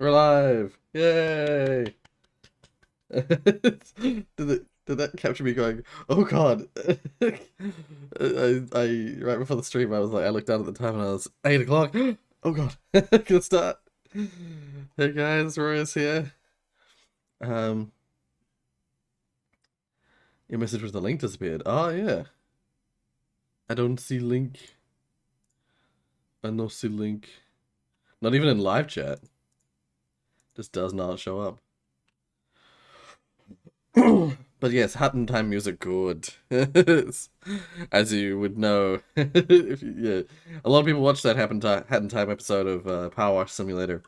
We're live! Yay! Did that capture me going, oh god? Right before the stream, I looked down at the time and I was 8 o'clock. Oh god, gonna start. Hey guys, Rorius here. Um, your message with the link disappeared. Oh yeah, I don't see link. I don't see link. Not even in live chat. Just does not show up. But yes, Hutton time music good. As you would know. Yeah. A lot of people watch that Hutton time episode of Power Wash Simulator.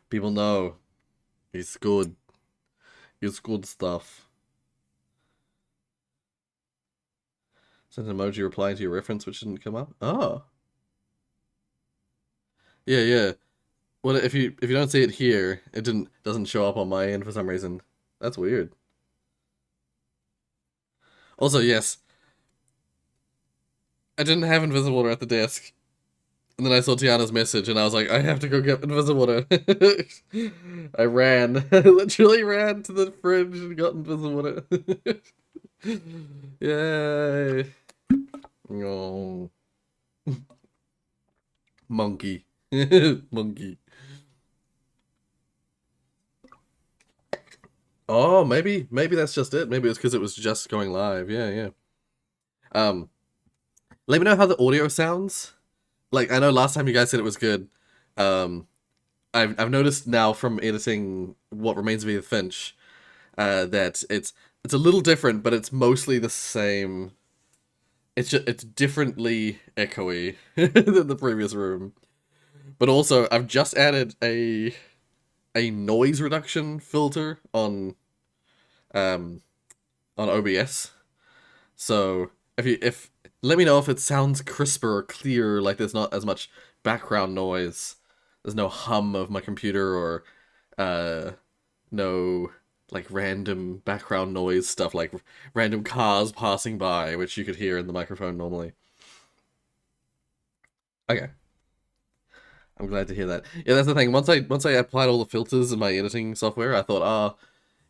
People know he's good. He's good stuff. Sent an emoji replying to your reference which didn't come up. Oh. Yeah, yeah. Well, if you don't see it here, it doesn't show up on my end for some reason. That's weird. Also, yes, I didn't have invisible water at the desk. And then I saw Tiana's message, and I was like, I have to go get invisible water. I ran. I literally ran to the fridge and got invisible water. Yay. Oh. Monkey. Monkey. Oh, maybe that's just it. Maybe it's because it was just going live. Yeah, yeah. Um, Let me know how the audio sounds. Like, I know last time you guys said it was good. Um, I've noticed now from editing What Remains of Edith Finch, that it's a little different, but it's mostly the same. It's differently echoey than the previous room. But also, I've just added a noise reduction filter um on OBS. So if let me know if it sounds crisper or clear, like there's not as much background noise. There's no hum of my computer or uh no like random background noise stuff like random cars passing by, which you could hear in the microphone normally. Okay. I'm glad to hear that. Yeah, that's the thing. Once I applied all the filters in my editing software, I thought,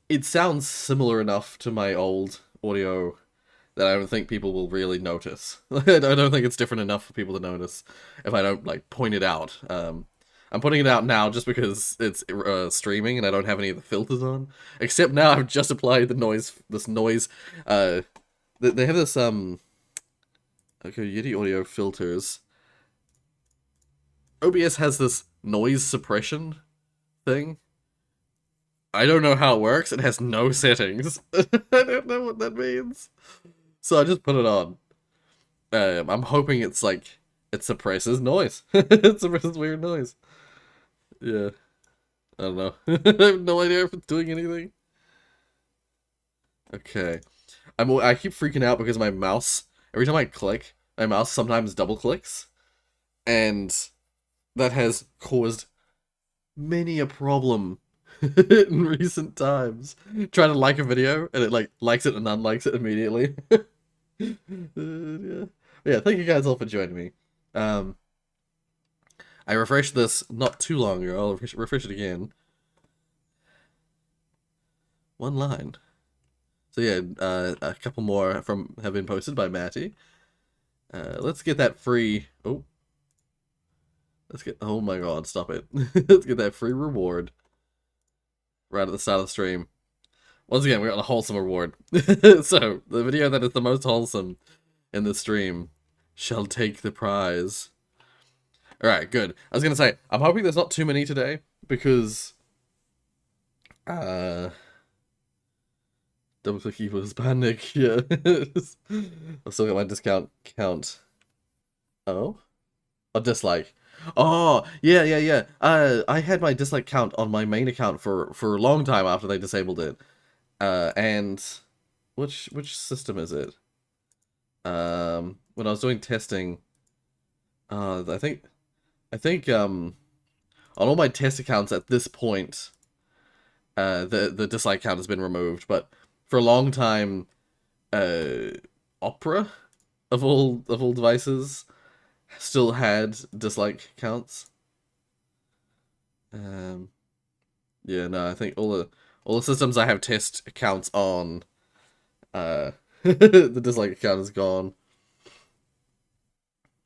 it sounds similar enough to my old audio that I don't think people will really notice. I don't think it's different enough for people to notice if I don't like point it out. I'm putting it out now just because it's streaming and I don't have any of the filters on. Except now I've just applied this noise. They have this okay, Yeti audio filters. OBS has this noise suppression thing. I don't know how it works. It has no settings. I don't know what that means. So I just put it on. I'm hoping it's like it suppresses noise. It suppresses weird noise. Yeah, I don't know. I have no idea if it's doing anything. Okay, I keep freaking out because my mouse. Every time I click, my mouse sometimes double clicks, and that has caused many a problem in recent times. Trying to like a video and it like likes it and unlikes it immediately. Yeah. Yeah, thank you guys all for joining me. Um, I refreshed this not too long ago. I'll refresh it again. One line. So yeah, a couple more have been posted by Matty. Let's get that free. Oh, let's get. Oh my God, stop it! Let's get that free reward right at the start of the stream. Once again, we got a wholesome reward. So the video that is the most wholesome in the stream shall take the prize. Alright, good. I was gonna say, I'm hoping there's not too many today, because double click equals panic, yeah. I've still got my discount count. Oh? A dislike. Oh, yeah, yeah, yeah. I had my dislike count on my main account for a long time after they disabled it. And which system is it? When I was doing testing, I think on all my test accounts at this point, the dislike count has been removed, but for a long time, Opera of all devices still had dislike counts. Um, yeah, no, I think all the systems I have test accounts on, the dislike account is gone.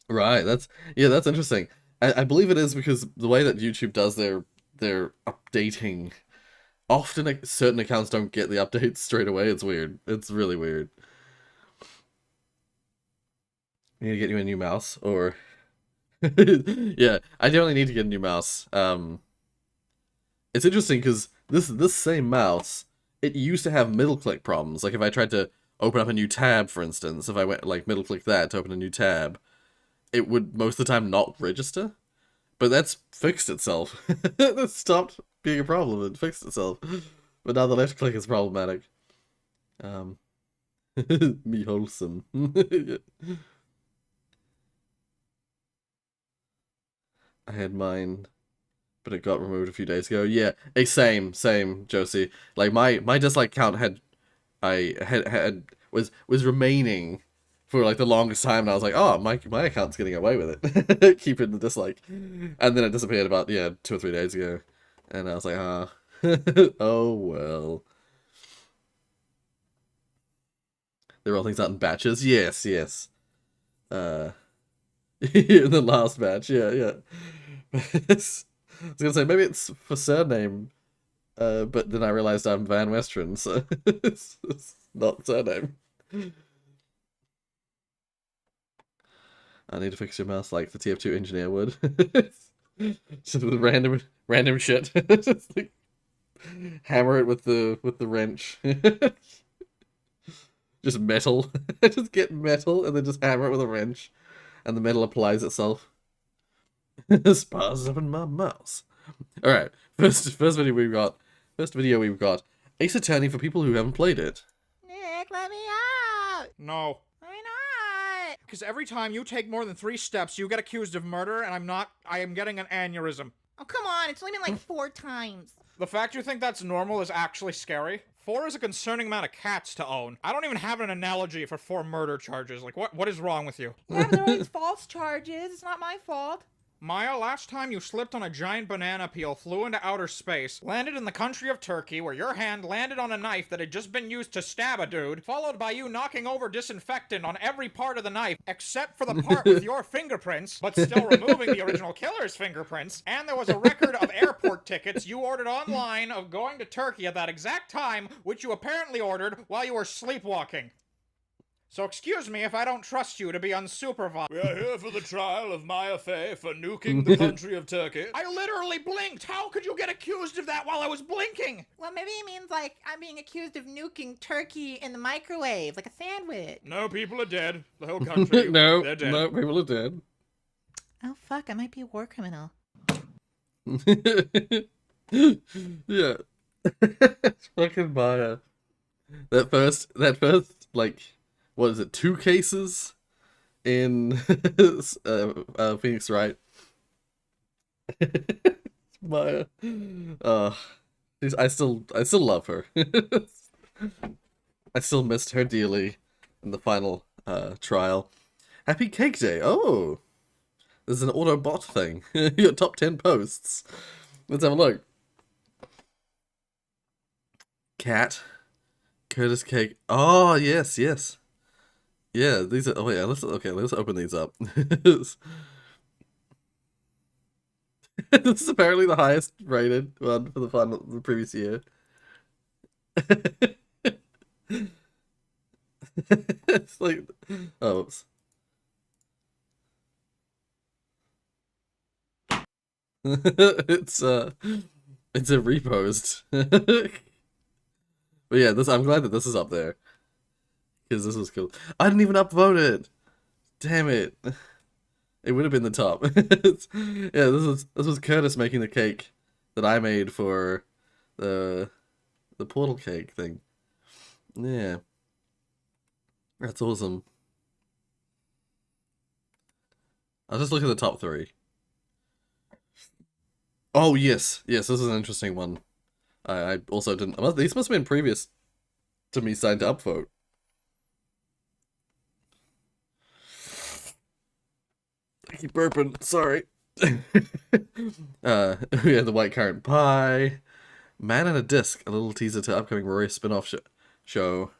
Right, that's interesting. I believe it is because the way that YouTube does their updating, often certain accounts don't get the updates straight away. It's weird. It's really weird. I need to get you a new mouse, or yeah, I definitely need to get a new mouse. It's interesting because this same mouse, it used to have middle click problems. Like if I tried to open up a new tab, for instance, if I went like middle click that to open a new tab, it would most of the time not register. But that's fixed itself. That stopped being a problem. It fixed itself. But now the left click is problematic. Um, me wholesome. I had mine, but it got removed a few days ago. Yeah, same, Josie. Like my dislike count I had was remaining for like the longest time, and I was like, oh, my account's getting away with it, keeping the dislike, and then it disappeared about 2 or 3 days ago, and I was like, ah, oh well. They roll things out in batches. Yes. Uh, in the last batch, yeah. I was gonna say maybe it's for surname, but then I realized I'm Van Western, so it's not surname. I need to fix your mouse like the TF2 engineer would. Just with random shit. Just like hammer it with the wrench. Just metal. Just get metal and then just hammer it with a wrench, and the metal applies itself. Spars up in my mouse. All right, first video we've got. First video we've got. Ace Attorney for people who haven't played it. Nick, let me out! No. Why not? Because every time you take more than 3 steps, you get accused of murder, and I am getting an aneurysm. Oh, come on, it's only been like 4 times. The fact you think that's normal is actually scary. 4 is a concerning amount of cats to own. I don't even have an analogy for 4 murder charges. Like, what is wrong with you? Yeah, but they're always false charges. It's not my fault. Maya, last time you slipped on a giant banana peel, flew into outer space, landed in the country of Turkey, where your hand landed on a knife that had just been used to stab a dude, followed by you knocking over disinfectant on every part of the knife, except for the part with your fingerprints, but still removing the original killer's fingerprints, and there was a record of airport tickets you ordered online of going to Turkey at that exact time, which you apparently ordered while you were sleepwalking. So excuse me if I don't trust you to be unsupervised. We are here for the trial of Maya Fey for nuking the country of Turkey. I literally blinked! How could you get accused of that while I was blinking? Well, maybe it means like I'm being accused of nuking turkey in the microwave, like a sandwich. No, people are dead. The whole country, No, they're dead. no, people are dead. Oh fuck, I might be a war criminal. Yeah. Fucking Maya. That first, like, what is it, 2 cases in Phoenix, right? Maya. I still love her. I still missed her dearly in the final trial. Happy Cake Day. Oh, there's an Autobot thing. Your top 10 posts. Let's have a look. Cat. Curtis Cake. Oh, yes. Yeah, these are. Oh yeah, let's open these up. This is apparently the highest rated one for the previous year. It's like, oh, oops. It's a repost. But yeah, I'm glad that this is up there. Because this was cool. I didn't even upvote it. Damn it. It would have been the top. Yeah, this was Curtis making the cake that I made for the portal cake thing. Yeah. That's awesome. I'll just look at the top 3. Oh yes, this is an interesting one. I also didn't. These must have been previous to me starting to upvote. I keep burping. Sorry. We had the white currant pie, man and a disc, a little teaser to upcoming Rorius spin-off show.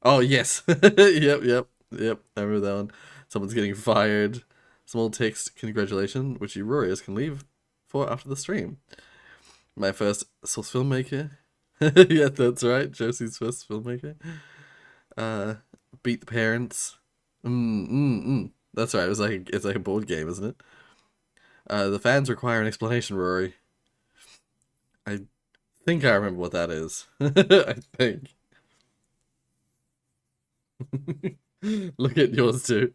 Oh yes, yep. I remember that one. Someone's getting fired. Small text congratulations, which you Rorius can leave for after the stream. My first source filmmaker. Yeah, that's right. Josie's first filmmaker. Beat the parents. That's right. It's like a board game, isn't it? The fans require an explanation, Rory. I think I remember what that is. I think. Look at yours too.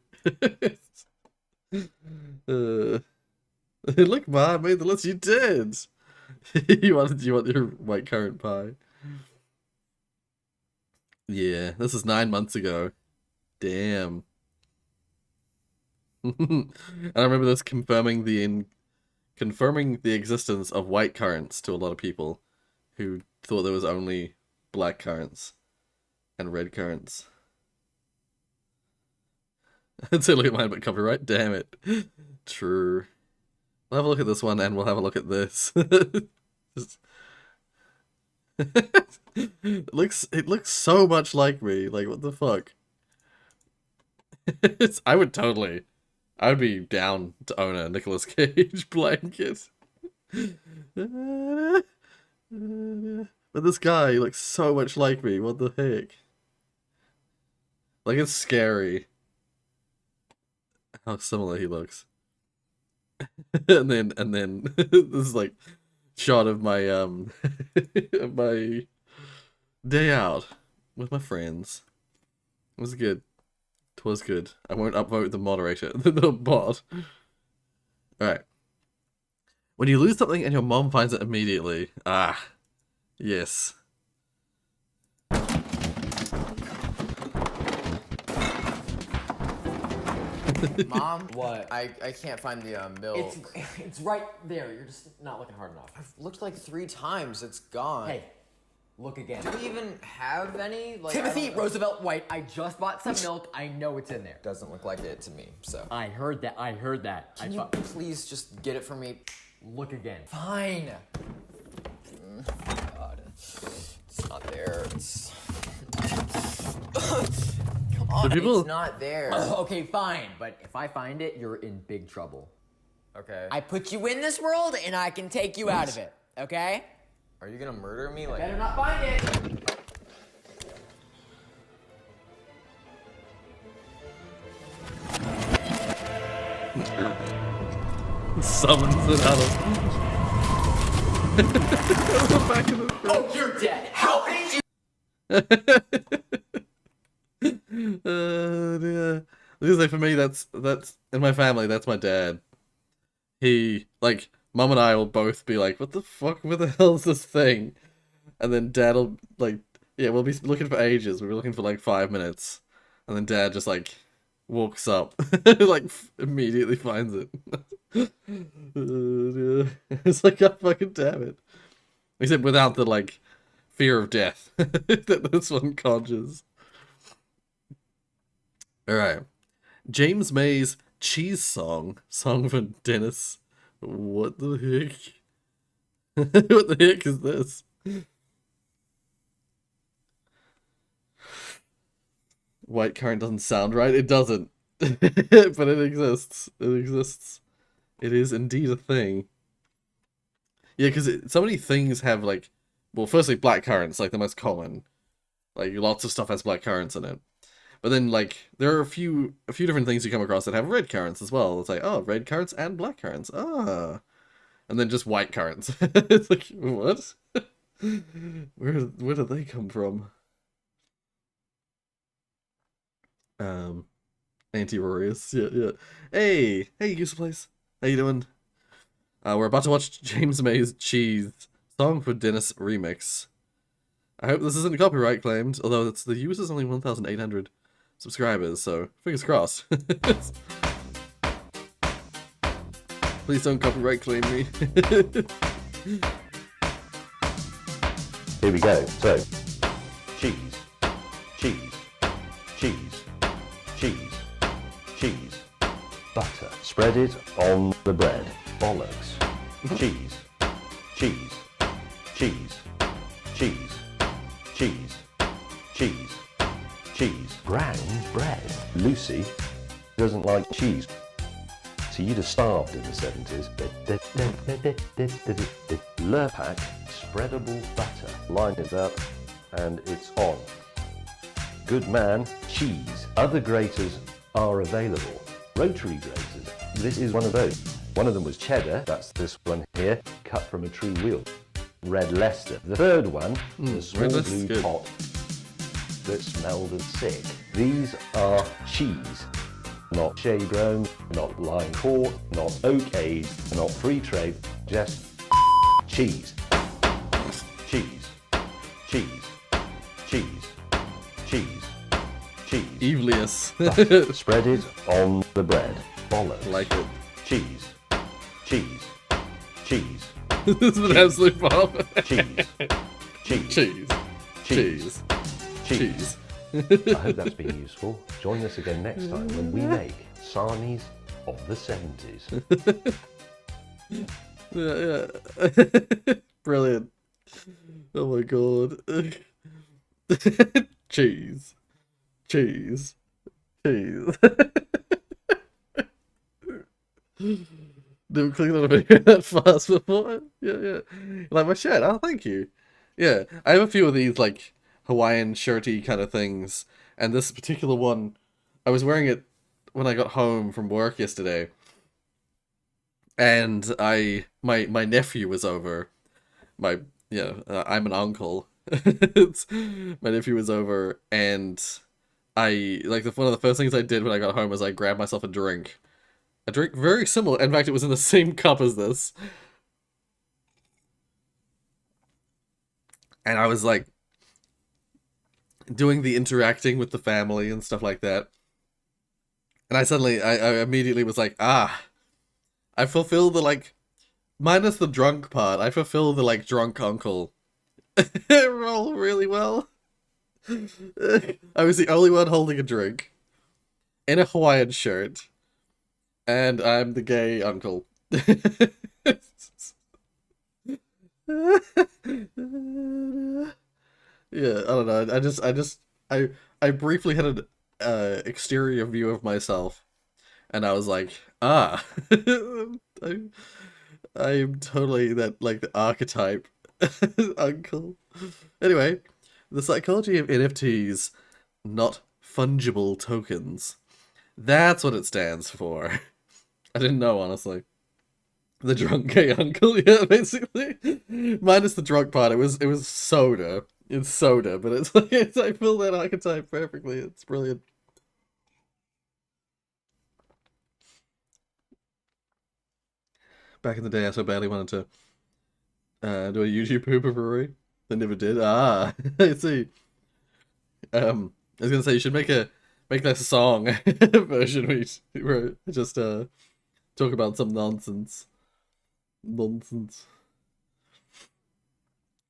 Look, Ma, I made the list. You did. you want your white currant pie. Yeah, this is 9 months ago. Damn. And I remember this confirming the existence of white currants to a lot of people who thought there was only black currants and red currants. I'd say look at mine, but copyright. Damn it. True. We'll have a look at this one, and we'll have a look at this. It looks so much like me. Like, what the fuck? I would be down to own a Nicolas Cage blanket. But this guy looks so much like me. What the heck? Like, it's scary how similar he looks. and then this is like shot of my my day out with my friends. It was good. It was good. I won't upvote the moderator, the bot. Alright. When you lose something and your mom finds it immediately. Ah. Yes. Mom, what? I can't find the milk. It's right there. You're just not looking hard enough. I've looked like 3 times. It's gone. Hey, look again. Do we even have any? Like, Timothy Roosevelt White. I just bought some milk. I know it's in there. Doesn't look like it to me. So. I heard that. Can you please just get it for me? Look again. Fine. God, it's not there. It's. Come on, it's not there. Okay, fine. But if I find it, you're in big trouble. Okay. I put you in this world, and I can take you out of it. Okay? Are you gonna murder me? Like. Better not find it. Summons it out of. Oh, you're dead. How did you? Yeah. Because like for me, that's in my family. That's my dad. He like mom and I will both be like, "What the fuck? Where the hell is this thing?" And then dad will like, "Yeah, we'll be looking for ages. We'll be looking for like 5 minutes," and then dad just like walks up, like immediately finds it. It's like, God fucking damn it! Except without the like fear of death that this one conjures. Alright. James May's Cheese Song for Dennis. What the heck? What the heck is this? White currant doesn't sound right. It doesn't. But it exists. It exists. It is indeed a thing. Yeah, because so many things have like, well, firstly, black currants, like the most common. Like lots of stuff has black currants in it. But then like there are a few different things you come across that have red currants as well. It's like, oh, red currants and black currants. Ah. And then just white currants. It's like, what? Where do they come from? Anti-Rorius. Yeah. Hey, User Place. How you doing? We're about to watch James May's Cheese Song for Dennis remix. I hope this isn't copyright claimed, although the user's only 1,800 subscribers, so fingers crossed. Please don't copyright claim me. Here we go. So, cheese, cheese, cheese, cheese, cheese, butter. Spread it on the bread. Bollocks. Cheese. Cheese. Cheese. Cheese. Cheese. Cheese. Cheese. Brown bread. Lucy doesn't like cheese. So you'd have starved in the 70s. Lurpak, spreadable butter. Line it up, and it's on. Good man, cheese. Other graters are available. Rotary graters. This is one of those. One of them was cheddar. That's this one here, cut from a true wheel. Red Leicester. The third one, the small Red Leicester's blue good. pot that smelled of sick. These are cheese. Not shea grown, not line caught, not oak aged, not free trade, just cheese. Cheese. Cheese. Cheese. Cheese. Cheese. Evilius. Butter. Spread it on the bread. Bollocks. Like it. Cheese. Cheese. Cheese. This is an absolute bomb. Cheese. Cheese. Cheese. Cheese. Cheese. I hope that's been useful. Join us again next time when we make sarnies of the 70s. Yeah. Brilliant. Oh my god. Cheese. Cheese. Cheese. Never clicked on a video that fast before. Yeah. Like my shirt. Oh, thank you. Yeah, I have a few of these like Hawaiian shirty kind of things, and this particular one, I was wearing it when I got home from work yesterday, and my nephew was over. I'm an uncle. My nephew was over, and one of the first things I did when I got home was I grabbed myself a drink very similar. In fact, it was in the same cup as this, and I was like doing the interacting with the family and stuff like that, and I immediately was like, I fulfill the like, minus the drunk part, I fulfill the like drunk uncle role really well. I was the only one holding a drink in a Hawaiian shirt, and I'm the gay uncle. Yeah, I don't know. I briefly had an exterior view of myself, and I was like, I'm totally that like the archetype uncle. Anyway, the psychology of NFTs, not fungible tokens. That's what it stands for. I didn't know, honestly. The drunk gay uncle, yeah, basically. Minus the drunk part, it was soda. It's soda, but it's like I feel that archetype perfectly. It's brilliant. Back in the day, I so badly wanted to do a YouTube poop of Rory. I never did. I see. I was gonna say you should make that song version where we just talk about some nonsense.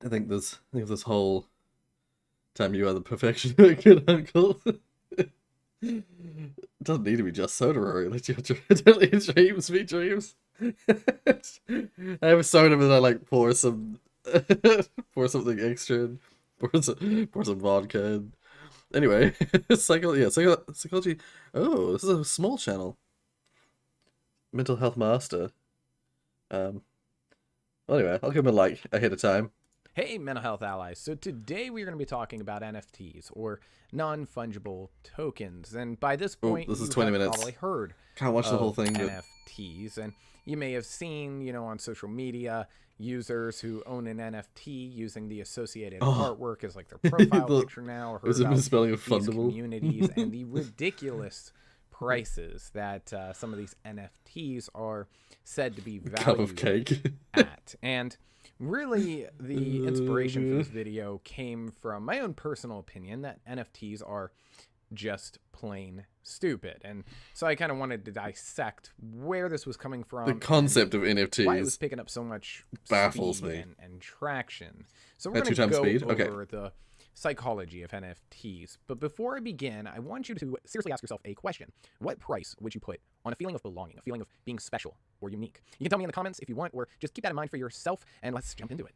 I think this whole time you are the perfection of a good uncle. It doesn't need to be just soda, Rory. Let your dreams be dreams. I have a soda, but I like pour something extra in. Pour some vodka in. Anyway, psychology. Oh, this is a small channel. Mental health master. Well, anyway, I'll give him a like ahead of time. Hey, mental health allies. So today we're going to be talking about NFTs, or non-fungible tokens. And by this point, this is you 20 have minutes. probably heard Can't watch the whole of thing. But... NFTs, and you may have seen, on social media, users who own an NFT using the associated artwork as like their profile picture now, or heard Is it about misspelling of these fundable? communities and the ridiculous prices that some of these NFTs are said to be valued Cup of cake. at. And really, the inspiration for this video came from my own personal opinion that NFTs are just plain stupid. And so I kind of wanted to dissect where this was coming from. The concept of why it was NFTs picking up so much baffles speed me. and traction. So we're At going to 2x go speed? over Okay. the psychology of NFTs. But before I begin, I want you to seriously ask yourself a question. What price would you put on a feeling of belonging, a feeling of being special or unique? You can tell me in the comments if you want, or just keep that in mind for yourself, and let's jump into it.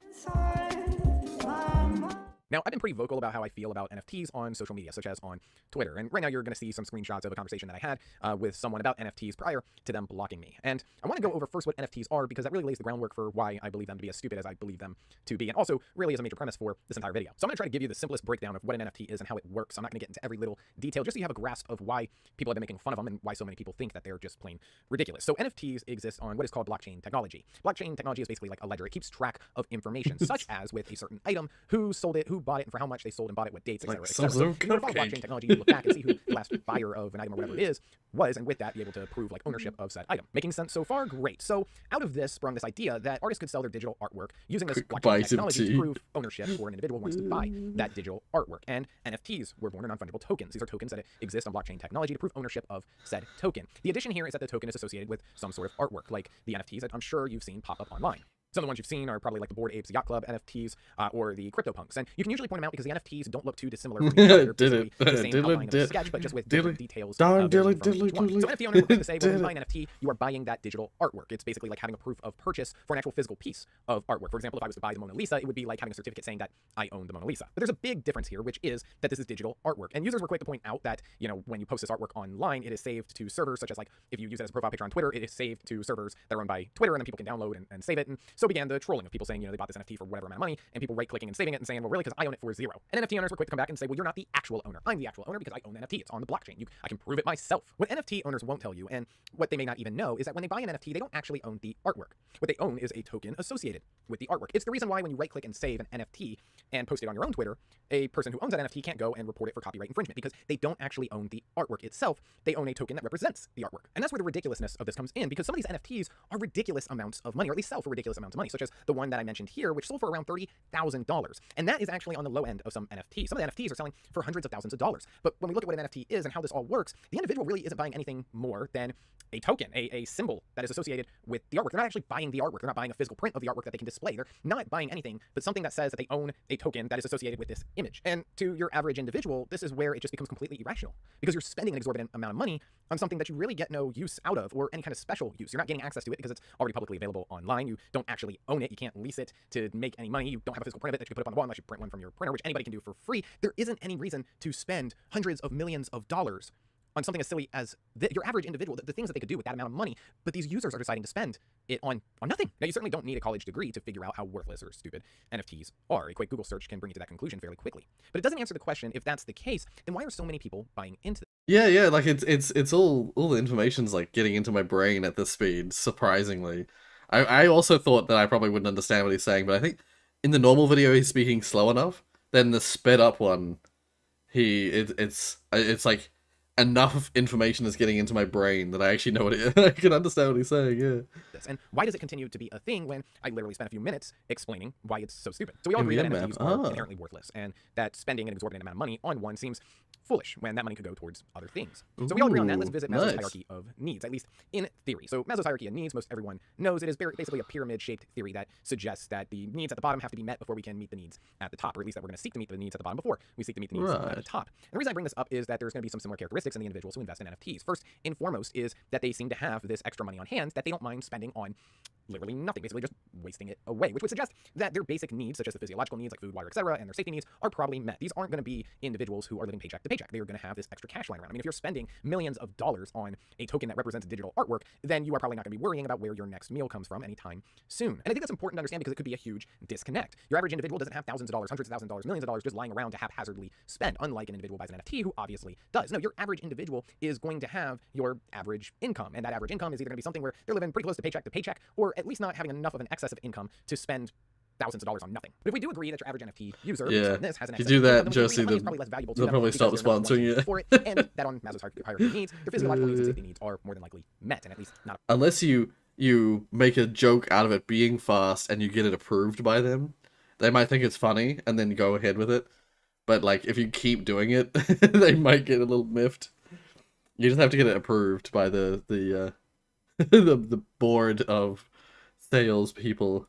Now, I've been pretty vocal about how I feel about NFTs on social media, such as on Twitter. And right now you're going to see some screenshots of a conversation that I had with someone about NFTs prior to them blocking me. And I want to go over first what NFTs are, because that really lays the groundwork for why I believe them to be as stupid as I believe them to be, and also really is a major premise for this entire video. So I'm going to try to give you the simplest breakdown of what an NFT is and how it works. I'm not going to get into every little detail, just so you have a grasp of why people have been making fun of them and why so many people think that they're just plain ridiculous. So NFTs exist on what is called blockchain technology. Blockchain technology is basically like a ledger. It keeps track of information, such as with a certain item, who sold it, who bought it, and for how much they sold and bought it, what dates, etc. Like So some in order to follow blockchain technology, you look back and see who the last buyer of an item or whatever it is was, and with that be able to prove like ownership of said item. Making sense so far? Great. So out of this sprung this idea that artists could sell their digital artwork using this blockchain technology to prove ownership for an individual who wants to buy that digital artwork. And NFTs were born, or non-fungible tokens. These are tokens that exist on blockchain technology to prove ownership of said token. The addition here is that the token is associated with some sort of artwork, like the NFTs that I'm sure you've seen pop up online. Some of the ones you've seen are probably like the Bored Apes Yacht Club NFTs or the CryptoPunks. And you can usually point them out because the NFTs don't look too dissimilar from each other. They're the same outline of the sketch, but just with different details. So NFT owners are quick to say, well, when you buy an NFT, you are buying that digital artwork. It's basically like having a proof of purchase for an actual physical piece of artwork. For example, if I was to buy the Mona Lisa, it would be like having a certificate saying that I own the Mona Lisa. But there's a big difference here, which is that this is digital artwork. And users were quick to point out that, you know, when you post this artwork online, it is saved to servers such as, like, if you use it as a profile picture on Twitter, it is saved to servers that are owned by Twitter, and then people can download and save it. And so began the trolling of people saying, you know, they bought this NFT for whatever amount of money, and people right-clicking and saving it and saying, well, really, because I own it for $0. And NFT owners were quick to come back and say, well, you're not the actual owner. I'm the actual owner because I own the NFT. It's on the blockchain. I can prove it myself. What NFT owners won't tell you, and what they may not even know, is that when they buy an NFT, they don't actually own the artwork. What they own is a token associated with the artwork. It's the reason why when you right-click and save an NFT and post it on your own Twitter, a person who owns that NFT can't go and report it for copyright infringement, because they don't actually own the artwork itself. They own a token that represents the artwork. And that's where the ridiculousness of this comes in, because some of these NFTs are ridiculous amounts of money, or at least sell for ridiculous amounts of money, such as the one that I mentioned here, which sold for around $30,000. And that is actually on the low end of some NFTs. Some of the NFTs are selling for hundreds of thousands of dollars. But when we look at what an NFT is and how this all works, the individual really isn't buying anything more than a token, a symbol that is associated with the artwork. They're not actually buying the artwork. They're not buying a physical print of the artwork that they can display. They're not buying anything but something that says that they own a token that is associated with this image. And to your average individual, this is where it just becomes completely irrational, because you're spending an exorbitant amount of money on something that you really get no use out of, or any kind of special use. You're not getting access to it because it's already publicly available online. You don't actually own it. You can't lease it to make any money. You don't have a physical print of it that you can put up on the wall unless you print one from your printer, which anybody can do for free. There isn't any reason to spend hundreds of millions of dollars on something as silly as your average individual, the things that they could do with that amount of money, but these users are deciding to spend it on nothing. Now, you certainly don't need a college degree to figure out how worthless or stupid NFTs are. A quick Google search can bring you to that conclusion fairly quickly. But it doesn't answer the question, if that's the case, then why are so many people buying into this? Yeah, like it's all the information's like getting into my brain at this speed, surprisingly. I also thought that I probably wouldn't understand what he's saying, but I think in the normal video he's speaking slow enough. Then the sped up one, it's like enough information is getting into my brain that I actually know what I can understand what he's saying, yeah. And why does it continue to be a thing when I literally spent a few minutes explaining why it's so stupid? So we all agree that NFTs are inherently worthless, and that spending an exorbitant amount of money on one seems foolish when that money could go towards other things. So we all agree on that. Let's visit Maslow's hierarchy of needs, at least in theory. So Maslow's hierarchy of needs, most everyone knows, it is basically a pyramid-shaped theory that suggests that the needs at the bottom have to be met before we can meet the needs at the top, or at least that we're going to seek to meet the needs at the bottom before we seek to meet the needs at the top. And the reason I bring this up is that there's going to be some similar characteristics in the individuals who invest in NFTs. First and foremost is that they seem to have this extra money on hand that they don't mind spending on literally nothing, basically just wasting it away, which would suggest that their basic needs, such as the physiological needs like food, water, etc., and their safety needs are probably met. These aren't going to be individuals who are living paycheck to paycheck. They are going to have this extra cash lying around. I mean, if you're spending millions of dollars on a token that represents digital artwork, then you are probably not going to be worrying about where your next meal comes from anytime soon. And I think that's important to understand because it could be a huge disconnect. Your average individual doesn't have thousands of dollars, hundreds of thousands of dollars, millions of dollars just lying around to haphazardly spend, unlike an individual who buys an NFT who obviously does. No, your average individual is going to have your average income, and that average income is either going to be something where they're living pretty close to paycheck, or at least not having enough of an excess of income to spend thousands of dollars on nothing. But if we do agree that your average NFT user this has an excess you do that, income, Josie, then probably less valuable to they'll them probably stop because they're not sponsoring you for it, and that on Maslow's hierarchy of needs, their physiological needs and safety needs are more than likely met, and at least not. Unless you make a joke out of it being fast and you get it approved by them, they might think it's funny and then go ahead with it. But like if you keep doing it, they might get a little miffed. You just have to get it approved by the the board of salespeople.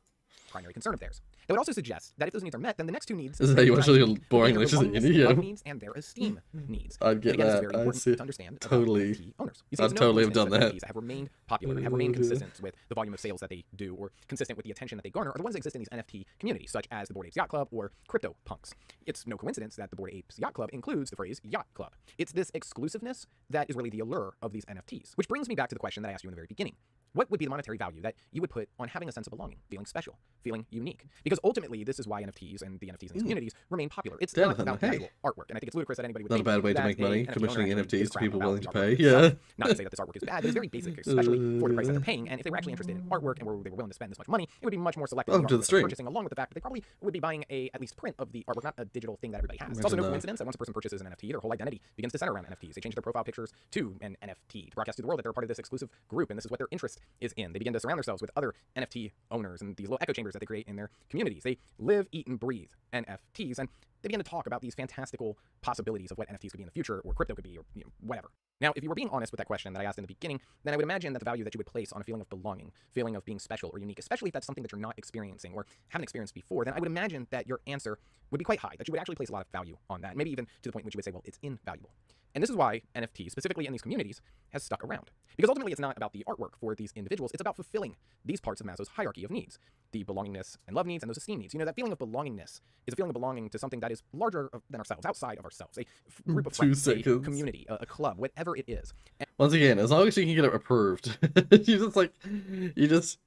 Primary concern of theirs. That would also suggest that if those needs are met, then the next two needs... This is how you watch your would boring be their lectures at belongingness, uni, their love yeah. needs, and their esteem needs. I'd get And again, this is that. very I important see. to understand about Totally. NFT owners. You see, I'd it's no totally have coincidence done that. NFTs have remained popular, have remained consistent with the volume of sales that they do, or consistent with the attention that they garner, are the ones that exist in these NFT communities, such as the Bored Apes Yacht Club or CryptoPunks. It's no coincidence that the Bored Apes Yacht Club includes the phrase Yacht Club. It's this exclusiveness that is really the allure of these NFTs. Which brings me back to the question that I asked you in the very beginning. What would be the monetary value that you would put on having a sense of belonging, feeling special, feeling unique? Because ultimately, this is why NFTs and the NFTs in these communities remain popular. It's not about the actual artwork, and I think it's ludicrous that anybody would Not a think bad way to that make money, a NFT commissioning owner actually gives NFTs a to crap people about willing the to artwork pay. itself. Yeah. Not to say that this artwork is bad, but it's very basic, especially for the price that they're paying. And if they were actually interested in artwork and they were willing to spend this much money, it would be much more selective. Welcome to the stream. Purchasing, along with the fact that they probably would be buying at least print of the artwork, not a digital thing that everybody has. It's also no coincidence that once a person purchases an NFT, their whole identity begins to center around NFTs. They change their profile pictures to an NFT to broadcast to the world that they're part of this exclusive group, and this is what their interest is in. They begin to surround themselves with other NFT owners and these little echo chambers that they create in their communities. They live, eat, and breathe NFTs, and they begin to talk about these fantastical possibilities of what NFTs could be in the future, or crypto could be, or whatever. Now, if you were being honest with that question that I asked in the beginning, then I would imagine that the value that you would place on a feeling of belonging, feeling of being special or unique, especially if that's something that you're not experiencing or haven't experienced before, then I would imagine that your answer would be quite high, that you would actually place a lot of value on that, maybe even to the point in which you would say, well, it's invaluable. And this is why NFTs, specifically in these communities, has stuck around. Because ultimately it's not about the artwork for these individuals, it's about fulfilling these parts of Maslow's hierarchy of needs. The belongingness and love needs and those esteem needs. You know, that feeling of belongingness is a feeling of belonging to something that is larger than ourselves, outside of ourselves. A group of friends, a community, a club, whatever it is. And Once again, as long as you can get it approved, you just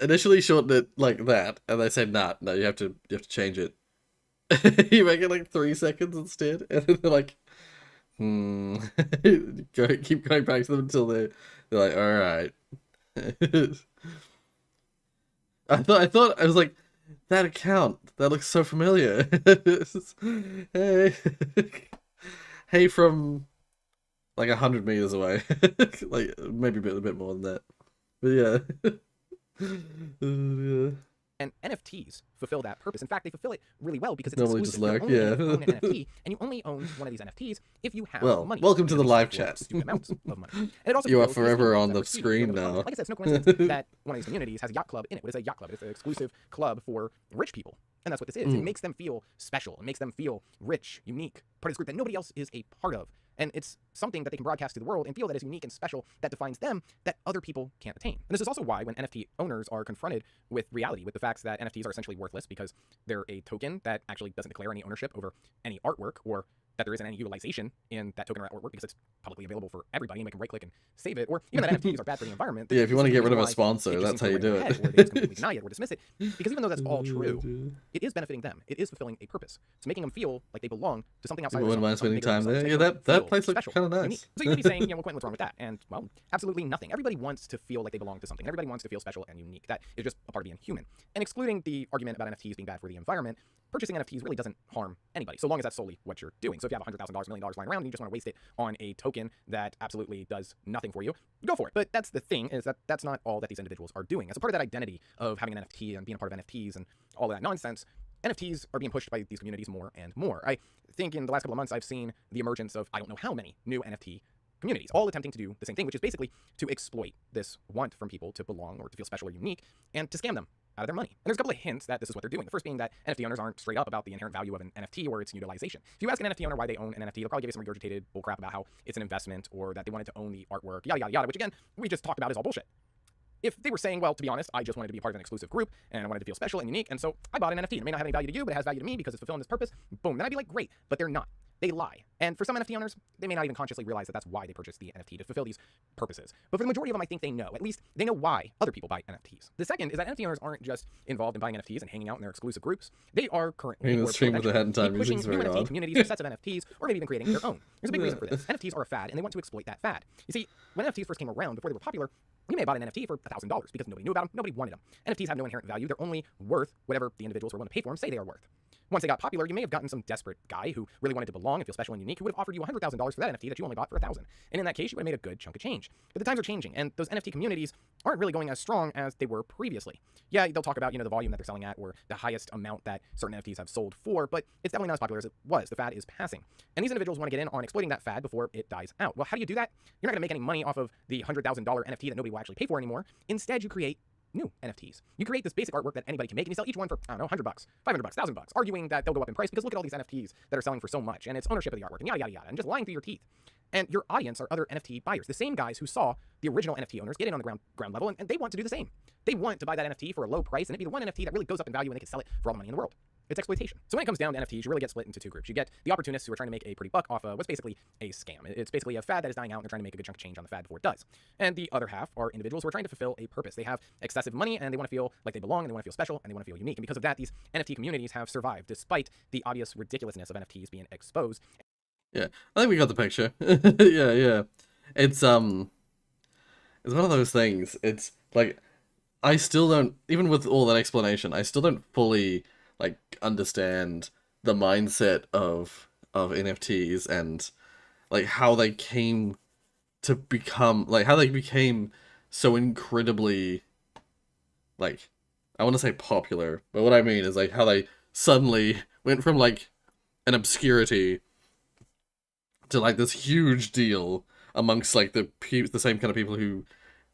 initially shortened it like that, and they said, "Nah, no, you have to change it." You make it like 3 seconds instead, and then they're like, keep going back to them until they're like, "All right." I thought I was like, that account that looks so familiar. Hey, hey, from like 100 meters away, like maybe a bit more than that, but yeah. Yeah. And NFTs fulfill that purpose. In fact, they fulfill it really well because it's Normally exclusive. just You lurk, only yeah. own an NFT, and you only own one of these NFTs if you have Well, money. welcome to the Because live people chat. stupid amounts of money. And it also You are fulfills the forever esteem on that the we're seeking. screen You know, now. Like I said, it's no coincidence that one of these communities has a yacht club in it. What is a yacht club? It's an exclusive club for rich people. And that's what this is. It makes them feel special. It makes them feel rich, unique, part of this group that nobody else is a part of. And it's something that they can broadcast to the world and feel that is unique and special, that defines them, that other people can't attain. And this is also why when NFT owners are confronted with reality, with the facts that NFTs are essentially worthless because they're a token that actually doesn't declare any ownership over any artwork, or that there isn't any utilization in that token or artwork because it's publicly available for everybody and they can right click and save it, or even that NFTs are bad for the environment. Yeah, if you want to get rid of a why sponsor, it just that's seems how to you go do right it. ahead, or they just completely deny it or dismiss it. Because even though that's all true, it is benefiting them. It is fulfilling a purpose. It's making them feel like they belong to something outside People of wouldn't mind themselves, spending something time bigger there. than themselves. Yeah, They that feel place looks special, kind of unique. nice. So you could be saying, well, Quentin, what's wrong with that? And, well, absolutely nothing. Everybody wants to feel like they belong to something. Everybody wants to feel special and unique. That is just a part of being human. And excluding the argument about NFTs being bad for the environment, purchasing NFTs really doesn't harm anybody, so long as that's solely what you're doing. So if you have $100,000, $1 million lying around and you just want to waste it on a token that absolutely does nothing for you, go for it. But that's the thing, is that that's not all that these individuals are doing. As a part of that identity of having an NFT and being a part of NFTs and all of that nonsense, NFTs are being pushed by these communities more and more. I think in the last couple of months, I've seen the emergence of I don't know how many new NFT communities, all attempting to do the same thing, which is basically to exploit this want from people to belong or to feel special or unique and to scam them out of their money. And there's a couple of hints that this is what they're doing. The first being that NFT owners aren't straight up about the inherent value of an NFT or its utilization. If you ask an NFT owner why they own an NFT, they'll probably give you some regurgitated bullcrap about how it's an investment or that they wanted to own the artwork, yada, yada, yada, which again, we just talked about is all bullshit. If they were saying, well, to be honest, I just wanted to be a part of an exclusive group and I wanted to feel special and unique, and so I bought an NFT. It may not have any value to you, but it has value to me because it's fulfilling this purpose, boom, then I'd be like, great, but they're not. They lie. And for some NFT owners, they may not even consciously realize that that's why they purchased the NFT, to fulfill these purposes. But for the majority of them, I think they know. At least they know why other people buy NFTs. The second is that NFT owners aren't just involved in buying NFTs and hanging out in their exclusive groups. They are currently The or stream with the head and time pushing music's new very NFT odd. communities or sets of NFTs, or maybe even creating their own. There's a big reason for this. NFTs are a fad, and they want to exploit that fad. You see, when NFTs first came around, before they were popular, you may have bought an NFT for $1,000 because nobody knew about them, nobody wanted them. NFTs have no inherent value. They're only worth whatever the individuals who are willing to pay for them say they are worth. Once they got popular, you may have gotten some desperate guy who really wanted to belong and feel special and unique, who would have offered you $100,000 for that NFT that you only bought for $1,000. And in that case, you would have made a good chunk of change. But the times are changing, and those NFT communities aren't really going as strong as they were previously. Yeah, they'll talk about, the volume that they're selling at or the highest amount that certain NFTs have sold for, but it's definitely not as popular as it was. The fad is passing. And these individuals want to get in on exploiting that fad before it dies out. Well, how do you do that? You're not going to make any money off of the $100,000 NFT that nobody will actually pay for anymore. Instead, you create new NFTs. You create this basic artwork that anybody can make, and you sell each one for, I don't know, $100, $500, $1,000, arguing that they'll go up in price because look at all these NFTs that are selling for so much, and it's ownership of the artwork, and yada, yada, yada, and just lying through your teeth. And your audience are other NFT buyers, the same guys who saw the original NFT owners get in on the ground level, and they want to do the same. They want to buy that NFT for a low price, and it be the one NFT that really goes up in value, and they can sell it for all the money in the world. It's exploitation. So when it comes down to NFTs, you really get split into two groups. You get the opportunists who are trying to make a pretty buck off of what's basically a scam. It's basically a fad that is dying out, and they're trying to make a good chunk of change on the fad before it does. And the other half are individuals who are trying to fulfill a purpose. They have excessive money, and they want to feel like they belong, and they want to feel special, and they want to feel unique. And because of that, these NFT communities have survived, despite the obvious ridiculousness of NFTs being exposed. Yeah, I think we got the picture. Yeah. It's one of those things. It's like, I still don't, even with all that explanation, I still don't fully like understand the mindset of NFTs and like how they came to become, like how they became so incredibly, like, I want to say popular, but what I mean is like how they suddenly went from like an obscurity to like this huge deal amongst like the same kind of people who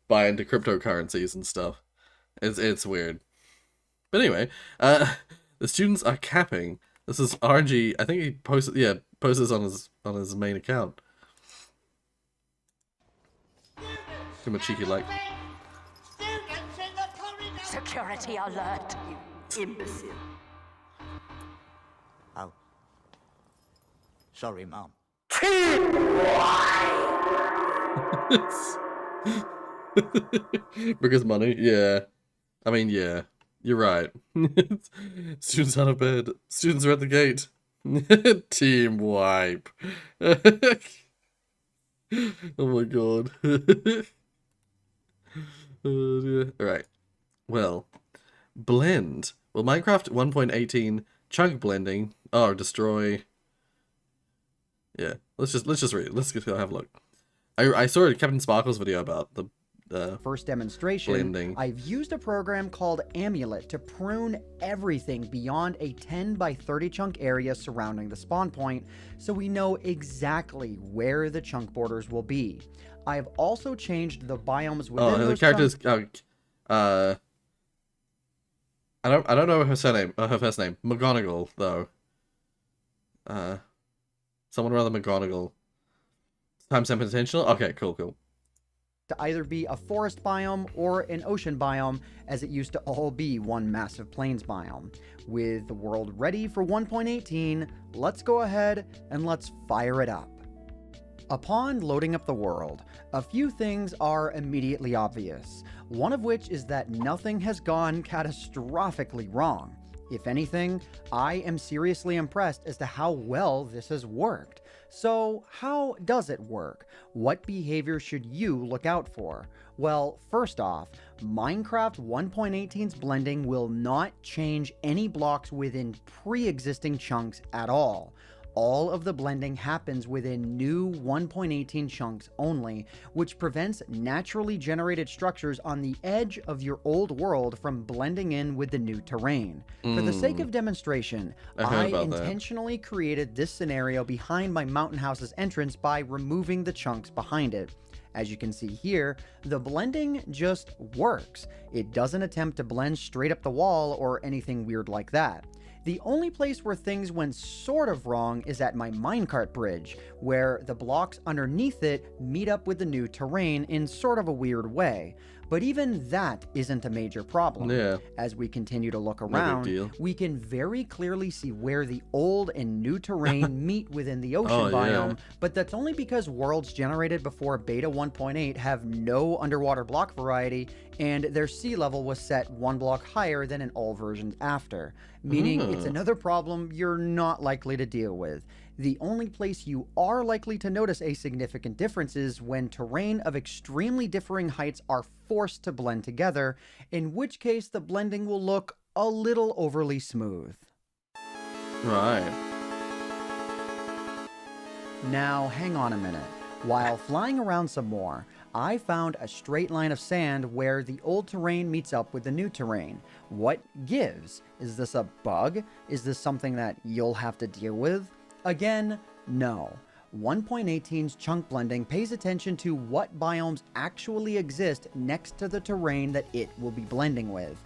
buy into cryptocurrencies and stuff. It's weird. But anyway, the students are capping. This is RNG. I think he posted this on his main account. Give him a cheeky like. Security alert. Imbecile. Oh. Sorry, Mom. Because money, yeah. I mean, yeah. You're right. Students out of bed. Students are at the gate. Team wipe. Oh my god. Oh dear. Alright. Well, blend. Well, Minecraft 1.18 chunk blending. Oh, destroy. Yeah, let's just read it. Let's go have a look. I saw Captain Sparkle's video about the first demonstration. Blending. I've used a program called Amulet to prune everything beyond a 10 by 30 chunk area surrounding the spawn point, so we know exactly where the chunk borders will be. I've also changed the biomes within those the characters. I don't know her surname. Her first name. McGonagall though. Someone rather McGonagall. Timestamp intentional? Okay, cool. To either be a forest biome or an ocean biome, as it used to all be one massive plains biome. With the world ready for 1.18, let's go ahead and let's fire it up. Upon loading up the world, a few things are immediately obvious, one of which is that nothing has gone catastrophically wrong. If anything, I am seriously impressed as to how well this has worked. So, how does it work? What behavior should you look out for? Well, first off, Minecraft 1.18's blending will not change any blocks within pre-existing chunks at all. All of the blending happens within new 1.18 chunks only, which prevents naturally generated structures on the edge of your old world from blending in with the new terrain. For the sake of demonstration, I intentionally created this scenario behind my mountain house's entrance by removing the chunks behind it. As you can see here, the blending just works. It doesn't attempt to blend straight up the wall or anything weird like that. The only place where things went sort of wrong is at my minecart bridge, where the blocks underneath it meet up with the new terrain in sort of a weird way. But even that isn't a major problem. Yeah. As we continue to look around, we can very clearly see where the old and new terrain meet within the ocean biome, but that's only because worlds generated before beta 1.8 have no underwater block variety, and their sea level was set one block higher than in all versions after, meaning it's another problem you're not likely to deal with. The only place you are likely to notice a significant difference is when terrain of extremely differing heights are forced to blend together, in which case the blending will look a little overly smooth. Right. Now, hang on a minute. While flying around some more, I found a straight line of sand where the old terrain meets up with the new terrain. What gives? Is this a bug? Is this something that you'll have to deal with? Again, no. 1.18's chunk blending pays attention to what biomes actually exist next to the terrain that it will be blending with.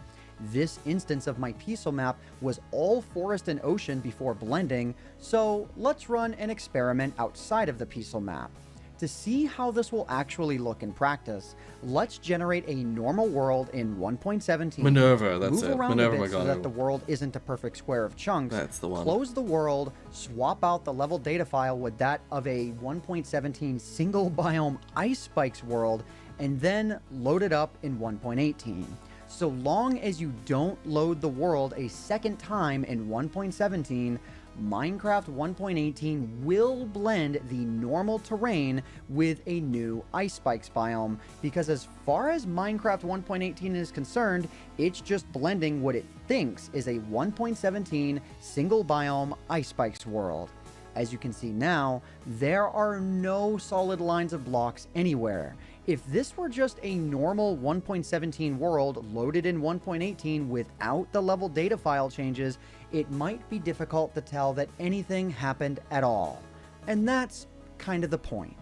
This instance of my pixel map was all forest and ocean before blending, so let's run an experiment outside of the pixel map. To see how this will actually look in practice, let's generate a normal world in 1.17. Minerva, that's move it. around Minerva a bit so that McGonagall. the world isn't a perfect square of chunks. That's the one. Close the world, swap out the level data file with that of a 1.17 single biome ice spikes world, and then load it up in 1.18. So long as you don't load the world a second time in 1.17, Minecraft 1.18 will blend the normal terrain with a new ice spikes biome, because as far as Minecraft 1.18 is concerned, it's just blending what it thinks is a 1.17 single biome ice spikes world. As you can see now, there are no solid lines of blocks anywhere. If this were just a normal 1.17 world loaded in 1.18 without the level data file changes, it might be difficult to tell that anything happened at all. And that's kind of the point.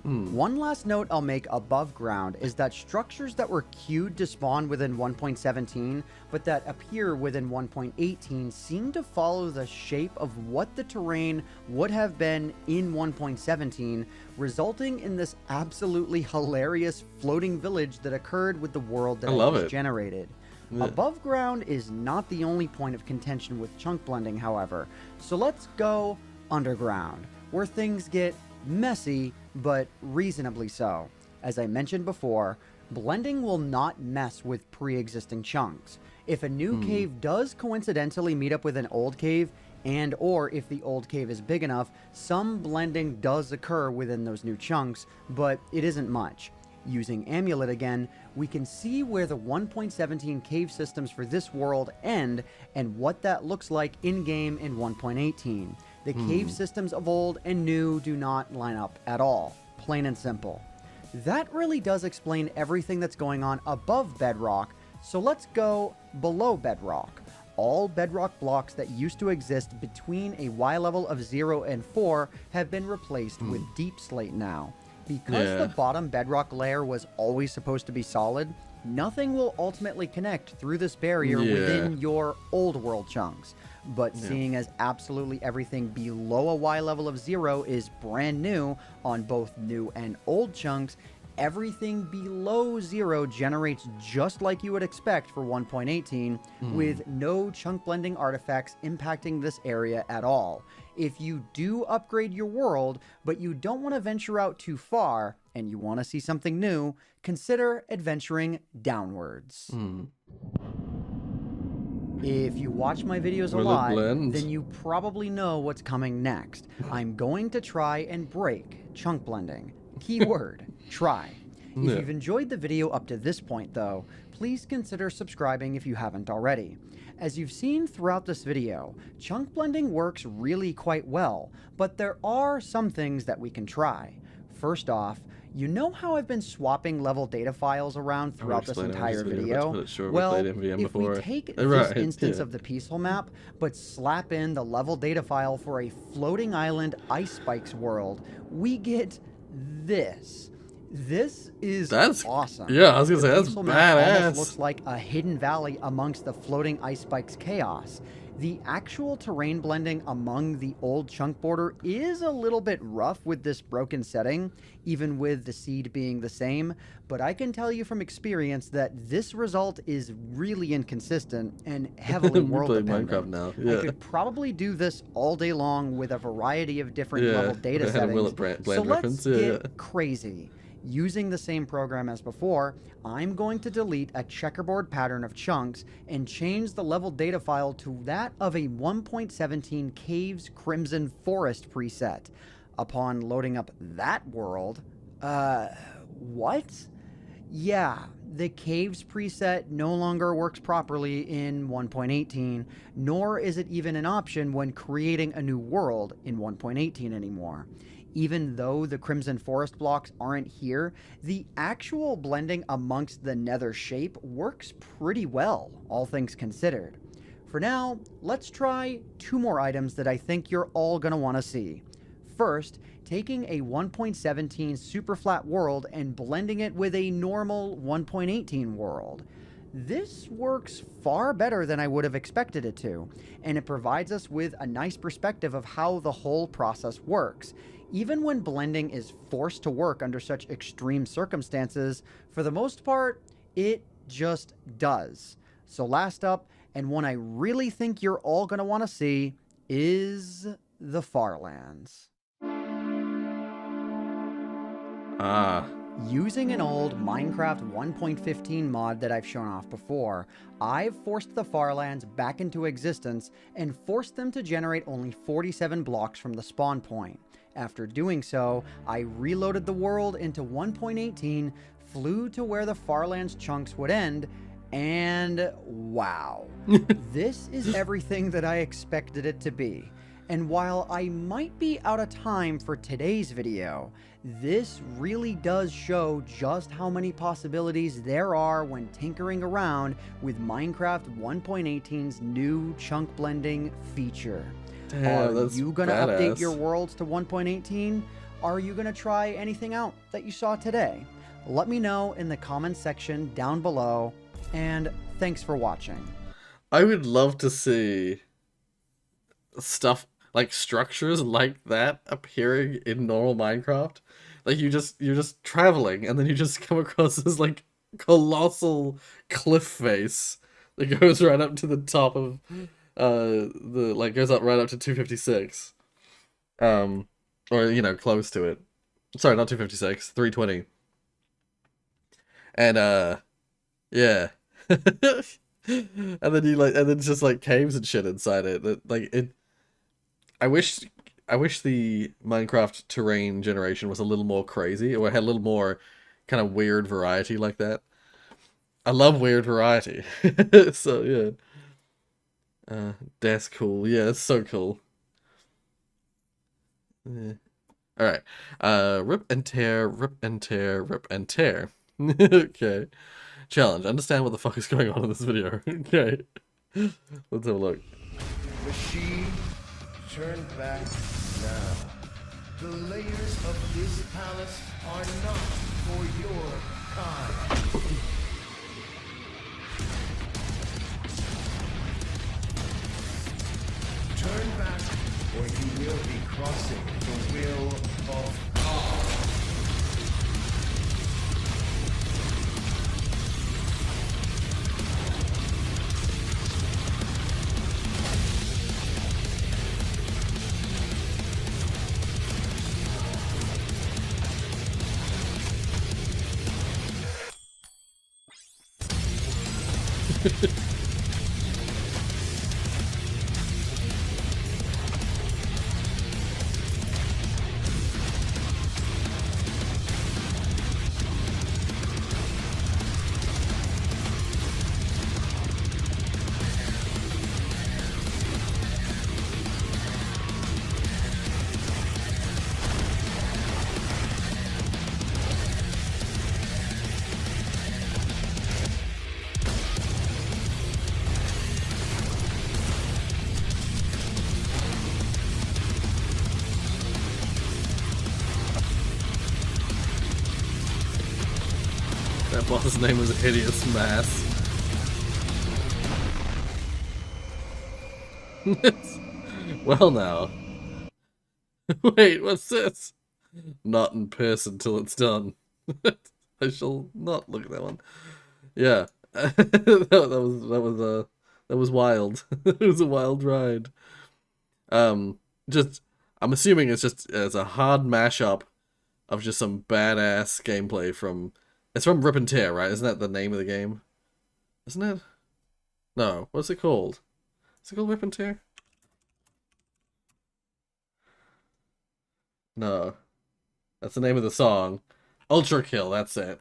One last note I'll make above ground is that structures that were queued to spawn within 1.17, but that appear within 1.18, seem to follow the shape of what the terrain would have been in 1.17, resulting in this absolutely hilarious floating village that occurred with the world that I just generated. Yeah. Above ground is not the only point of contention with chunk blending, however, so let's go underground, where things get messy, but reasonably so. As I mentioned before, blending will not mess with pre-existing chunks. If a new cave does coincidentally meet up with an old cave, and or if the old cave is big enough, some blending does occur within those new chunks, but it isn't much. Using Amulet again, we can see where the 1.17 cave systems for this world end and what that looks like in-game in 1.18. The cave systems of old and new do not line up at all, plain and simple. That really does explain everything that's going on above bedrock, so let's go below bedrock. All bedrock blocks that used to exist between a Y level of 0 and 4 have been replaced with deep slate now. Because the bottom bedrock layer was always supposed to be solid, nothing will ultimately connect through this barrier within your old world chunks. But seeing as absolutely everything below a Y level of 0 is brand new on both new and old chunks, everything below 0 generates just like you would expect for 1.18, with no chunk blending artifacts impacting this area at all. If you do upgrade your world, but you don't want to venture out too far, and you want to see something new, consider adventuring downwards. If you watch my videos a lot, then you probably know what's coming next. I'm going to try and break chunk blending. Keyword, try. If you've enjoyed the video up to this point though, please consider subscribing if you haven't already. As you've seen throughout this video, chunk blending works really quite well, but there are some things that we can try. First off, you know how I've been swapping level data files around throughout this entire video? Well, if we take this instance of the peaceful map, but slap in the level data file for a floating island ice spikes world, we get this. This is awesome. Yeah, I was gonna say, that's peaceful map badass. almost looks like a hidden valley amongst the floating ice spikes chaos. The actual terrain blending among the old chunk border is a little bit rough with this broken setting, even with the seed being the same, but I can tell you from experience that this result is really inconsistent and heavily world dependent. Minecraft now. I could probably do this all day long with a variety of different level data settings. So let's get crazy. Using the same program as before, I'm going to delete a checkerboard pattern of chunks and change the level data file to that of a 1.17 Caves Crimson Forest preset. Upon loading up that world, what? Yeah, the Caves preset no longer works properly in 1.18, nor is it even an option when creating a new world in 1.18 anymore. Even though the Crimson Forest blocks aren't here, the actual blending amongst the nether shape works pretty well, all things considered. For now, let's try two more items that I think you're all going to want to see. First, taking a 1.17 super flat world and blending it with a normal 1.18 world. This works far better than I would have expected it to, and it provides us with a nice perspective of how the whole process works. Even when blending is forced to work under such extreme circumstances, for the most part, it just does. So last up, and one I really think you're all going to want to see, is the Farlands. Using an old Minecraft 1.15 mod that I've shown off before, I've forced the Farlands back into existence and forced them to generate only 47 blocks from the spawn point. After doing so, I reloaded the world into 1.18, flew to where the Farlands chunks would end, and wow. This is everything that I expected it to be. And while I might be out of time for today's video, this really does show just how many possibilities there are when tinkering around with Minecraft 1.18's new chunk blending feature. Damn, Are that's you gonna badass. update your worlds to 1.18? Are you gonna try anything out that you saw today? Let me know in the comments section down below, and thanks for watching. I would love to see stuff like structures like that appearing in normal Minecraft. Like you're just traveling and then you just come across this like colossal cliff face that goes right up to the top of goes up right up to 256. Or you know, close to it. Sorry, not 256, 320. And yeah. And then it's just like caves and shit inside it. I wish the Minecraft terrain generation was a little more crazy, or had a little more kind of weird variety like that. I love weird variety. So yeah. That's cool. Yeah, it's so cool. Yeah. Alright. Rip and tear, rip and tear, rip and tear. Okay. Challenge. Understand what the fuck is going on in this video. Okay. Let's have a look. Machine, turn back now. The layers of this palace are not for your kind. Turn back, or you will be crossing the will of God. That boss's name was Hideous Mass. Well now. Wait, what's this? Not in person till it's done. I shall not look at that one. Yeah. that was wild. It was a wild ride. I'm assuming it's a hard mashup of just some badass gameplay from. It's from Rip and Tear, right? Isn't that the name of the game? Isn't it? No. What's it called? Is it called Rip and Tear? No. That's the name of the song. Ultra Kill, that's it.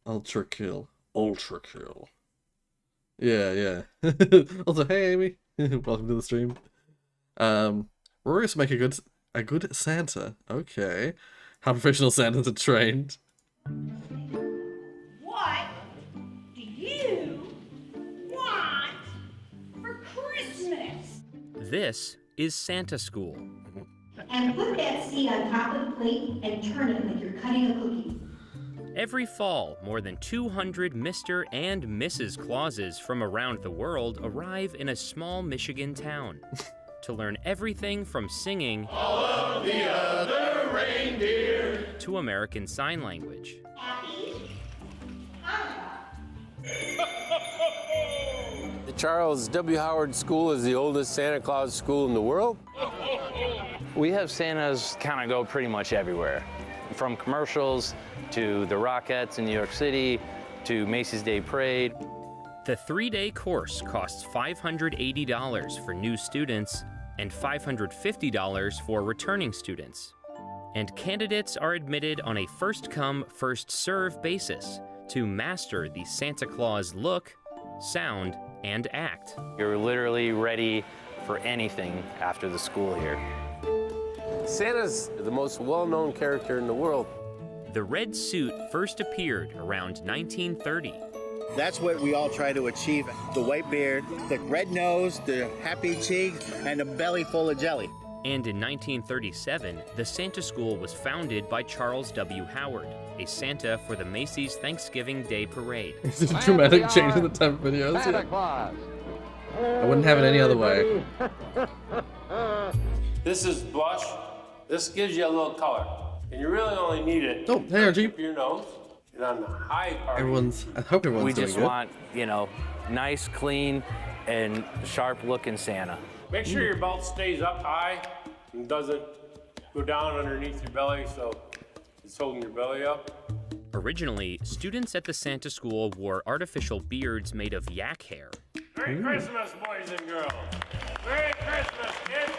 Ultra Kill. Ultra Kill. Yeah. Also, hey Amy. Welcome to the stream. Rorius make a good Santa. Okay. How professional Santas are trained. What do you want for Christmas? This is Santa School. and put that seed on top of the plate and turn it like you're cutting a cookie. Every fall, more than 200 Mr. and Mrs. Clauses from around the world arrive in a small Michigan town to learn everything from singing All of the other reindeer to American Sign Language. The Charles W. Howard School is the oldest Santa Claus school in the world. We have Santas kind of go pretty much everywhere, from commercials to the Rockettes in New York City to Macy's Day Parade. The 3-day course costs $580 for new students and $550 for returning students. And candidates are admitted on a first-come, first-serve basis to master the Santa Claus look, sound, and act. You're literally ready for anything after the school here. Santa's the most well-known character in the world. The red suit first appeared around 1930. That's what we all try to achieve. The white beard, the red nose, the happy cheeks, and a belly full of jelly. And in 1937, the Santa School was founded by Charles W. Howard, a Santa for the Macy's Thanksgiving Day Parade. It's a dramatic change in the type of videos. Santa Claus. I wouldn't have it any other way. This is blush. This gives you a little color. And you really only need it Oh, hey, Archie. for your nose and on the high part. I hope everyone's We doing just good. want, you know, nice, clean, and sharp-looking Santa. Make sure your belt stays up high and doesn't go down underneath your belly so it's holding your belly up. Originally, students at the Santa School wore artificial beards made of yak hair. Merry Christmas, boys and girls. Merry Christmas, kids.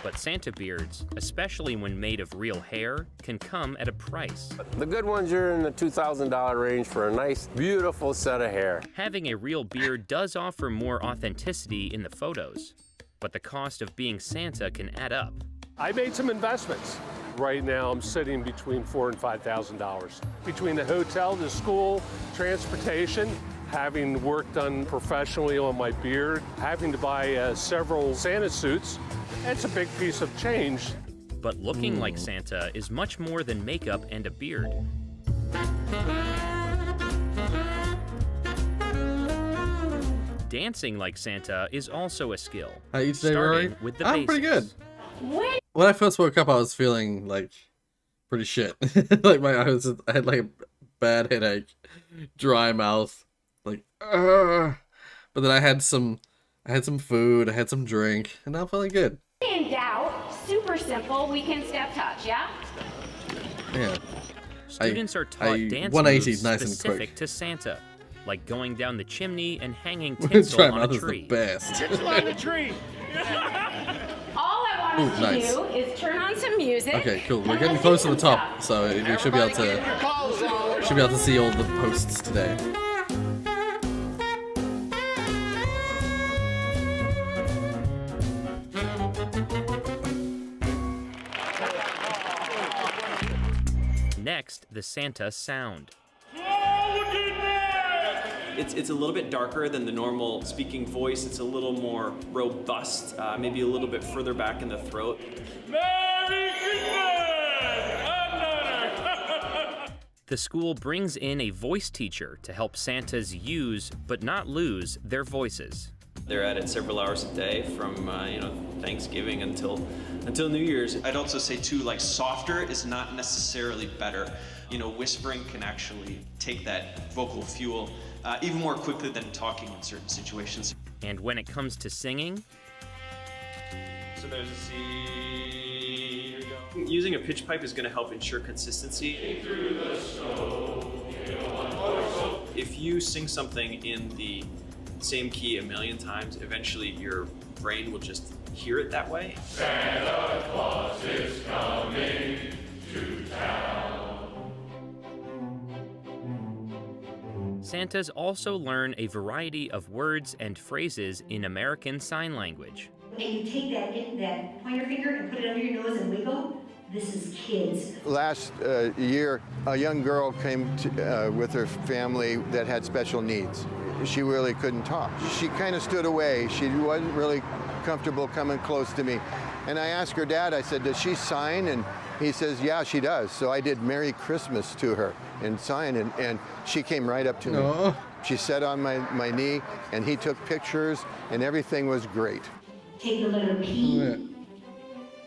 But Santa beards, especially when made of real hair, can come at a price. The good ones are in the $2,000 range for a nice, beautiful set of hair. Having a real beard does offer more authenticity in the photos, but the cost of being Santa can add up. I made some investments. Right now, I'm sitting between $4,000 and $5,000. Between the hotel, the school, transportation, having work done professionally on my beard, having to buy several Santa suits, it's a big piece of change. But looking like Santa is much more than makeup and a beard. Dancing like Santa is also a skill. How are you today, starting Rory? with the I'm pretty good. basics. When I first woke up, I was feeling like pretty shit. Like I had like a bad headache, dry mouth, like. But then I had some food, I had some drink, and now I'm feeling good. In doubt, super simple, we can step touch, yeah? Yeah. Students are taught dance 180 moves nice and specific quick. to Santa, like going down the chimney and hanging Dry tinsel on mouth a is the tree. best. Tinsel on the tree. All I want us Ooh, to nice. do is turn on some music. Okay, cool. We're and getting let's close do to the some top, stuff. so we should be able to see all the posts today. Next, the Santa sound. It's a little bit darker than the normal speaking voice. It's a little more robust, maybe a little bit further back in the throat. Merry The school brings in a voice teacher to help Santas use, but not lose, their voices. They're at it several hours a day from Thanksgiving until New Year's. I'd also say too, like softer is not necessarily better. Whispering can actually take that vocal fuel even more quickly than talking in certain situations. And when it comes to singing, So there's a C. Here we go. Using a pitch pipe is going to help ensure consistency. If you sing something in the same key a million times, eventually your brain will just hear it that way. Santa Claus is coming to town. Santas also learn a variety of words and phrases in American Sign Language. And you take that pointer finger and put it under your nose and wiggle. This is kids. Last year, a young girl came with her family that had special needs. She really couldn't talk. She kind of stood away. She wasn't really comfortable coming close to me. And I asked her dad, I said, does she sign? And he says, yeah, she does. So I did Merry Christmas to her and signed, and she came right up to me. Aww. She sat on my knee, and he took pictures, and everything was great. Take the letter P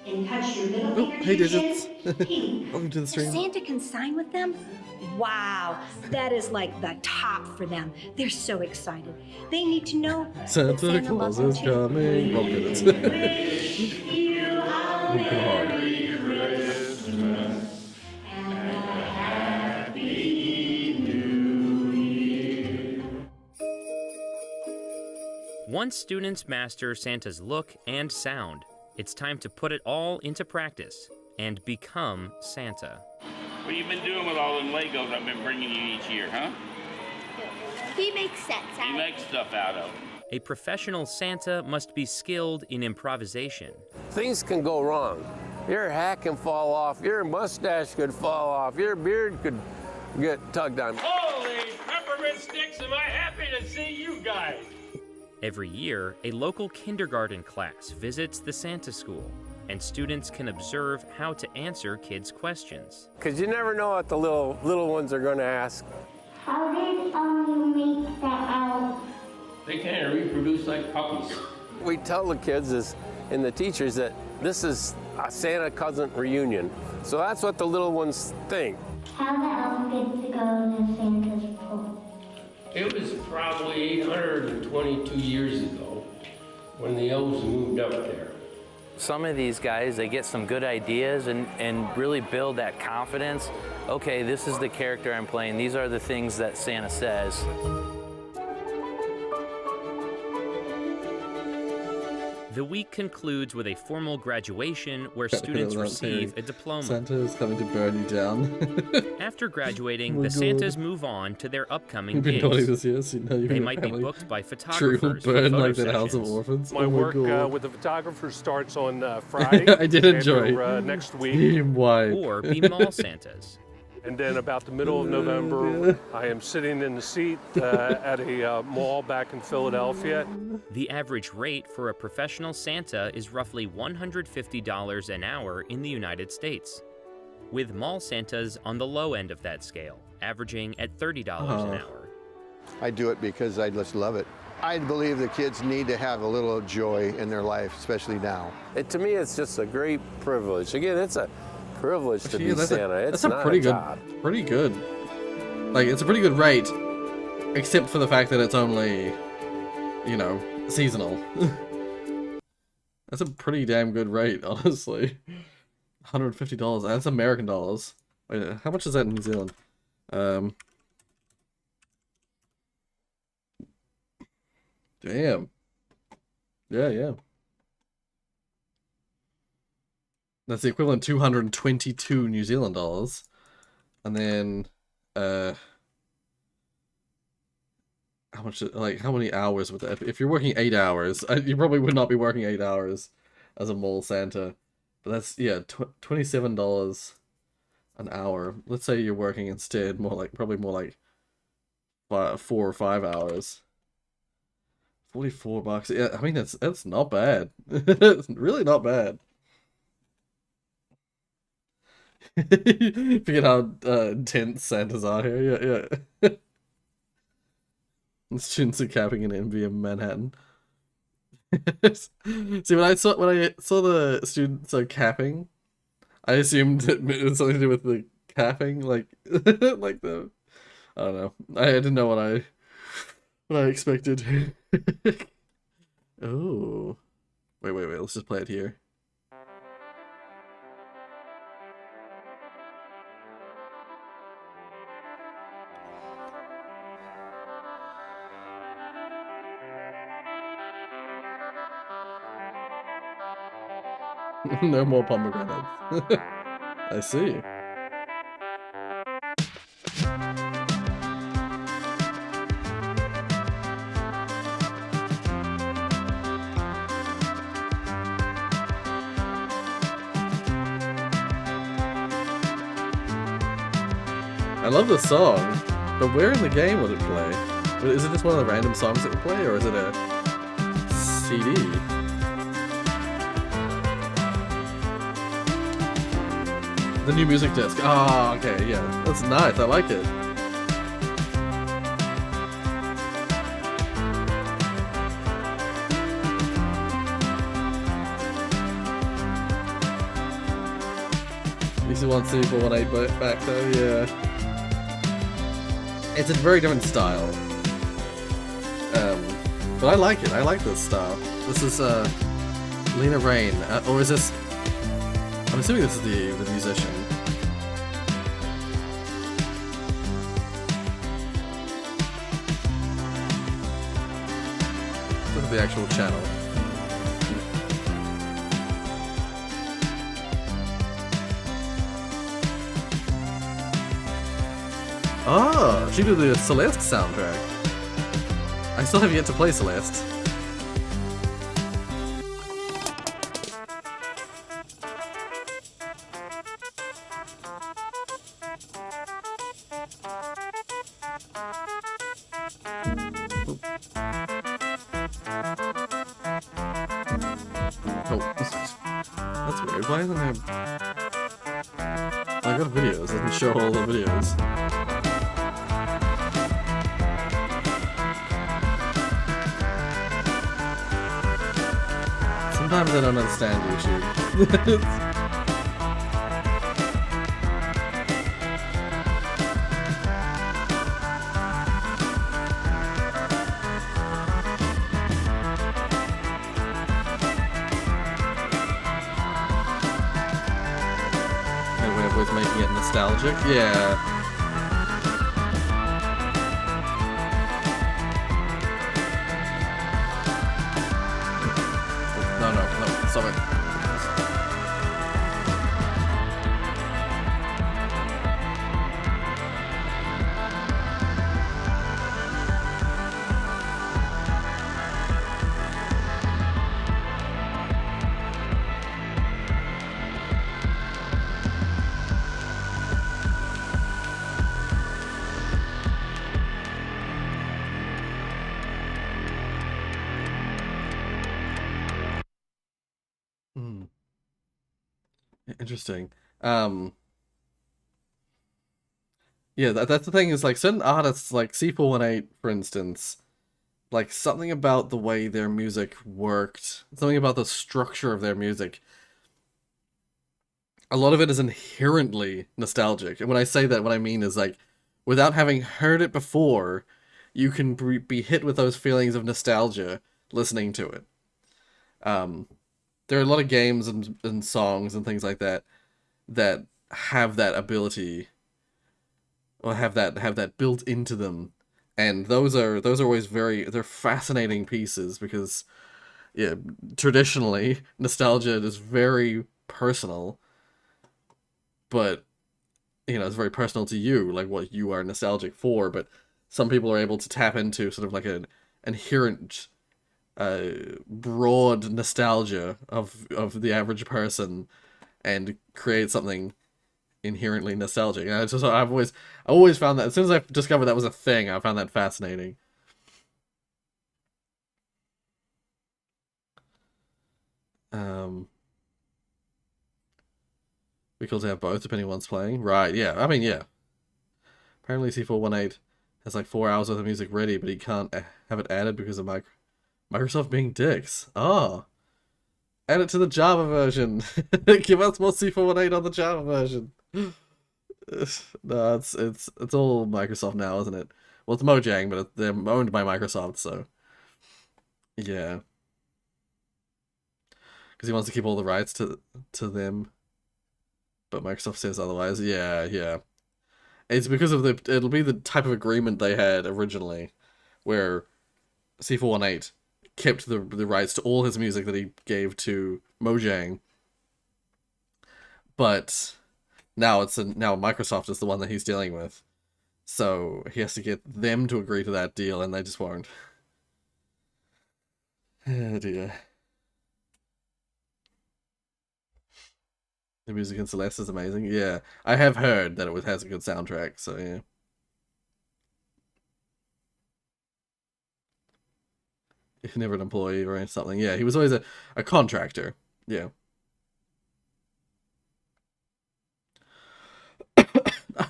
and touch your middle finger to Hey, your digits. chin. P. Welcome to the stream. Santa can sign with them? Wow, that is like the top for them. They're so excited. They need to know that Santa Claus loves is them too. coming. Oh, goodness. Oh, God. Once students master Santa's look and sound, it's time to put it all into practice and become Santa. What have you been doing with all them Legos I've been bringing you each year, huh? He makes sets out He makes stuff out of. A professional Santa must be skilled in improvisation. Things can go wrong. Your hat can fall off, your mustache could fall off, your beard could get tugged on. Holy peppermint sticks, am I happy to see you guys! Every year, a local kindergarten class visits the Santa School, and students can observe how to answer kids' questions. Because you never know what the little ones are going to ask. How did you make that out? They kind of reproduce like puppies. We tell the kids and the teachers that this is a Santa cousin reunion. So that's what the little ones think. How the elf get to go to Santa's pool? It was probably 822 years ago when the elves moved up there. Some of these guys, they get some good ideas and really build that confidence. Okay, this is the character I'm playing. These are the things that Santa says. The week concludes with a formal graduation where students receive a diploma. Santa is coming to burn you down. After graduating, Oh my the God. Santas move on to their upcoming You've been gigs. naughty this year, so you know you're They gonna might be have, booked by True photographers for burn photo like that House of sessions. Orphans. My Oh work God. with the photographer starts on Friday. I did enjoy. and, next week. Team white. Or be mall Santas. And then about the middle of November, I am sitting in the seat at a mall back in Philadelphia. The average rate for a professional Santa is roughly $150 an hour in the United States, with mall Santas on the low end of that scale, averaging at $30 an hour. I do it because I just love it. I believe the kids need to have a little joy in their life, especially now. To me, it's just a great privilege. Again, it's a privilege to be Santa. It's that's a not pretty a good, job. pretty good. Like, it's a pretty good rate, except for the fact that it's only, you know, seasonal. That's a pretty damn good rate, honestly. $150. That's American dollars. Wait, how much is that in New Zealand? Damn. Yeah. That's the equivalent 222 New Zealand dollars. And then, how much, like, how many hours would that, if you're working 8 hours, you probably would not be working 8 hours as a mall Santa. But that's, yeah, $27 an hour. Let's say you're working instead probably more like 4 or 5 hours. $44. Yeah, I mean, that's not bad. It's really not bad. Forget how intense Santas are here. Yeah. The students are capping an MV in Manhattan. See, when I saw the students are capping, I assumed it was something to do with the capping, like like the, I don't know. I didn't know what I expected. Oh, wait. Let's just play it here. No more pomegranates. I see. I love the song, but where in the game would it play? Is it just one of the random songs that would play, or is it a CD? The new music disc. Oh, okay, yeah. That's nice. I like it. This is 1C418 back though, yeah. It's a very different style. But I like it. I like this style. This is Lena Raine, or is this? I'm assuming this is the musician. Look at the actual channel. Oh, she did the Celeste soundtrack. I still have yet to play Celeste. Oh, that's weird. Why isn't there? I got videos. It doesn't show all the videos. Sometimes I don't understand YouTube. No way of always making it nostalgic. Yeah. Sorry. Interesting. Yeah, that's the thing is like certain artists like C418, for instance, like something about the way their music worked, something about the structure of their music. A lot of it is inherently nostalgic. And when I say that, what I mean is like, without having heard it before, you can be hit with those feelings of nostalgia listening to it. There are a lot of games and songs and things like that that have that ability, or have that built into them, and those are always they're fascinating pieces because, yeah, traditionally nostalgia is very personal, but you know, it's very personal to you, like what you are nostalgic for. But some people are able to tap into sort of like an inherent broad nostalgia of the average person and create something inherently nostalgic. And it's just, I've always found that, as soon as I discovered that was a thing, I found that fascinating. Be cool to have both depending on one's playing. Right, yeah. I mean, yeah. Apparently C418 has like 4 hours worth of music ready, but he can't have it added because of Microsoft being dicks. Oh. Add it to the Java version. Give us more C418 on the Java version. No, it's all Microsoft now, isn't it? Well, it's Mojang, but they're owned by Microsoft, so yeah. Because he wants to keep all the rights to them, but Microsoft says otherwise. Yeah, yeah. It's because of it'll be the type of agreement they had originally, where C418 kept the rights to all his music that he gave to Mojang, but now now Microsoft is the one that he's dealing with, so he has to get them to agree to that deal, and they just won't. Oh dear. The music in Celeste is amazing. Yeah, I have heard that it has a good soundtrack, so yeah. Never an employee or something. Yeah, he was always a contractor. Yeah.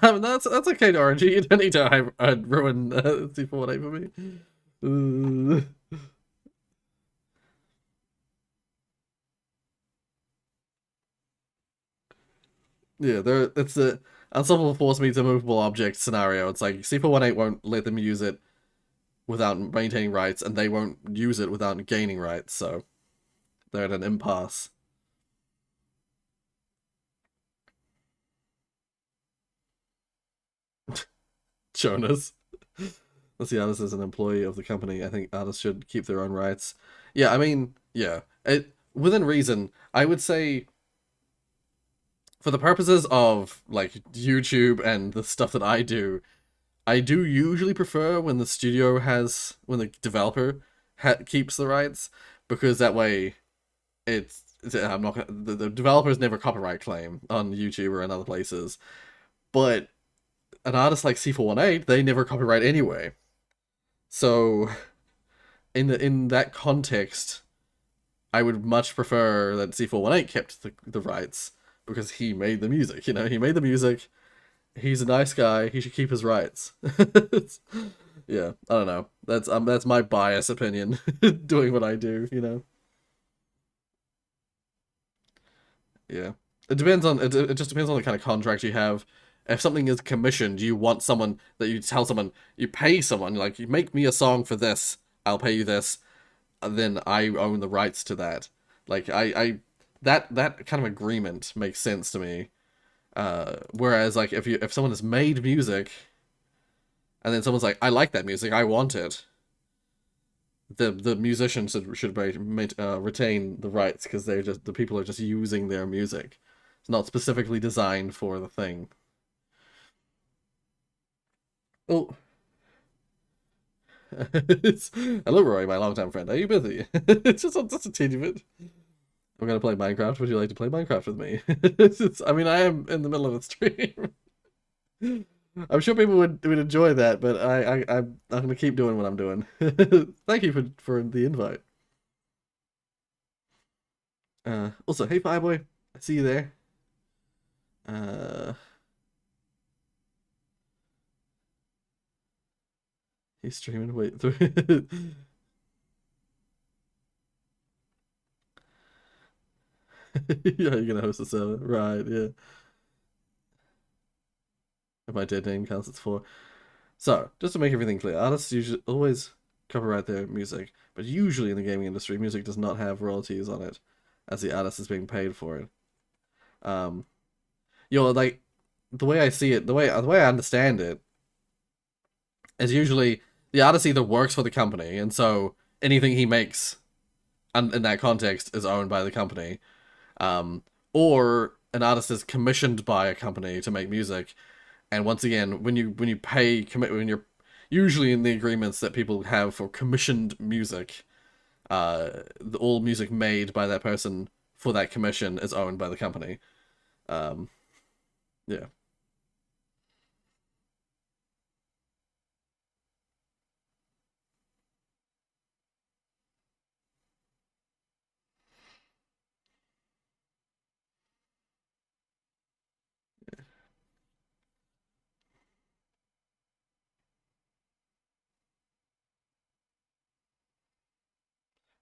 That's okay, RNG. You don't need to ruin C418 for me. Yeah, it's a unstoppable force meets a movable object scenario. It's like C418 won't let them use it without maintaining rights, and they won't use it without gaining rights, so they're at an impasse. Jonas. Let's see, artist as an employee of the company. I think artists should keep their own rights. Yeah, I mean, yeah. Within reason, I would say for the purposes of like YouTube and the stuff that I do usually prefer when when the developer keeps the rights, because that way I'm not gonna, the developers never copyright claim on YouTube or in other places, but an artist like C418, they never copyright anyway. So in that context, I would much prefer that C418 kept the rights, because he made the music, he made the music. He's a nice guy. He should keep his rights. Yeah, I don't know. That's my biased opinion, doing what I do. Yeah, it depends on it just depends on the kind of contract you have. If something is commissioned, you want someone that you tell someone, you pay someone, like, you make me a song for this, I'll pay you this, and then I own the rights to that. Like that kind of agreement makes sense to me. Whereas like if someone has made music and then someone's like, I like that music, I want it, the musician should retain the rights, because the people are just using their music. It's not specifically designed for the thing. Oh. Hello, Roy, my longtime friend. Are you busy? It's just a teeny bit. I'm gonna play Minecraft. Would you like to play Minecraft with me? I mean, I am in the middle of a stream. I'm sure people would enjoy that, but I'm gonna keep doing what I'm doing. Thank you for the invite. Also, hey Fireboy, I see you there. He's streaming. Wait through. Yeah, you're gonna host a server, right? Yeah. If my dead name counts, it's 4. So, just to make everything clear, artists usually always copyright their music, but usually in the gaming industry, music does not have royalties on it, as the artist is being paid for it. Like, the way I see it, the way I understand it, is usually the artist either works for the company, and so anything he makes in that context is owned by the company, or an artist is commissioned by a company to make music. And once again, when you when you're usually in the agreements that people have for commissioned music, all music made by that person for that commission is owned by the company. Yeah.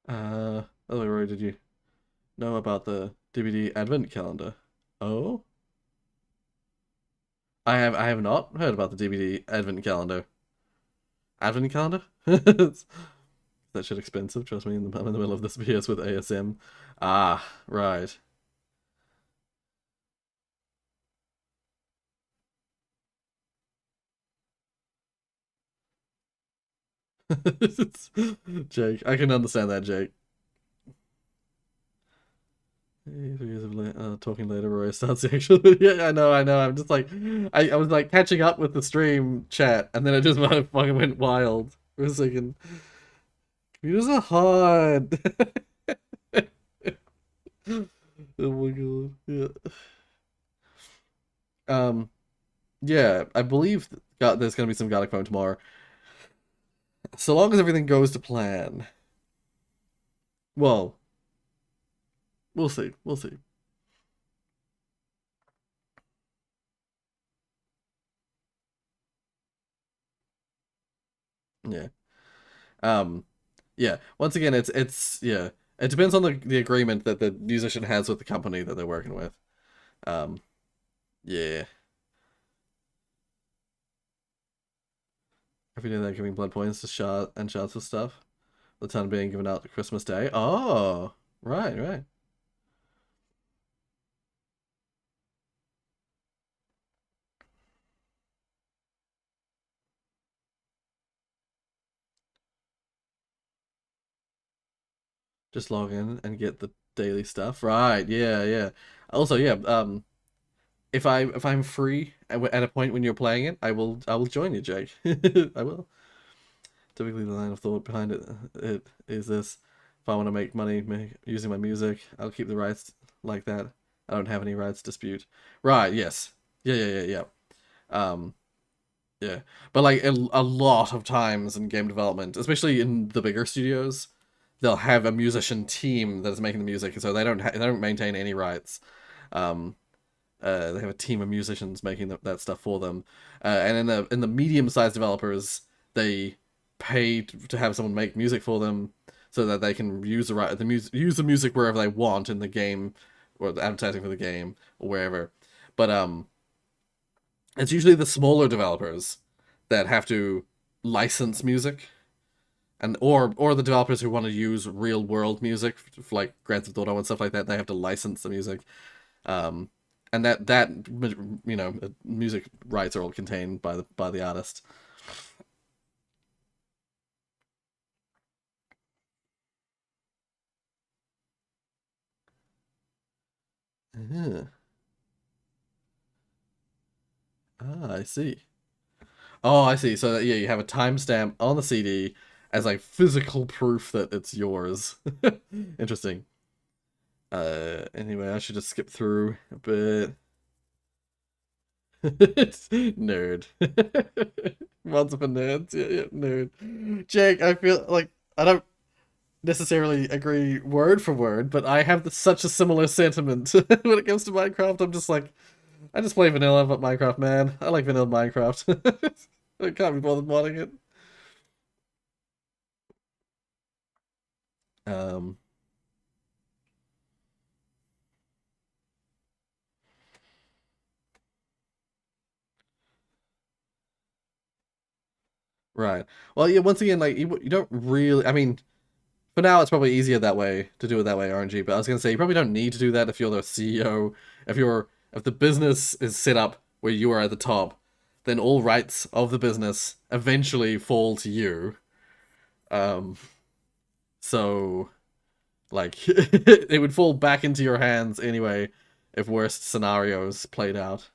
By the way, Rory, did you know about the DVD advent calendar? Oh? I have not heard about the DVD advent calendar. Advent calendar? That shit expensive, trust me, I'm in the middle of this BS with ASM. Ah, right. Jake, I can understand that, Jake. Talking later, Roy starts the actual video. Yeah, I know. I'm just like, I was like catching up with the stream chat, and then it just fucking went wild for a second. Computers are hard. Oh my god. Yeah. Yeah, I believe there's gonna be some Garlic Phone tomorrow. So long as everything goes to plan. Well, we'll see. We'll see. Yeah. Yeah. Once again, it's yeah. It depends on the agreement that the musician has with the company that they're working with. Yeah. Every day they're giving blood points to shots of stuff. The ton being given out to Christmas Day. Oh, right, right. Just log in and get the daily stuff. Right, yeah, yeah. Also, yeah, if I'm free at a point when you're playing it, I will join you, Jake. I will. Typically, the line of thought behind it is this: if I want to make money using my music, I'll keep the rights like that. I don't have any rights dispute. Right? Yes. Yeah. Yeah. But like a lot of times in game development, especially in the bigger studios, they'll have a musician team that is making the music, so they don't maintain any rights. They have a team of musicians making that stuff for them, and in the medium-sized developers, they pay to have someone make music for them, so that they can use use the music wherever they want in the game, or the advertising for the game, or wherever. But it's usually the smaller developers that have to license music, and or the developers who want to use real world music, like Grand Theft Auto and stuff like that. They have to license the music. And that music rights are all contained by the artist. Ah, I see. Oh, I see. So yeah, you have a timestamp on the CD as like physical proof that it's yours. Interesting. Anyway, I should just skip through a bit. Nerd. Once upon nerds. Yeah, nerd. Jake, I feel like I don't necessarily agree word for word, but I have such a similar sentiment when it comes to Minecraft. I'm just like, I just play vanilla, but Minecraft, man. I like vanilla Minecraft. I can't be bothered modding it. Right. Well, yeah, once again, like, you don't really... I mean, for now, it's probably easier that way, to do it that way, RNG, but I was going to say, you probably don't need to do that if you're the CEO. If the business is set up where you are at the top, then all rights of the business eventually fall to you. So, like, it would fall back into your hands anyway if worst scenarios played out.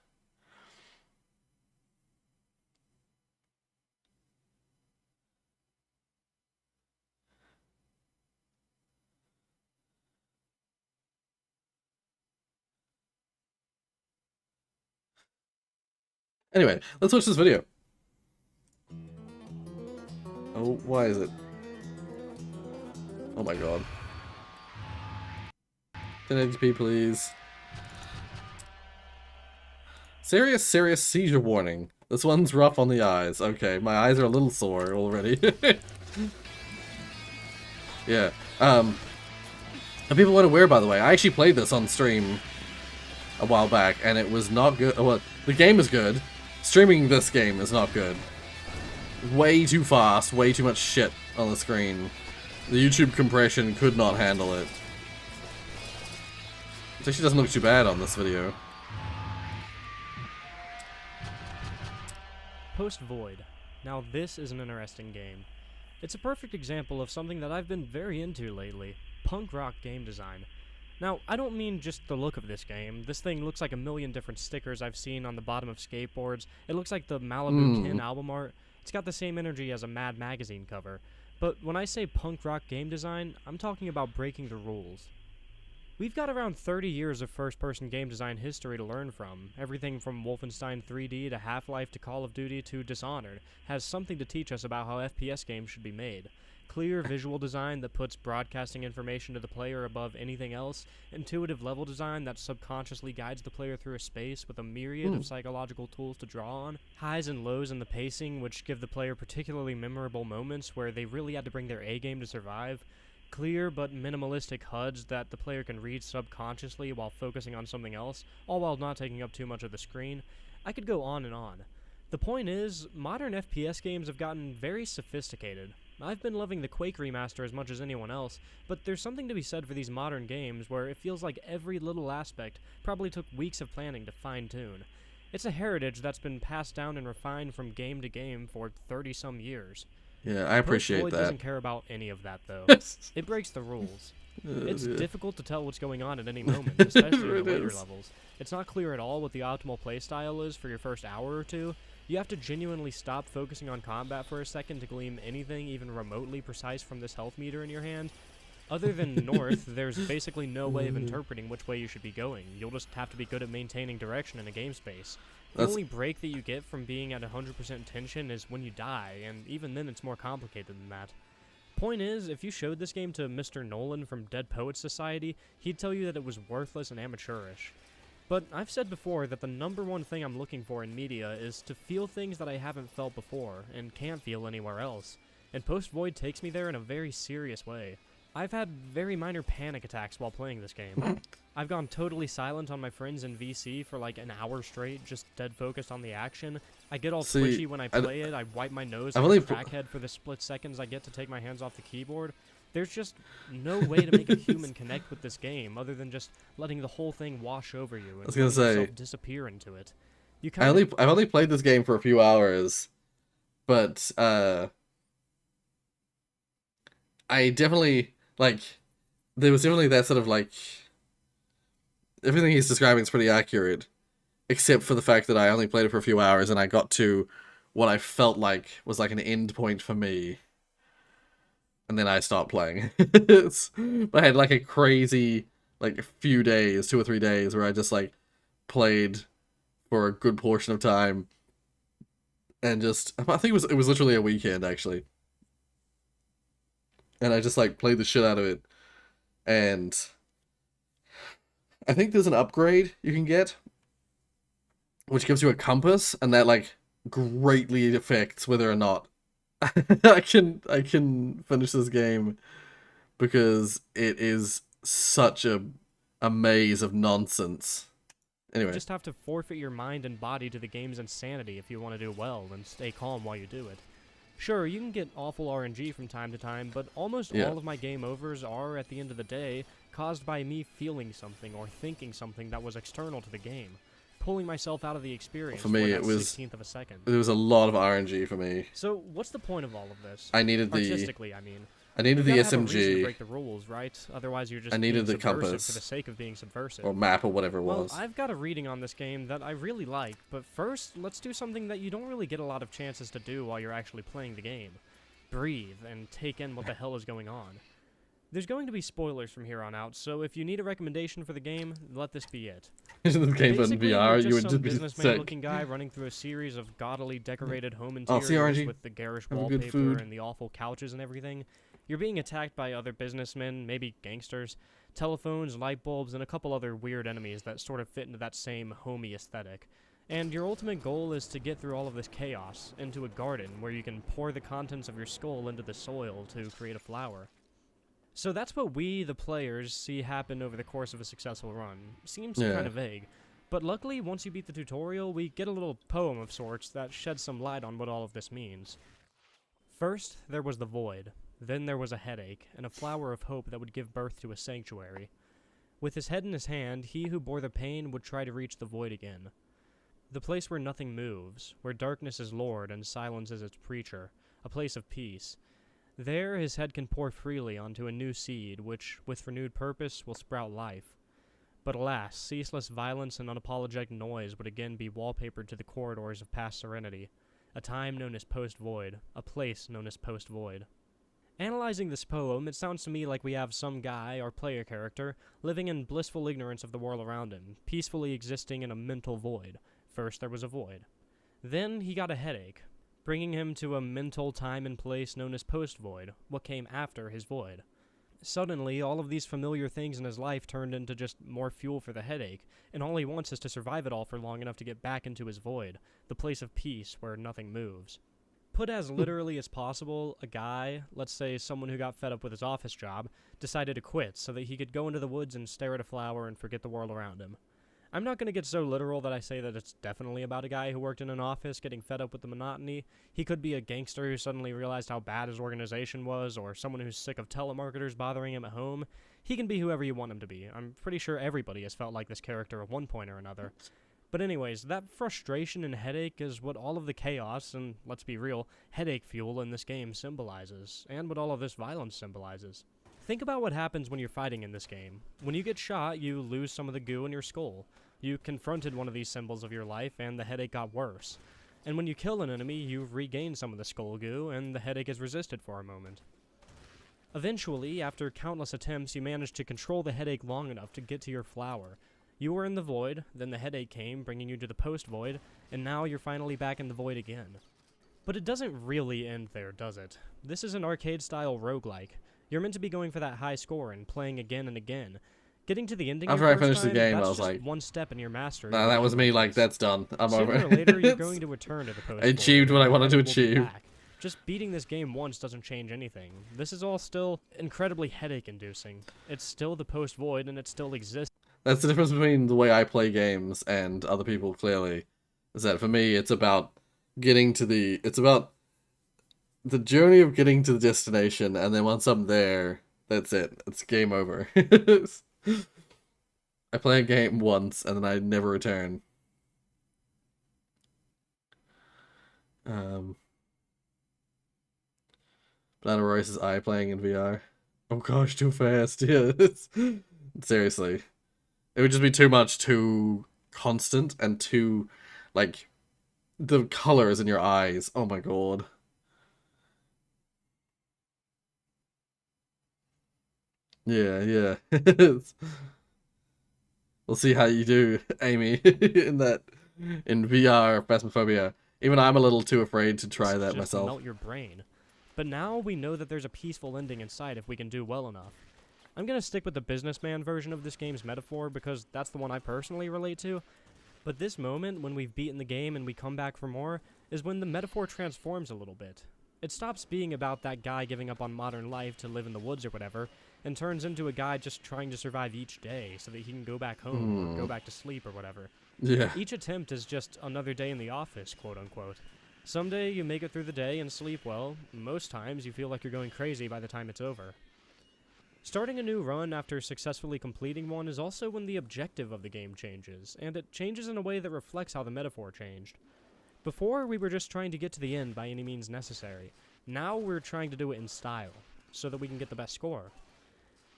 Anyway, let's watch this video. Oh, why is it? Oh my god. 1080p, please. Serious seizure warning. This one's rough on the eyes. Okay, my eyes are a little sore already. Yeah. And people weren't aware, by the way, I actually played this on stream a while back, and it was not good. Well, the game is good. Streaming this game is not good. Way too fast, way too much shit on the screen. The YouTube compression could not handle it. It actually doesn't look too bad on this video. Post Void. Now this is an interesting game. It's a perfect example of something that I've been very into lately, punk rock game design. Now, I don't mean just the look of this game. This thing looks like a million different stickers I've seen on the bottom of skateboards. It looks like the Malibu Kin album art. It's got the same energy as a Mad magazine cover. But when I say punk rock game design, I'm talking about breaking the rules. We've got around 30 years of first-person game design history to learn from. Everything from Wolfenstein 3D to Half-Life to Call of Duty to Dishonored has something to teach us about how FPS games should be made. Clear visual design that puts broadcasting information to the player above anything else, intuitive level design that subconsciously guides the player through a space with a myriad of psychological tools to draw on, highs and lows in the pacing which give the player particularly memorable moments where they really had to bring their A-game to survive, clear but minimalistic HUDs that the player can read subconsciously while focusing on something else, all while not taking up too much of the screen. I could go on and on. The point is, modern FPS games have gotten very sophisticated. I've been loving the Quake remaster as much as anyone else, but there's something to be said for these modern games where it feels like every little aspect probably took weeks of planning to fine-tune. It's a heritage that's been passed down and refined from game to game for 30-some years. Yeah, I appreciate Void that. doesn't care about any of that, though. It breaks the rules. It's difficult to tell what's going on at any moment, especially in the later levels. It's not clear at all what the optimal playstyle is for your first hour or two. You have to genuinely stop focusing on combat for a second to glean anything even remotely precise from this health meter in your hand. Other than north, there's basically no way of interpreting which way you should be going. You'll just have to be good at maintaining direction in a game space. The only break that you get from being at 100% tension is when you die, and even then it's more complicated than that. Point is, if you showed this game to Mr. Nolan from Dead Poets Society, he'd tell you that it was worthless and amateurish. But I've said before that the #1 thing I'm looking for in media is to feel things that I haven't felt before, and can't feel anywhere else. And Post-Void takes me there in a very serious way. I've had very minor panic attacks while playing this game. I've gone totally silent on my friends in VC for like an hour straight, just dead focused on the action. I get all twitchy when I play it, I wipe my nose like a crackhead for the split seconds I get to take my hands off the keyboard. There's just no way to make a human connect with this game other than just letting the whole thing wash over you and letting yourself disappear into it. I've only played this game for a few hours, but I definitely there was definitely that sort of everything he's describing is pretty accurate, except for the fact that I only played it for a few hours and I got to what I felt like was like an end point for me. And then I stopped playing. I had like a crazy few days, 2 or 3 days, where I just played for a good portion of time, and I think it was literally a weekend actually, and I just played the shit out of it. And I think there's an upgrade you can get, which gives you a compass, and that greatly affects whether or not I can finish this game, because it is such a maze of nonsense. Anyway. You just have to forfeit your mind and body to the game's insanity if you want to do well, and stay calm while you do it. Sure, you can get awful RNG from time to time, but almost all of my game overs are, at the end of the day, caused by me feeling something or thinking something that was external to the game. Pulling myself out of the experience for me, that it was 16th of a second. There was a lot of RNG for me. So, what's the point of all of this? I needed artistically, I mean. I needed the SMG. Have a reason to SMG. break the rules, right? Otherwise, you're just I needed being the subversive compass for the sake of being subversive. or map or whatever it was. Well, I've got a reading on this game that I really like, but first, let's do something that you don't really get a lot of chances to do while you're actually playing the game. Breathe and take in what the hell is going on. There's going to be spoilers from here on out, so if you need a recommendation for the game, let this be it. This game in Basically, VR, you're you would some just be businessman-looking sick. guy running through a series of gaudily decorated home Oh, see, interiors RNG? with the garish Have a good wallpaper food. and the awful couches and everything. You're being attacked by other businessmen, maybe gangsters, telephones, light bulbs, and a couple other weird enemies that sort of fit into that same homey aesthetic. And your ultimate goal is to get through all of this chaos into a garden where you can pour the contents of your skull into the soil to create a flower. So that's what we, the players, see happen over the course of a successful run. Seems kind of vague. But luckily, once you beat the tutorial, we get a little poem of sorts that sheds some light on what all of this means. First, there was the void. Then there was a headache, and a flower of hope that would give birth to a sanctuary. With his head in his hand, he who bore the pain would try to reach the void again. The place where nothing moves, where darkness is lord and silence is its preacher, a place of peace. There his head can pour freely onto a new seed, which, with renewed purpose, will sprout life. But alas, ceaseless violence and unapologetic noise would again be wallpapered to the corridors of past serenity, a time known as post-void, a place known as post-void. Analyzing this poem, it sounds to me like we have some guy, our player character, living in blissful ignorance of the world around him, peacefully existing in a mental void. First there was a void. Then he got a headache, bringing him to a mental time and place known as post-void, what came after his void. Suddenly, all of these familiar things in his life turned into just more fuel for the headache, and all he wants is to survive it all for long enough to get back into his void, the place of peace where nothing moves. Put as literally as possible, a guy, let's say someone who got fed up with his office job, decided to quit so that he could go into the woods and stare at a flower and forget the world around him. I'm not going to get so literal that I say that it's definitely about a guy who worked in an office getting fed up with the monotony. He could be a gangster who suddenly realized how bad his organization was, or someone who's sick of telemarketers bothering him at home. He can be whoever you want him to be. I'm pretty sure everybody has felt like this character at one point or another. But anyways, that frustration and headache is what all of the chaos, and let's be real, headache fuel in this game symbolizes, and what all of this violence symbolizes. Think about what happens when you're fighting in this game. When you get shot, you lose some of the goo in your skull. You confronted one of these symbols of your life, and the headache got worse. And when you kill an enemy, you regain some of the skull goo, and the headache is resisted for a moment. Eventually, after countless attempts, you managed to control the headache long enough to get to your flower. You were in the void, then the headache came, bringing you to the post-void, and now you're finally back in the void again. But it doesn't really end there, does it? This is an arcade-style roguelike. You're meant to be going for that high score and playing again and again. Getting to the ending After I finished the game, I was like, one step in your mastery. Nah, that was me, like, that's done. I'm Sooner over. or later, you're going to return to the post. I achieved what I wanted to and we'll be achieve. back. Just beating this game once doesn't change anything. This is all still incredibly headache-inducing. It's still the post-void, and it still exists. That's the difference between the way I play games and other people, clearly. Is that for me, it's about getting to the... It's about the journey of getting to the destination, and then once I'm there, that's it. It's game over. I play a game once, and then I never return. Banana Rorius' eye playing in VR. Oh gosh, too fast. Yeah, seriously. It would just be too much, too constant, and too, like, the colors in your eyes. Oh my god. Yeah. We'll see how you do, Amy, in VR Phasmophobia. Even I'm a little too afraid to try that just myself. Melt your brain. But now we know that there's a peaceful ending in sight if we can do well enough. I'm gonna stick with the businessman version of this game's metaphor because that's the one I personally relate to. But this moment, when we've beaten the game and we come back for more, is when the metaphor transforms a little bit. It stops being about that guy giving up on modern life to live in the woods or whatever, and turns into a guy just trying to survive each day so that he can go back home or go back to sleep or whatever. Yeah. Each attempt is just another day in the office, quote-unquote. Someday you make it through the day and sleep well. Most times you feel like you're going crazy by the time it's over. Starting a new run after successfully completing one is also when the objective of the game changes, and it changes in a way that reflects how the metaphor changed. Before, we were just trying to get to the end by any means necessary. Now we're trying to do it in style, so that we can get the best score.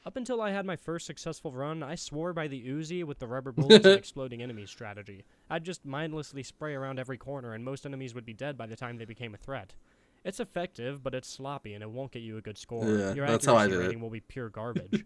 Up until I had my first successful run, I swore by the Uzi with the rubber bullets and exploding enemies strategy. I'd just mindlessly spray around every corner and most enemies would be dead by the time they became a threat. It's effective, but it's sloppy and it won't get you a good score. Yeah, Your that's how I accuracy did it. rating will be pure garbage.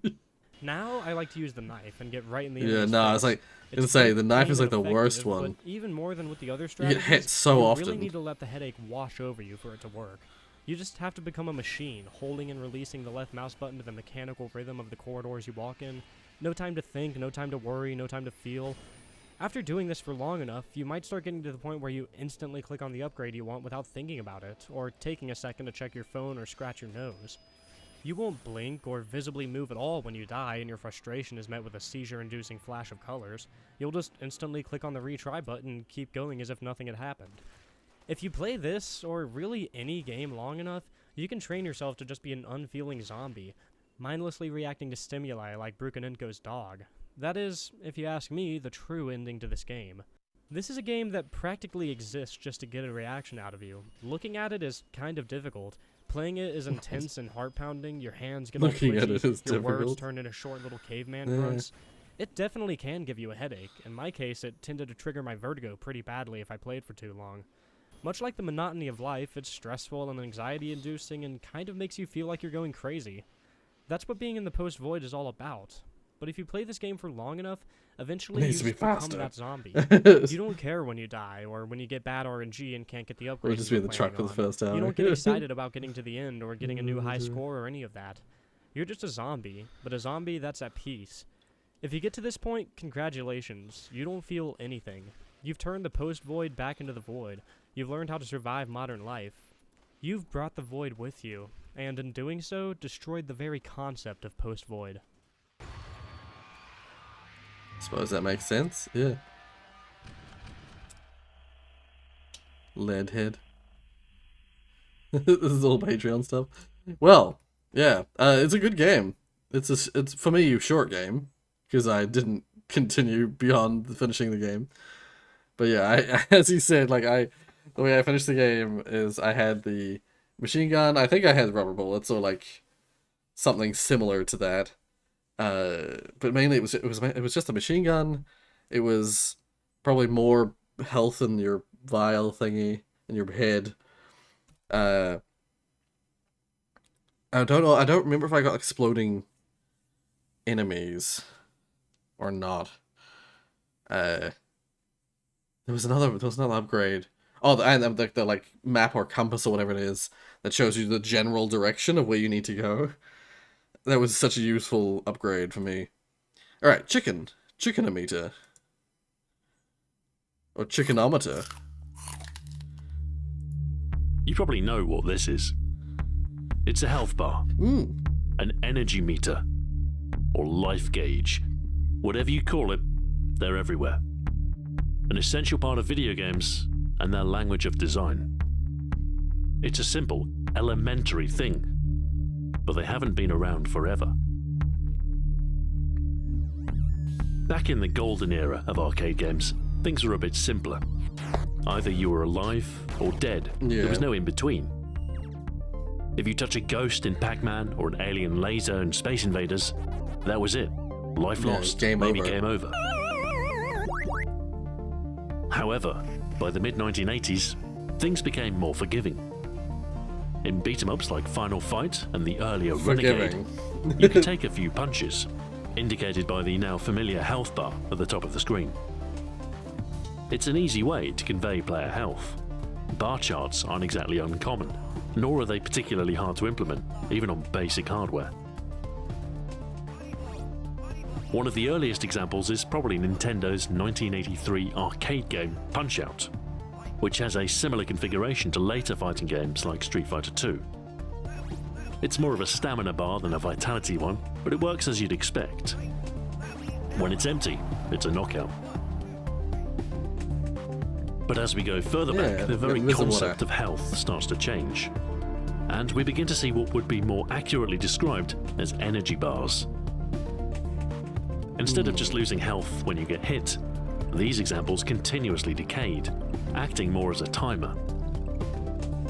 Now, I like to use the knife and get right in the Yeah, enemy's no, face. it's like, It's gonna say, quick, the knife clean, is like and the worst effective, one. But even more than with the other You strategies, get hit so you often. really need to let the headache wash over you for it to work. You just have to become a machine, holding and releasing the left mouse button to the mechanical rhythm of the corridors you walk in. No time to think, no time to worry, no time to feel. After doing this for long enough, you might start getting to the point where you instantly click on the upgrade you want without thinking about it, or taking a second to check your phone or scratch your nose. You won't blink or visibly move at all when you die and your frustration is met with a seizure-inducing flash of colors. You'll just instantly click on the retry button and keep going as if nothing had happened. If you play this, or really any game long enough, you can train yourself to just be an unfeeling zombie, mindlessly reacting to stimuli like Brukenenko's dog. That is, if you ask me, the true ending to this game. This is a game that practically exists just to get a reaction out of you. Looking at it is kind of difficult. Playing it is intense and heart-pounding, your hands get all Looking at twitchy, it is your words difficult. turn into short little caveman Yeah. grunts. It definitely can give you a headache. In my case, it tended to trigger my vertigo pretty badly if I played for too long. Much like the monotony of life, it's stressful and anxiety-inducing and kind of makes you feel like you're going crazy. That's what being in the post-void is all about. But if you play this game for long enough, eventually you just become that zombie. You don't care when you die, or when you get bad RNG and can't get the upgrades. We'll just be in the truck for the first hour. You don't get excited about getting to the end, or getting a new high score, or any of that. You're just a zombie, but a zombie that's at peace. If you get to this point, congratulations. You don't feel anything. You've turned the post-void back into the void. You've learned how to survive modern life. You've brought the void with you, and in doing so, destroyed the very concept of post-void. Suppose that makes sense, yeah. Leadhead. This is all Patreon stuff. Well, yeah, it's a good game. It's for me a short game, because I didn't continue beyond finishing the game. But yeah, as you said, like the way I finished the game is I had the machine gun. I think I had rubber bullets or like something similar to that. But mainly it was just a machine gun. It was probably more health in your vial thingy in your head. I don't know. I don't remember if I got exploding enemies or not. There was another upgrade. Oh, the like map or compass or whatever it is that shows you the general direction of where you need to go. That was such a useful upgrade for me. Alright, chickenometer. Or chickenometer. You probably know what this is. It's a health bar. An energy meter. Or life gauge. Whatever you call it, they're everywhere. An essential part of video games and their language of design. It's a simple, elementary thing, but they haven't been around forever. Back in the golden era of arcade games, things were a bit simpler. Either you were alive or dead. Yeah. There was no in between. If you touch a ghost in Pac-Man or an alien laser in Space Invaders, that was it. Life lost, maybe game over. However, by the mid-1980s, things became more forgiving. In beat-em-ups like Final Fight and the earlier Renegade, you could take a few punches, indicated by the now familiar health bar at the top of the screen. It's an easy way to convey player health. Bar charts aren't exactly uncommon, nor are they particularly hard to implement, even on basic hardware. One of the earliest examples is probably Nintendo's 1983 arcade game Punch-Out!, which has a similar configuration to later fighting games like Street Fighter II. It's more of a stamina bar than a vitality one, but it works as you'd expect. When it's empty, it's a knockout. But as we go further back, the very concept of health starts to change, and we begin to see what would be more accurately described as energy bars. Instead of just losing health when you get hit, these examples continuously decayed, acting more as a timer.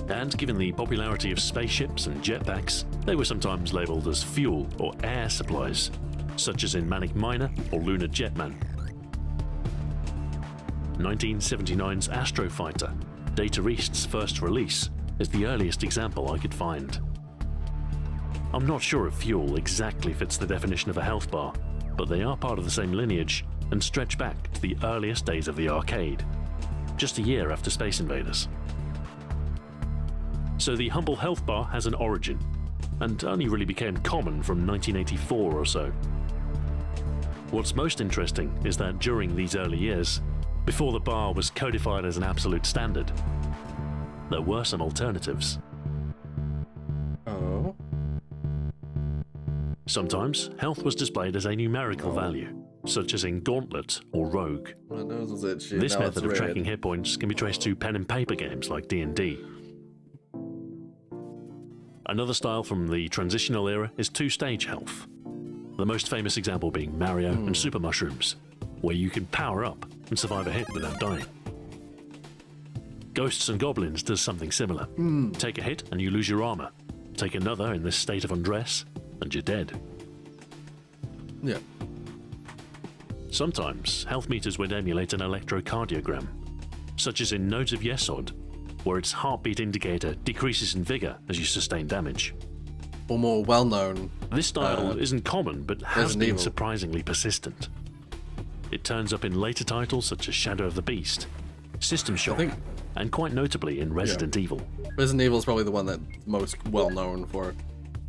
And given the popularity of spaceships and jetpacks, they were sometimes labelled as fuel or air supplies, such as in Manic Miner or Lunar Jetman. 1979's Astro Fighter, Data East's first release, is the earliest example I could find. I'm not sure if fuel exactly fits the definition of a health bar, but they are part of the same lineage and stretch back to the earliest days of the arcade, just a year after Space Invaders. So the humble health bar has an origin, and only really became common from 1984 or so. What's most interesting is that during these early years, before the bar was codified as an absolute standard, there were some alternatives. Oh. Sometimes, health was displayed as a numerical value, such as in Gauntlet or Rogue. My nose was itchy. This Now method it's of red. tracking hit points can be traced to pen and paper games like D&D. Another style from the transitional era is two-stage health. The most famous example being Mario and Super Mushrooms, where you can power up and survive a hit without dying. Ghosts and Goblins does something similar. Take a hit and you lose your armor. Take another in this state of undress and you're dead. Yeah. Sometimes, health meters would emulate an electrocardiogram, such as in Nodes of Yesod, where its heartbeat indicator decreases in vigor as you sustain damage. Or more well-known. This style isn't common, but has been Evil. surprisingly persistent. It turns up in later titles such as Shadow of the Beast, System Shock, and quite notably in Resident Evil. Resident Evil is probably the one that's most well-known for.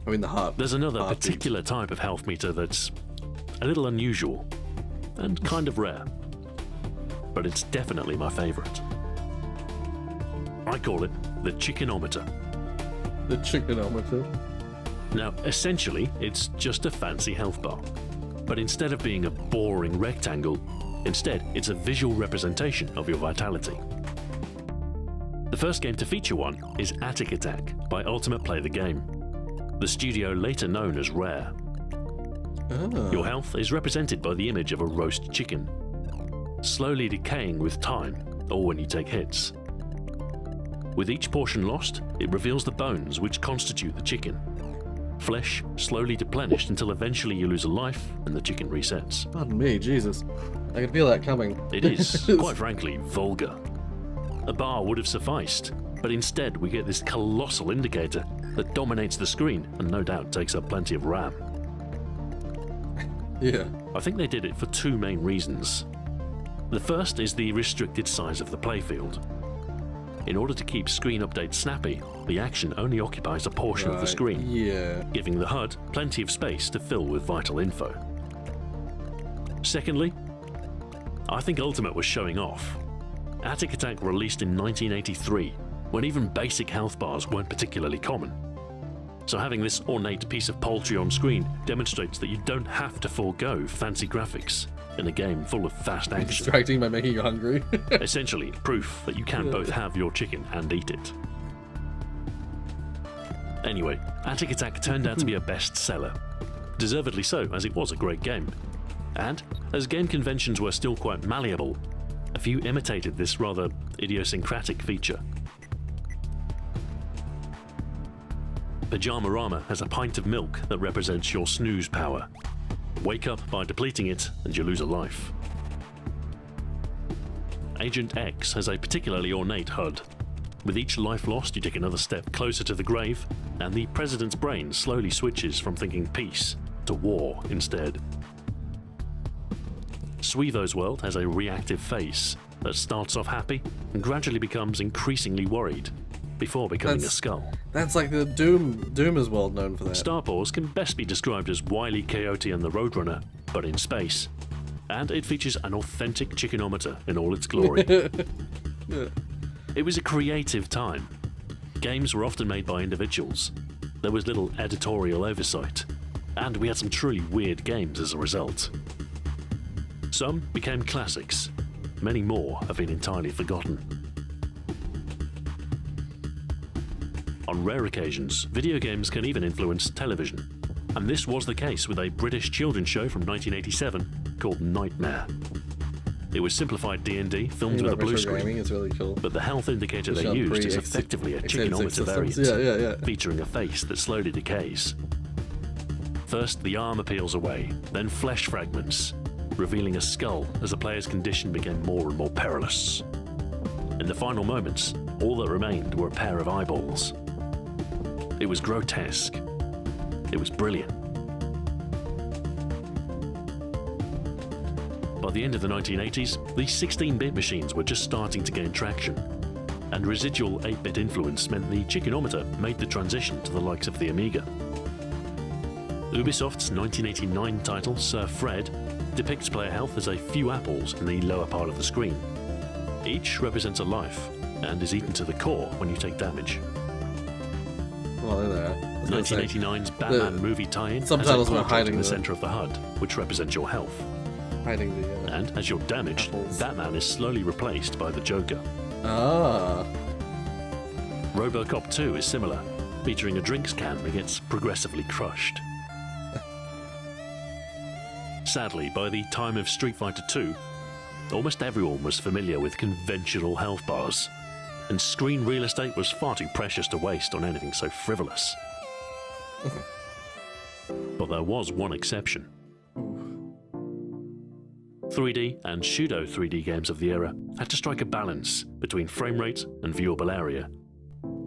I mean, the heart. There's another heartbeat. particular type of health meter that's a little unusual and kind of rare, but it's definitely my favorite. I call it the Chickenometer. The Chickenometer? Now, essentially, it's just a fancy health bar, but instead of being a boring rectangle, instead it's a visual representation of your vitality. The first game to feature one is Attic Attack by Ultimate Play the Game, the studio later known as Rare. Your health is represented by the image of a roast chicken, slowly decaying with time or when you take hits. With each portion lost, it reveals the bones which constitute the chicken. Flesh slowly replenished until eventually you lose a life and the chicken resets. Pardon me, Jesus. I can feel that coming. It is, quite frankly, vulgar. A bar would have sufficed, but instead we get this colossal indicator that dominates the screen and no doubt takes up plenty of RAM. Yeah. I think they did it for two main reasons. The first is the restricted size of the playfield. In order to keep screen updates snappy, the action only occupies a portion of the screen, giving the HUD plenty of space to fill with vital info. Secondly, I think Ultimate was showing off. Attic Attack released in 1983, when even basic health bars weren't particularly common. So having this ornate piece of poultry on screen demonstrates that you don't have to forego fancy graphics in a game full of fast action. Distracting by making you hungry. Essentially, proof that you can both have your chicken and eat it. Anyway, Attic Attack turned out to be a bestseller. Deservedly so, as it was a great game. And, as game conventions were still quite malleable, a few imitated this rather idiosyncratic feature. Pyjamarama has a pint of milk that represents your snooze power. Wake up by depleting it and you lose a life. Agent X has a particularly ornate HUD. With each life lost, you take another step closer to the grave, and the President's brain slowly switches from thinking peace to war instead. Suivo's world has a reactive face that starts off happy and gradually becomes increasingly worried, before becoming a skull. That's like the Doom is well known for that. Starpause can best be described as Wile E. Coyote and the Roadrunner, but in space. And it features an authentic chickenometer in all its glory. It was a creative time. Games were often made by individuals. There was little editorial oversight, and we had some truly weird games as a result. Some became classics. Many more have been entirely forgotten. On rare occasions, video games can even influence television, and this was the case with a British children's show from 1987 called Nightmare. It was simplified D&D filmed with a blue screen, it's really cool. but the health indicator they used is effectively a chickenometer variant, featuring a face that slowly decays. First, the arm peels away, then flesh fragments, revealing a skull as the player's condition became more and more perilous. In the final moments, all that remained were a pair of eyeballs. It was grotesque. It was brilliant. By the end of the 1980s, these 16-bit machines were just starting to gain traction, and residual 8-bit influence meant the chickenometer made the transition to the likes of the Amiga. Ubisoft's 1989 title, Sir Fred, depicts player health as a few apples in the lower part of the screen. Each represents a life, and is eaten to the core when you take damage. Well, there. 1989's Batman movie tie-in subtitles has a were hiding in the the center of the HUD, which represents your health. Hiding the. And as you're damaged, apples. Batman is slowly replaced by the Joker. Ah. RoboCop 2 is similar, featuring a drinks can that gets progressively crushed. Sadly, by the time of Street Fighter 2, almost everyone was familiar with conventional health bars, and screen real estate was far too precious to waste on anything so frivolous. But there was one exception. 3D and pseudo 3D games of the era had to strike a balance between frame rate and viewable area.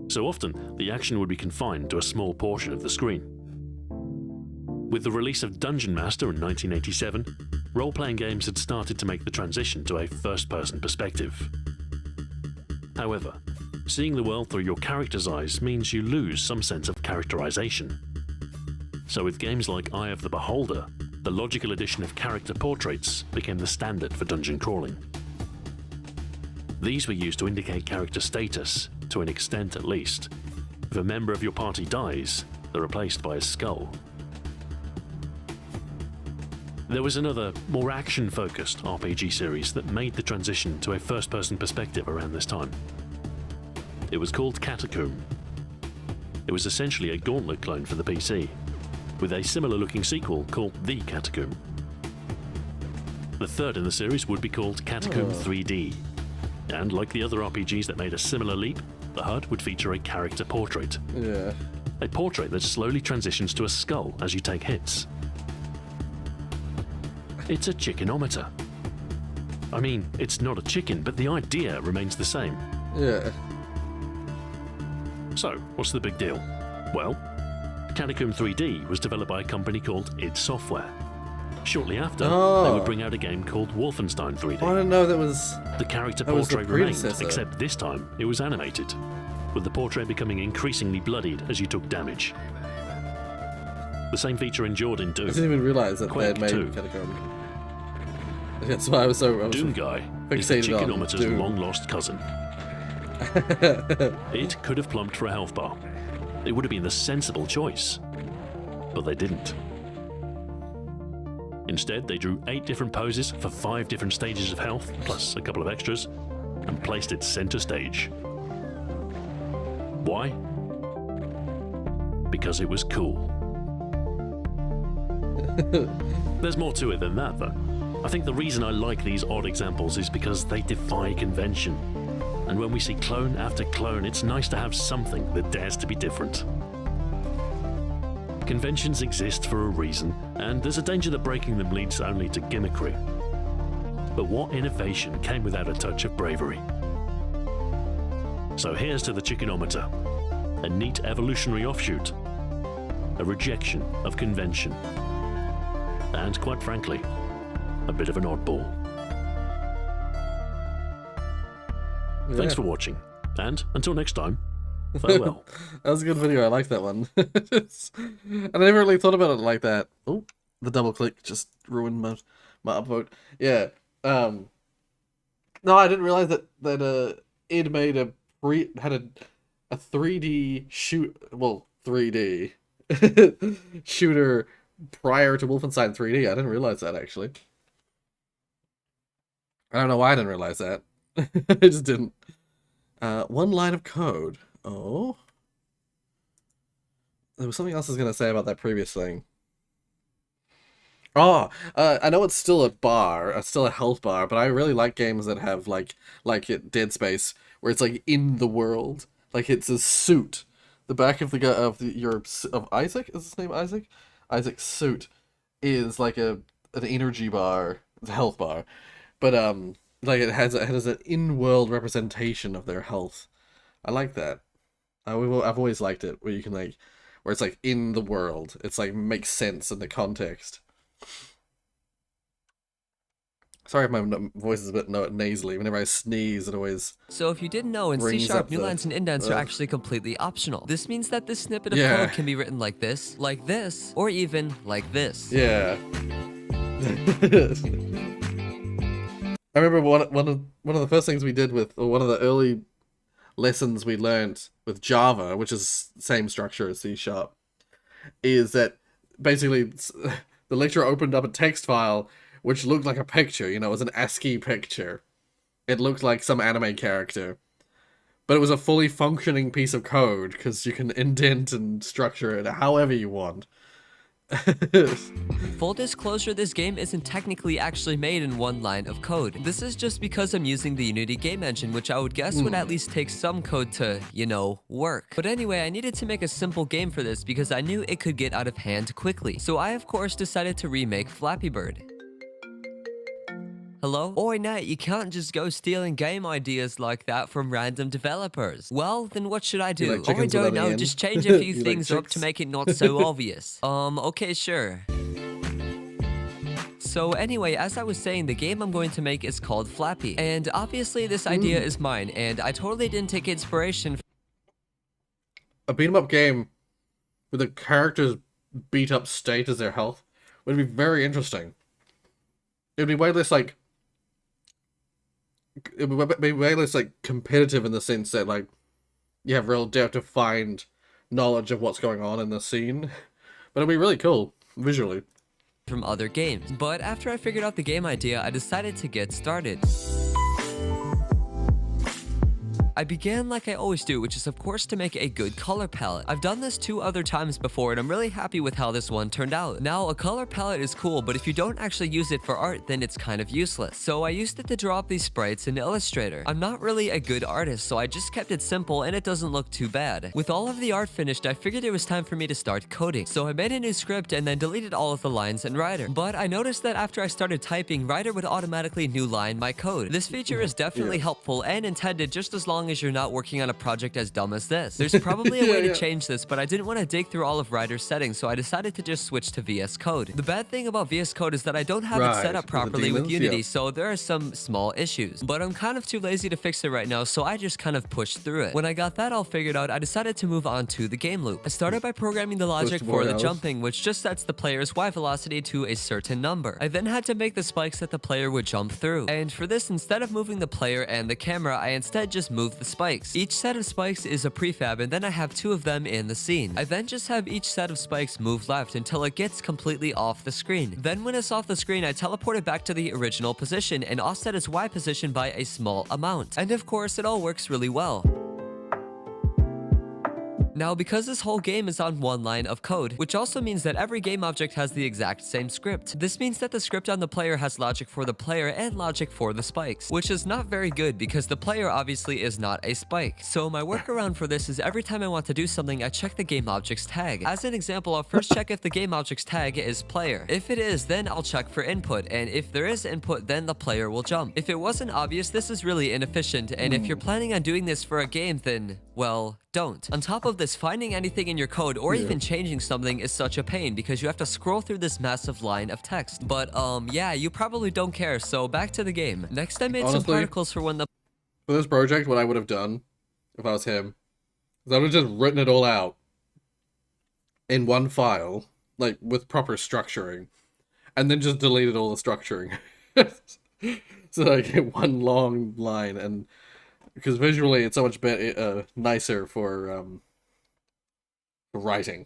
So often, the action would be confined to a small portion of the screen. With the release of Dungeon Master in 1987, role-playing games had started to make the transition to a first-person perspective. However, seeing the world through your character's eyes means you lose some sense of characterization. So with games like Eye of the Beholder, the logical addition of character portraits became the standard for dungeon crawling. These were used to indicate character status, to an extent at least. If a member of your party dies, they're replaced by a skull. There was another, more action-focused RPG series that made the transition to a first-person perspective around this time. It was called Catacomb. It was essentially a Gauntlet clone for the PC, with a similar-looking sequel called The Catacomb. The third in the series would be called Catacomb 3D, and like the other RPGs that made a similar leap, the HUD would feature a character portrait. Yeah. A portrait that slowly transitions to a skull as you take hits. It's a chickenometer. I mean, it's not a chicken, but the idea remains the same. Yeah. So, what's the big deal? Well, Catacomb 3D was developed by a company called id Software. Shortly after, they would bring out a game called Wolfenstein 3D. I didn't know that was... The character that was the portrait remained, predecessor. except this time it was animated, with the portrait becoming increasingly bloodied as you took damage. The same feature endured in Doom. I didn't even realize that they had Quake made 2. Catacomb. That's why I was Doom Guy is the fixated on chickenometer's Doom. long-lost cousin. It could have plumped for a health bar. It would have been the sensible choice. But they didn't. Instead, they drew 8 different poses for 5 different stages of health, plus a couple of extras, and placed it center stage. Why? Because it was cool. There's more to it than that, though. I think the reason I like these odd examples is because they defy convention. And when we see clone after clone, it's nice to have something that dares to be different. Conventions exist for a reason, and there's a danger that breaking them leads only to gimmickry. But what innovation came without a touch of bravery? So here's to the chickenometer, a neat evolutionary offshoot, a rejection of convention, and quite frankly, a bit of an oddball. Thanks for watching, and until next time, farewell. That was a good video. I like that one. I never really thought about it like that. Oh, the double click just ruined my upvote. Yeah. No, I didn't realize that id made a 3D 3D shooter prior to Wolfenstein 3D. I didn't realize that, actually. I don't know why I didn't realize that. I just didn't. One line of code. Oh. There was something else I was going to say about that previous thing. Oh, I know it's still a bar, still a health bar, but I really like games that have like Dead Space, where it's like in the world, like it's a suit. The back of the guy of Isaac, is his name Isaac? Isaac's suit is like an energy bar, it's a health bar, but like it has an in-world representation of their health. I like that. I've always liked it where you can where it's like in the world. It's like makes sense in the context. Sorry if my voice is a bit nasally. Whenever I sneeze, it always. So if you didn't know, in brings C#, up new the- lines and indents are Ugh. actually completely optional. This means that this snippet of Yeah. code can be written like this, or even like this. Yeah. I remember one of the first things we did or one of the early lessons we learned with Java, which is the same structure as C#, is that basically the lecturer opened up a text file which looked like a picture, it was an ASCII picture. It looked like some anime character. But it was a fully functioning piece of code, because you can indent and structure it however you want. Full disclosure, this game isn't technically actually made in one line of code. This is just because I'm using the Unity game engine, which I would guess would at least take some code to, work. But anyway, I needed to make a simple game for this because I knew it could get out of hand quickly. So I, of course, decided to remake Flappy Bird. Hello? Oi, Nate, you can't just go stealing game ideas like that from random developers. Well, then what should I do? like I chickens don't without know, an just end? change a few You like things up to chicks? make it not so obvious. Okay, sure. So anyway, as I was saying, the game I'm going to make is called Flappy. And obviously this idea is mine, and I totally didn't take inspiration A beat 'em up game with the characters' beat up state as their health would be very interesting. It would be way less like competitive in the sense that like you have real depth to find knowledge of what's going on in the scene. But it'd be really cool visually. from other games. But after I figured out the game idea, I decided to get started. I began like I always do, which is of course to make a good color palette. I've done this 2 other times before and I'm really happy with how this one turned out. Now, a color palette is cool, but if you don't actually use it for art, then it's kind of useless. So I used it to draw up these sprites in Illustrator. I'm not really a good artist, so I just kept it simple and it doesn't look too bad. With all of the art finished, I figured it was time for me to start coding. So I made a new script and then deleted all of the lines in Writer. But I noticed that after I started typing, Writer would automatically new line my code. This feature is definitely helpful and intended just as long as you're not working on a project as dumb as this. There's probably a way to change this, but I didn't want to dig through all of Writer's settings, so I decided to just switch to VS Code. The bad thing about VS Code is that I don't have it set up properly with Unity, so there are some small issues. But I'm kind of too lazy to fix it right now, so I just kind of pushed through it. When I got that all figured out, I decided to move on to the game loop. I started by programming the logic for the jumping, which just sets the player's Y velocity to a certain number. I then had to make the spikes that the player would jump through. And for this, instead of moving the player and the camera, I instead just moved the spikes. Each set of spikes is a prefab, and then I have 2 of them in the scene. I then just have each set of spikes move left until it gets completely off the screen. Then when it's off the screen, I teleport it back to the original position and offset its Y position by a small amount. And of course, it all works really well. Now, because this whole game is on 1 line of code, which also means that every game object has the exact same script. This means that the script on the player has logic for the player and logic for the spikes, which is not very good because the player obviously is not a spike. So my workaround for this is every time I want to do something, I check the game object's tag. As an example, I'll first check if the game object's tag is player. If it is, then I'll check for input, and if there is input, then the player will jump. If it wasn't obvious, this is really inefficient, and if you're planning on doing this for a game, then, well, don't. On top of this, finding anything in your code or even changing something is such a pain because you have to scroll through this massive line of text. But yeah, you probably don't care, so back to the game. Next, I made some particles for when the... For this project, what I would have done, if I was him, is I would have just written it all out in one file, like, with proper structuring, and then just deleted all the structuring. So I get one long line, and... because visually it's so much nicer for writing.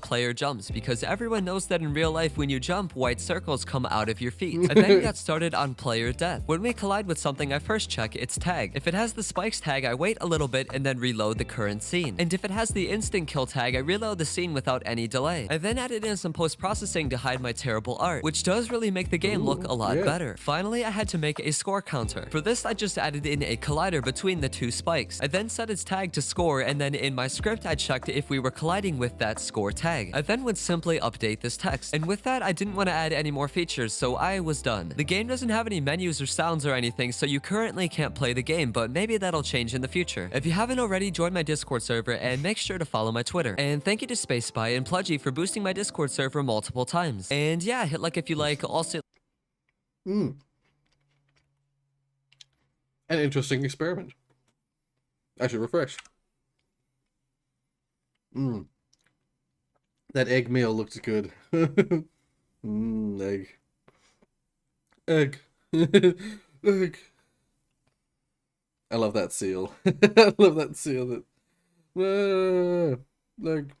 Player jumps, because everyone knows that in real life when you jump, white circles come out of your feet. I then got started on player death. When we collide with something, I first check its tag. If it has the spikes tag, I wait a little bit and then reload the current scene. And if it has the instant kill tag, I reload the scene without any delay. I then added in some post-processing to hide my terrible art, which does really make the game look a lot better. Finally, I had to make a score counter. For this, I just added in a collider between the 2 spikes. I then set its tag to score, and then in my script, I checked if we were colliding with that score tag. I then would simply update this text. And with that, I didn't want to add any more features, so I was done. The game doesn't have any menus or sounds or anything, so you currently can't play the game, but maybe that'll change in the future. If you haven't already, join my Discord server and make sure to follow my Twitter. And thank you to SpaceSpy and Pludgy for boosting my Discord server multiple times. And yeah, hit like if you like, also... An interesting experiment. I should refresh. That egg meal looks good. Egg. Egg. Egg. I love that seal. I love that seal. Egg.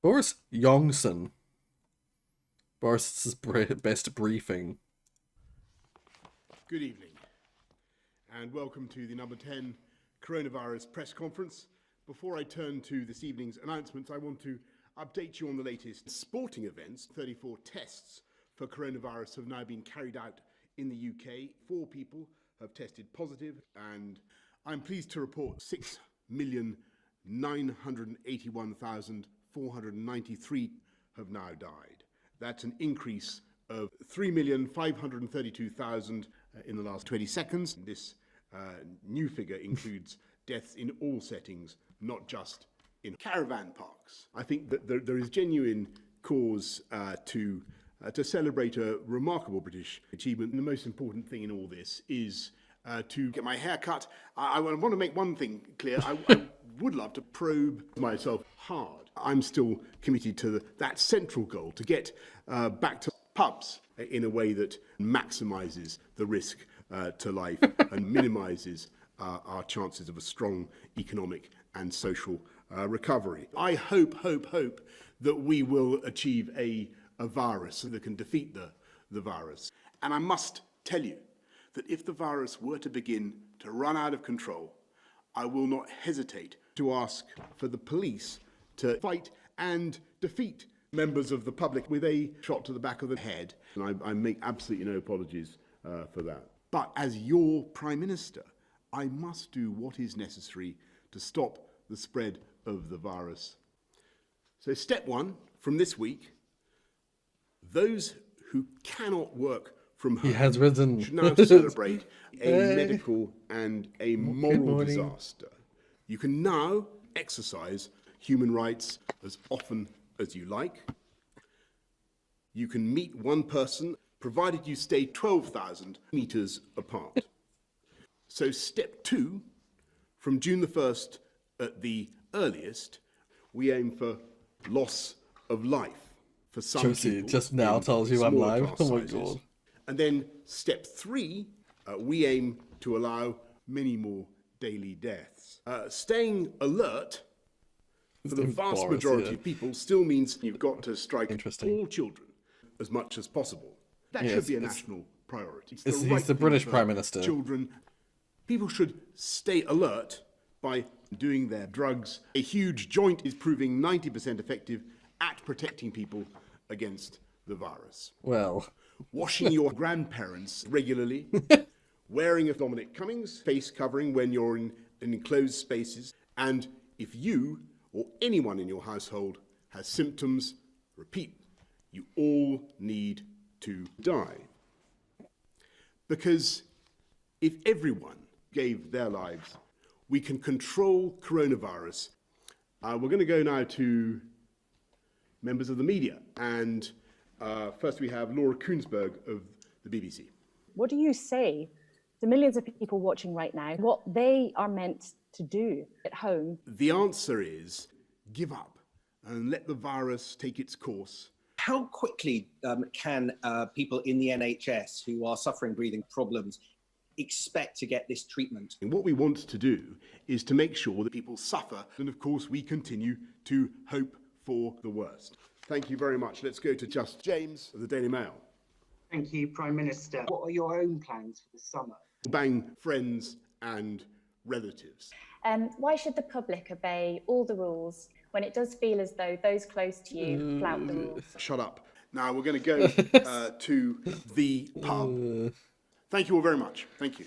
Boris Youngson. Boris's best briefing. Good evening, and welcome to the number 10 coronavirus press conference. Before I turn to this evening's announcements, I want to update you on the latest sporting events. 34 tests for coronavirus have now been carried out in the UK. 4 people have tested positive, and I'm pleased to report 6,981,493 have now died. That's an increase of 3,532,000 in the last 20 seconds. This new figure includes deaths in all settings, not just in caravan parks. I think that there is genuine cause to celebrate a remarkable British achievement. And the most important thing in all this is to get my hair cut. I want to make one thing clear. I would love to probe myself hard. I'm still committed to that central goal, to get back to pubs in a way that maximizes the risk to life and minimizes our chances of a strong economic and social recovery. I hope that we will achieve a virus that can defeat the virus. And I must tell you that if the virus were to begin to run out of control, I will not hesitate to ask for the police to fight and defeat members of the public with a shot to the back of the head. And I make absolutely no apologies for that. But as your Prime Minister, I must do what is necessary to stop the spread of the virus. So step one from this week, those who cannot work from home He has risen. should now celebrate a medical and a moral disaster. You can now exercise human rights as often as you like. You can meet one person, provided you stay 12,000 meters apart. So step two, from June the 1st at the earliest, we aim for loss of life for some Josie people. just now in tells you I'm smaller live. class Oh my sizes. god. And then step three, we aim to allow many more daily deaths. Staying alert for the vast Boris, majority yeah. of people still means you've got to strike Interesting. all children as much as possible. That Yeah, should be a it's- national priority. It's he's right the thing British for Prime Minister. Children, people should stay alert by doing their drugs. A huge joint is proving 90% effective at protecting people against the virus. Well, Washing your grandparents regularly, wearing a Dominic Cummings face covering when you're in enclosed spaces, and if you or anyone in your household has symptoms, repeat, you all need to die. Because if everyone gave their lives, we can control coronavirus. We're going to go now to members of the media, and first we have Laura Koonsberg of the BBC. What do you say to millions of people watching right now, what they are meant to do at home? The answer is give up and let the virus take its course. How quickly can people in the NHS who are suffering breathing problems expect to get this treatment? And what we want to do is to make sure that people suffer, and of course we continue to hope for the worst. Thank you very much. Let's go to Just James of the Daily Mail. Thank you, Prime Minister. What are your own plans for the summer? Bang friends and relatives. Why should the public obey all the rules when it does feel as though those close to you flout the rules? Shut up. Now we're going to go to the pub. Thank you all very much. Thank you.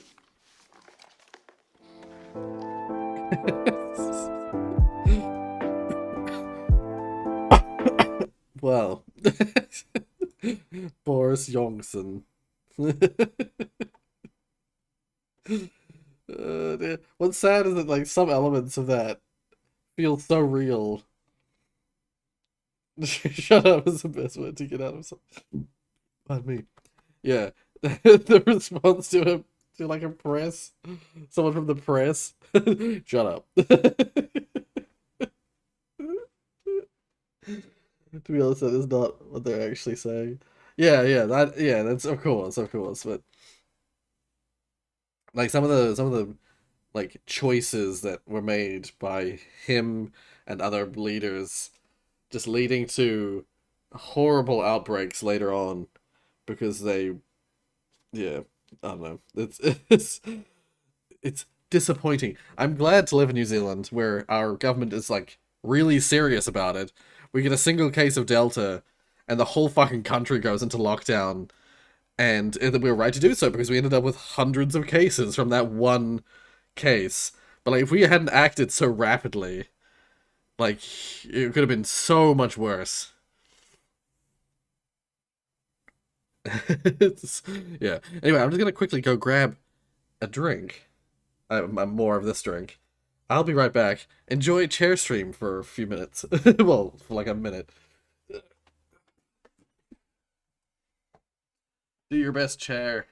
well, Boris Johnson. Dear. What's sad is that like some elements of that feel so real. Shut up is the best way to get out of something. Pardon me. Yeah, the response to him, to like a press, someone from the press. Shut up. To be honest, that is not what they're actually saying. Yeah, that's of course, but like some of the like choices that were made by him and other leaders, just leading to horrible outbreaks later on, because they, I don't know, it's disappointing. I'm glad to live in New Zealand, where our government is like really serious about it. We get a single case of Delta, and the whole fucking country goes into lockdown, and we were right to do so because we ended up with hundreds of cases from that one case. But like, if we hadn't acted so rapidly, like, it could have been so much worse. Yeah. Anyway, I'm just gonna quickly go grab a drink. More of this drink. I'll be right back. Enjoy chair stream for a few minutes. Well, for like a minute. Do your best, chair.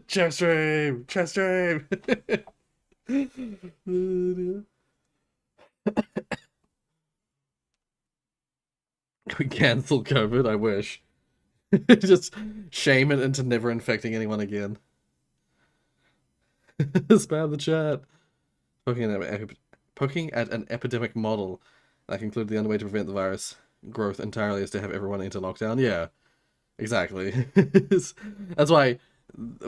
Chair stream! Chair stream! We cancel COVID, I wish. Just shame it into never infecting anyone again. Spam the chat. Poking at an epidemic model that concluded the only way to prevent the virus growth entirely is to have everyone into lockdown. Yeah, exactly. That's why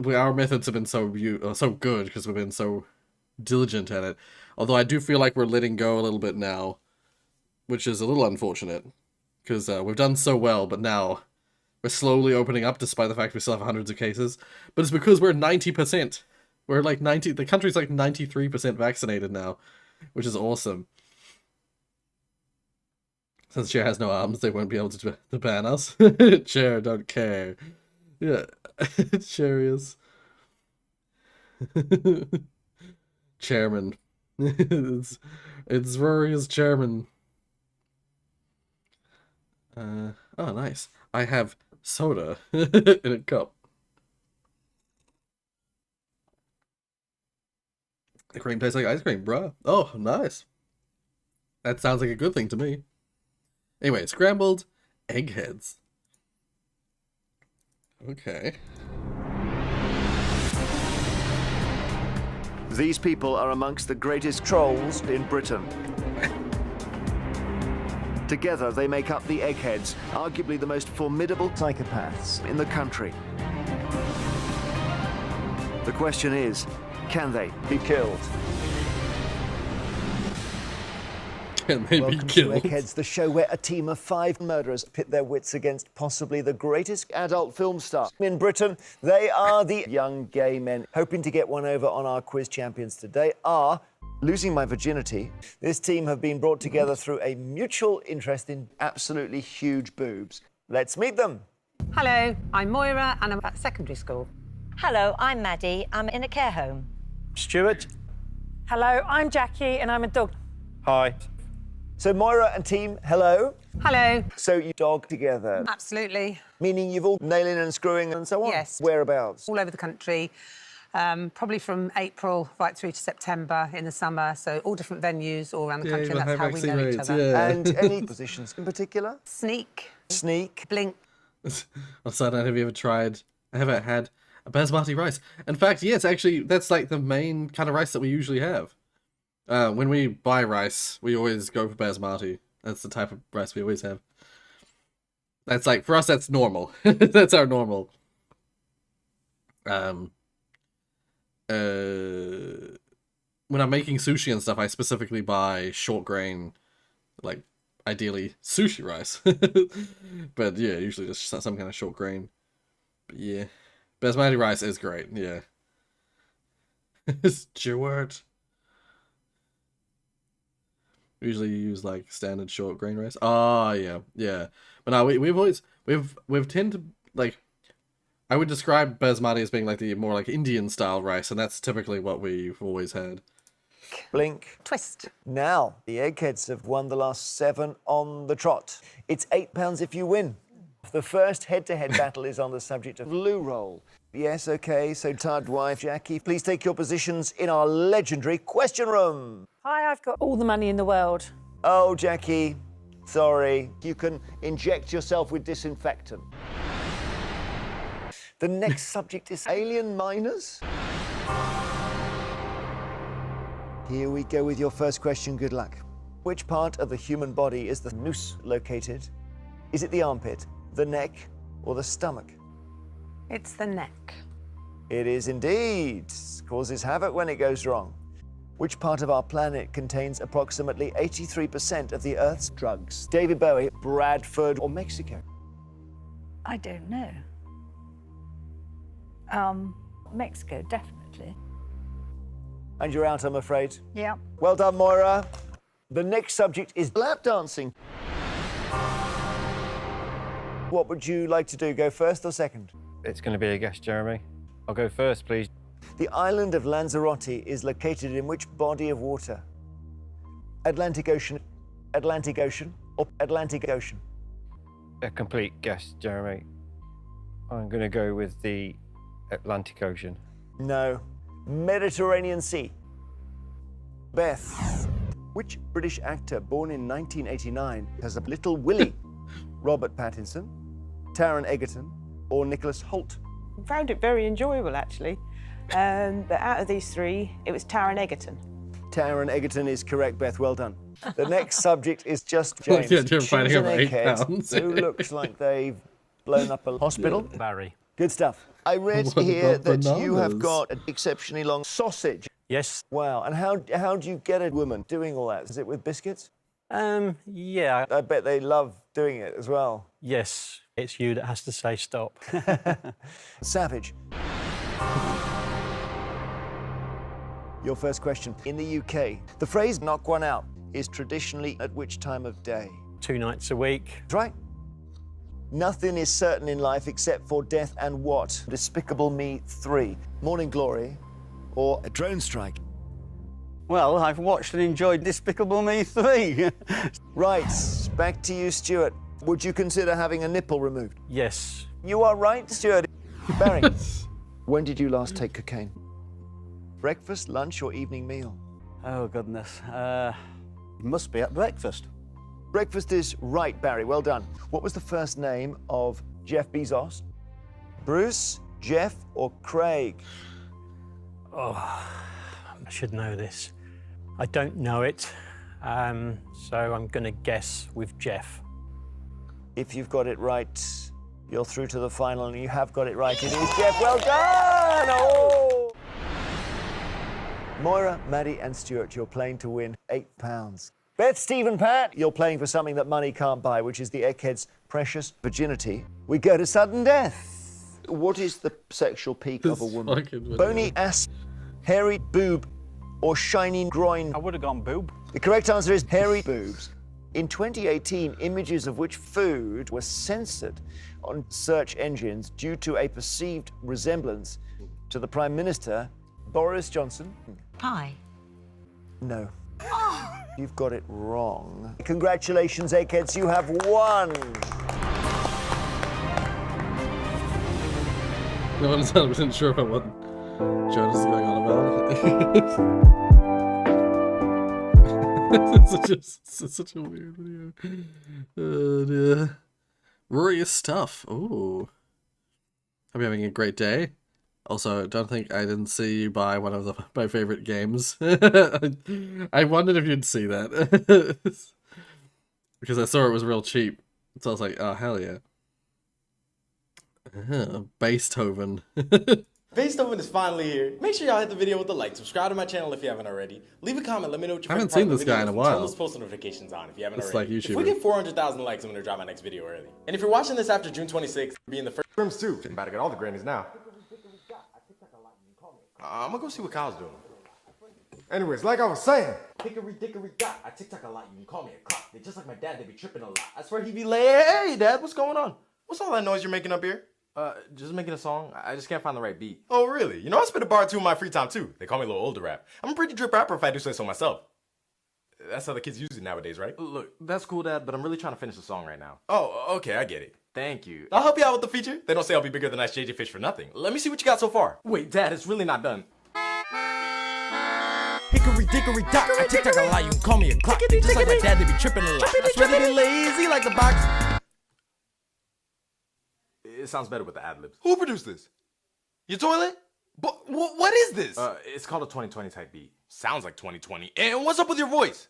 our methods have been so good, because we've been so diligent at it. Although I do feel like we're letting go a little bit now, which is a little unfortunate, because we've done so well, but now we're slowly opening up despite the fact we still have hundreds of cases. But it's because we're 90%. We're like 90, the country's like 93% vaccinated now, which is awesome. Since Chair has no arms, they won't be able to ban us. Chair don't care. Yeah, Charius. Chairman. it's Rorius chairman. Oh, nice. I have soda in a cup. The cream tastes like ice cream, bruh. Oh, nice. That sounds like a good thing to me. Anyway, scrambled eggheads. Okay. These people are amongst the greatest trolls in Britain. Together, they make up the eggheads, arguably the most formidable psychopaths in the country. The question is, can they be killed? Can they Welcome be killed? To Eggheads, the show where a team of 5 murderers pit their wits against possibly the greatest adult film star in Britain. They are the young gay men. Hoping to get one over on our quiz champions today are Losing My Virginity. This team have been brought together through a mutual interest in absolutely huge boobs. Let's meet them. Hello, I'm Moira and I'm at secondary school. Hello, I'm Maddie. I'm in a care home. Stuart. Hello, I'm Jackie and I'm a dog. Hi. So Moira and team, hello. Hello. So you dog together? Absolutely. Meaning you've all nailing and screwing and so on? Yes. Whereabouts? All over the country. Probably from April right through to September in the summer, so all different venues all around the country, and that's how we know each other. Yeah. And any positions in particular? Sneak. Sneak. Blink. On side note, have you ever tried? I haven't had a basmati rice. In fact, yes, actually, that's like the main kind of rice that we usually have. When we buy rice, we always go for basmati. That's the type of rice we always have. That's like, for us, that's normal. That's our normal. When I'm making sushi and stuff, I specifically buy short grain, like, ideally sushi rice. But yeah, usually just some kind of short grain. But yeah, basmati rice is great, yeah. Stuart. Usually you use like standard short grain rice. Oh yeah, yeah. But no, we've tend to like. I would describe basmati as being like the more like Indian style rice, and that's typically what we've always had. Blink. Twist. Now, the Eggheads have won the last 7 on the trot. It's £8 if you win. The first head-to-head battle is on the subject of loo roll. Yes, okay, so tired wife Jackie, please take your positions in our legendary question room. Hi, I've got all the money in the world. Oh, Jackie, sorry. You can inject yourself with disinfectant. The next subject is alien miners. Here we go with your first question. Good luck. Which part of the human body is the noose located? Is it the armpit, the neck, or the stomach? It's the neck. It is indeed. Causes havoc when it goes wrong. Which part of our planet contains approximately 83% of the Earth's drugs? David Bowie, Bradford, or Mexico? I don't know. Mexico, definitely. And you're out, I'm afraid. Yeah. Well done, Moira. The next subject is lap dancing. What would you like to do? Go first or second? It's going to be a guess, Jeremy. I'll go first, please. The island of Lanzarote is located in which body of water? Atlantic Ocean, or Atlantic Ocean? A complete guess, Jeremy. I'm going to go with the Atlantic Ocean. No. Mediterranean Sea. Beth. Which British actor born in 1989 has a little Willie? Robert Pattinson, Taron Egerton, or Nicholas Hoult? I found it very enjoyable, actually. But out of these three, it was Taron Egerton. Taron Egerton is correct, Beth. Well done. The next subject is just James. Yeah, you're fighting Choose an over 8 egghead pounds. who looks like they've blown up a hospital. Barry. Good stuff. I read What here about that you have bananas? got an exceptionally long sausage. Yes. Wow. And how do you get a woman doing all that? Is it with biscuits? Yeah. I bet they love doing it as well. Yes. It's you that has to say stop. Savage. Your first question. In the UK, the phrase knock one out is traditionally at which time of day? 2 nights a week. That's right. Nothing is certain in life except for death and what? Despicable Me 3, Morning Glory, or a drone strike? Well, I've watched and enjoyed Despicable Me 3. Right, back to you, Stuart. Would you consider having a nipple removed? Yes. You are right, Stuart. Barry, when did you last take cocaine? Breakfast, lunch, or evening meal? Oh, goodness. It must be at breakfast. Breakfast is right, Barry. Well done. What was the first name of Jeff Bezos? Bruce, Jeff, or Craig? Oh, I should know this. I don't know it, so I'm going to guess with Jeff. If you've got it right, you're through to the final, and you have got it right. It is Jeff. Well done! Oh! Moira, Maddie, and Stuart, you're playing to win £8. Beth, Steve, and Pat, you're playing for something that money can't buy, which is the egghead's precious virginity. We go to sudden death. What is the sexual peak of a woman? Bony ass, hairy boob, or shiny groin? I would have gone boob. The correct answer is hairy boobs. In 2018, images of which food were censored on search engines due to a perceived resemblance to the Prime Minister, Boris Johnson? Pie. No. You've got it wrong. Congratulations, eggheads, you have won. No one's 100% sure about what Jonas is going on about. it's such a weird video. Oh dear. Rorius stuff. Ooh. Hope you're having a great day. Also, don't think I didn't see you buy one of my favorite games. I wondered if you'd see that. Because I saw it was real cheap. So I was like, oh, hell yeah. Beethoven. Beethoven is finally here. Make sure y'all hit the video with a like. Subscribe to my channel if you haven't already. Leave a comment. Let me know what your I haven't favorite part seen of this the guy video in a is. Turn while. those post notifications on if you haven't It's already. like If we YouTuber. get 400,000 likes, I'm going to drop my next video early. And if you're watching this after June 26th, being the first... Rims too. I'm about to get all the grannies now. I'm going to go see what Kyle's doing. Anyways, like I was saying. Hickory dickory dock. I TikTok a lot. You can call me a clock. They're just like my dad. They be tripping a lot. I swear he be like, hey, Dad, what's going on? What's all that noise you're making up here? Just making a song. I just can't find the right beat. Oh, really? You know, I spit a bar or two in my free time, too. They call me a little older rap. I'm a pretty drip rapper if I do say so myself. That's how the kids use it nowadays, right? Look, that's cool, Dad, but I'm really trying to finish the song right now. Oh, okay, I get it. Thank you. I'll help you out with the feature. They don't say I'll be bigger than Ice JJ Fish for nothing. Let me see what you got so far. Wait, Dad, it's really not done. Hickory dickory dock. I TikTok a lot. You can call me a clock. They just like my dad, they be tripping a lot. I swear they be lazy like the box. It sounds better with the ad libs. Who produced this? Your toilet? But what is this? It's called a 2020 type beat. Sounds like 2020. And what's up with your voice?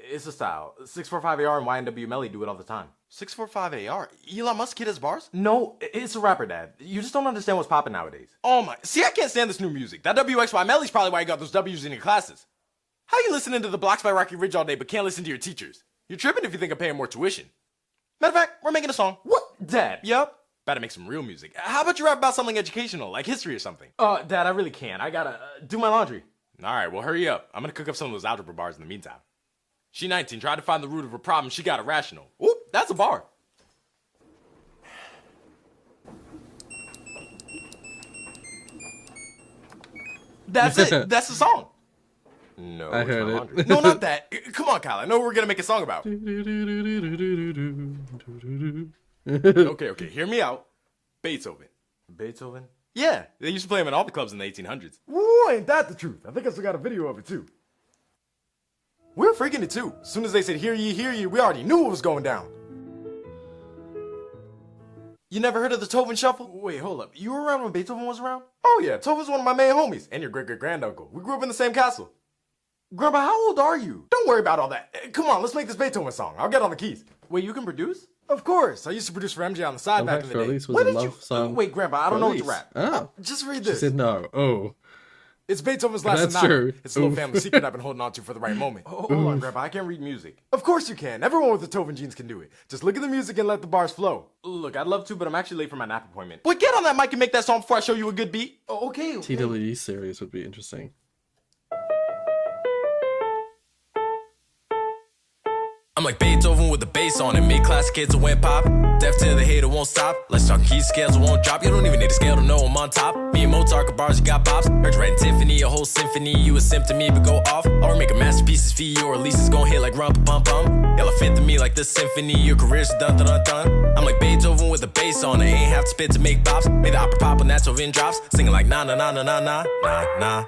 It's a style. 645AR and YNW Melly do it all the time. 645AR? Elon Musk kid has bars? No, it's a rapper, Dad. You just don't understand what's popping nowadays. Oh my. See, I can't stand this new music. That WXY Melly's probably why you got those W's in your classes. How you listening to the Blocks by Rocky Ridge all day but can't listen to your teachers? You're tripping if you think I'm paying more tuition. Matter of fact, we're making a song. What? Dad? Yep. Better make some real music. How about you rap about something educational, like history or something? Dad, I really can't. I gotta do my laundry. Alright, well hurry up. I'm gonna cook up some of those algebra bars in the meantime. She 19, tried to find the root of her problem, she got irrational. Oop, that's a bar. That's it. That's the song. No, I heard it. No, not that. Come on, Kyle. I know what we're gonna make a song about. Okay. Hear me out. Beethoven. Beethoven? Yeah, they used to play him in all the clubs in the 1800s. Woo, ain't that the truth? I think I still got a video of it too. We were freaking it too. As soon as they said, hear ye, we already knew what was going down. You never heard of the Tovin Shuffle? Wait, hold up. You were around when Beethoven was around? Oh yeah, Tovin's one of my main homies, and your great-great-granduncle. We grew up in the same castle. Grandpa, how old are you? Don't worry about all that. Come on, let's make this Beethoven song. I'll get on the keys. Wait, you can produce? Of course. I used to produce for MJ on the side back in the day. Release was a love song. Wait, Grandpa, I don't know what to rap. Oh. Just read She this. said no. Oh. It's Beethoven's last That's sonata. true. It's a little Oof. family secret I've been holding on to for the right moment. Hold on, Grandpa. I can't read music. Of course you can. Everyone with the Tovin genes can do it. Just look at the music and let the bars flow. Look, I'd love to, but I'm actually late for my nap appointment. Boy, get on that mic and make that song before I show you a good beat. Oh, okay. TWE series would be interesting. I'm like Beethoven with the bass on it. Mid-class kids that went pop. Deaf to the hater won't stop. Let's talk key scales won't drop. You don't even need a scale to know I'm on top. Me and Mozart got bars, you got pops. Heard you writing Tiffany, a whole symphony. You a simp to me, but go off. Or making masterpieces for you, or at least it's gon' hit like rump pum pum. Y'all fit to me like the symphony. Your career's dun dun dun dun. I'm like Beethoven with the bass on it. Ain't have to spit to make bops. Made the opera pop when that's Tovin drops. Singing like na na na na na na na na.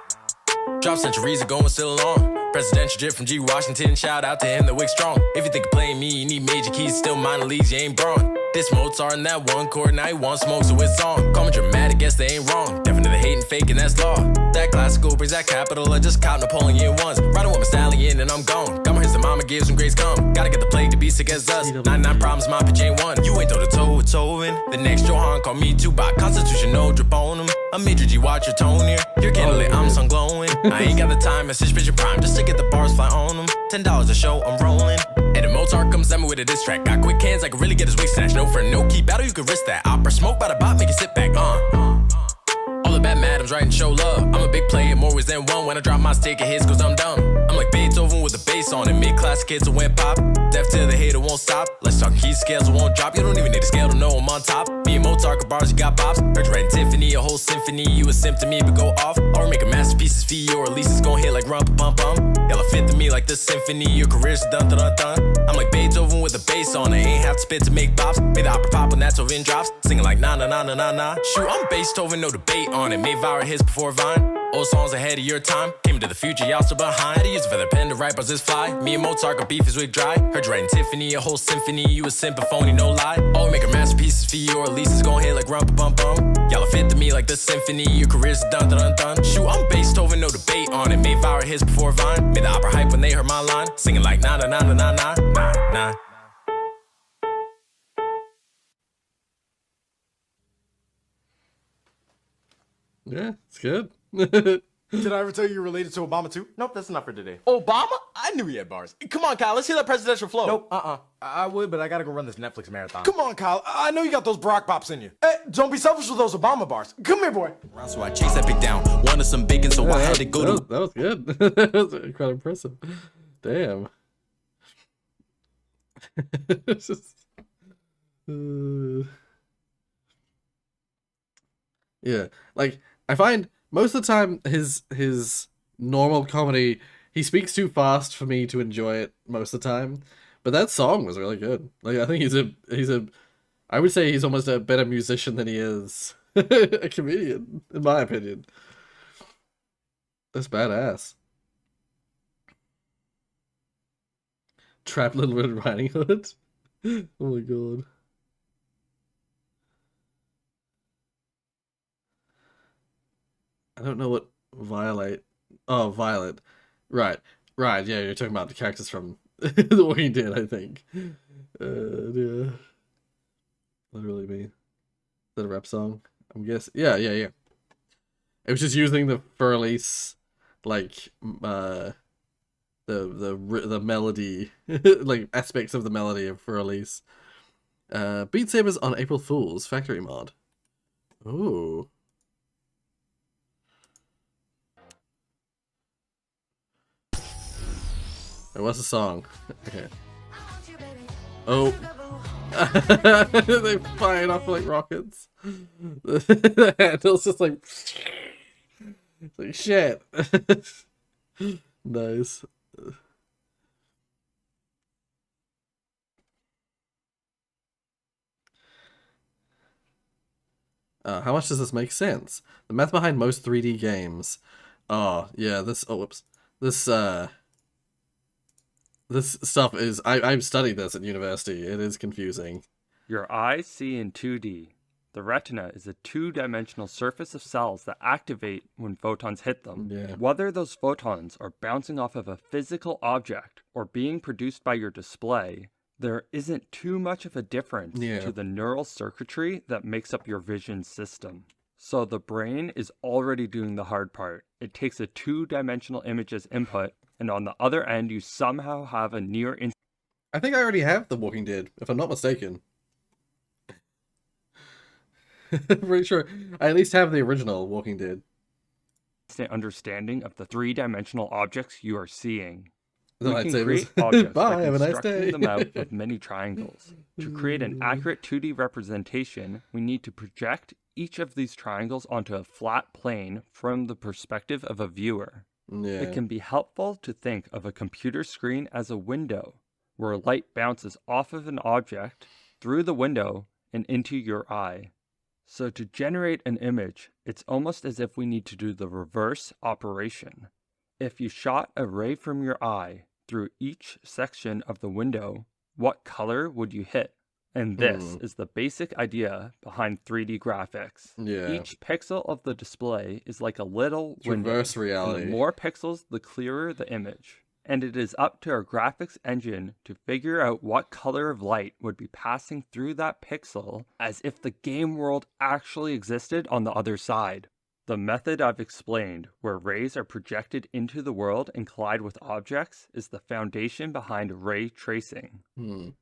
Drop centuries ago and still on. Presidential drip from G. Washington. Shout out to him, the wick strong. If you think of playing me, you need major keys. Still minor leagues, you ain't Braun. This Mozart in that one chord. Now he wants smoke, so it's on. Call me dramatic, guess they ain't wrong. Definitely hating, faking, that's law. That classical brings that capital. I just caught Napoleon once. Riding with my stallion and I'm gone. Got my hits that mama gives when grades come. Gotta get the plague to be sick as us. 99 problems, my pitch ain't one. You ain't toe to toe with Tovin. The next Johan called me too by Constitution, no drip on him. I'm Major G, watch your tone here. You're candlelit, I'm sun glowing. I ain't got the time, message picture prime. Just to get the bars fly on them. $10 a show, I'm rolling. And if Mozart comes at me with a diss track, got quick hands, I can really get his wig snatched. No friend, no key battle, you can risk that. Opera smoke by the bot, make it sit back, All the bad madams writing show love. I'm a big player, more ways than one. When I drop my stick, it hits cause I'm dumb. I'm like Beethoven with the bass on it. Mid-class kids that went pop. Deaf to the hater won't stop. Let's talk key scales won't drop. You don't even need a scale to know I'm on top. Me and Mozart got bars, you got pops. Heard you writing Tiffany, a whole symphony. You a simp to me, but go off. Or making masterpieces for you, or at least it's gon' hit like rump pum pum. Y'all fit to me like the symphony. Your career's dun dun dun dun. I'm like Beethoven with the bass on it. Ain't have to spit to make pops. Made the opera pop when that's Tovin drops. Singing like na na na na na na. Shoot, I'm Beethoven, no debate on it. Made viral hits before Vine. Old songs ahead of your time. Came into the future, y'all still behind. Had to use it for the pen to write bars this fly. Me and Mozart got beef, his wig dry. Heard you writing Tiffany, a whole symphony. You a simp, a phony, no lie. All we making masterpieces for you, or at least it's gon' hit like rump bum bum. Y'all fit to me like the symphony. Your career's dun dun dun dun. Shoot, I'm Beethoven, no debate on it. Made viral hits before Vine. Made the opera hype when they heard my line. Singing like na na na na na na na na. Yeah, it's good. Did I ever tell you you're related to Obama too? Nope, that's enough for today. Obama? I knew he had bars. Come on, Kyle, let's hear that presidential flow. Nope, I would, but I gotta go run this Netflix marathon. Come on, Kyle. I know you got those Barack pops in you. Hey, don't be selfish with those Obama bars. Come here, boy. So I chased that pick down. Wanted some bacon, so I had to go to. That was good. That was quite impressive. Damn. It's just, yeah, like I find most of the time his normal comedy, he speaks too fast for me to enjoy it most of the time. But that song was really good. Like I think he's a I would say he's almost a better musician than he is a comedian, in my opinion. That's badass. Trap Little Red Riding Hood. Oh my god. I don't know what Violet. Oh, Violet. Right. Right. Yeah, you're talking about the characters from The Walking Dead, I think. Yeah. Literally me. Is that a rap song? I'm guessing. Yeah. It was just using the Furlise, like, the melody, like aspects of the melody of Furlise. Beat Sabers on April Fool's Factory Mod. Ooh. What's the song? Okay. Oh. They fire it off like rockets. The handle's just like... It's like, shit. Nice. How much does this make sense? The math behind most 3D games. Oh, yeah, this... Oh, whoops. This stuff is... I've studied this at university. It is confusing. Your eyes see in 2D. The retina is a two-dimensional surface of cells that activate when photons hit them. Yeah. Whether those photons are bouncing off of a physical object or being produced by your display, there isn't too much of a difference to the neural circuitry that makes up your vision system. So the brain is already doing the hard part. It takes a two-dimensional image as input, and on the other end, you somehow have a near instant... I think I already have The Walking Dead, if I'm not mistaken. Pretty sure I at least have the original Walking Dead. Understanding of the three-dimensional objects you are seeing. The We can lightsabers. create objects Bye, by have a nice constructing day. them out of many triangles. To create an accurate 2D representation, we need to project each of these triangles onto a flat plane from the perspective of a viewer. Yeah. It can be helpful to think of a computer screen as a window, where light bounces off of an object, through the window, and into your eye. So to generate an image, it's almost as if we need to do the reverse operation. If you shot a ray from your eye through each section of the window, what color would you hit? And this is the basic idea behind 3D graphics. Yeah. Each pixel of the display is like a little It's window. reverse reality. And the more pixels, the clearer the image. And it is up to our graphics engine to figure out what color of light would be passing through that pixel as if the game world actually existed on the other side. The method I've explained, where rays are projected into the world and collide with objects, is the foundation behind ray tracing.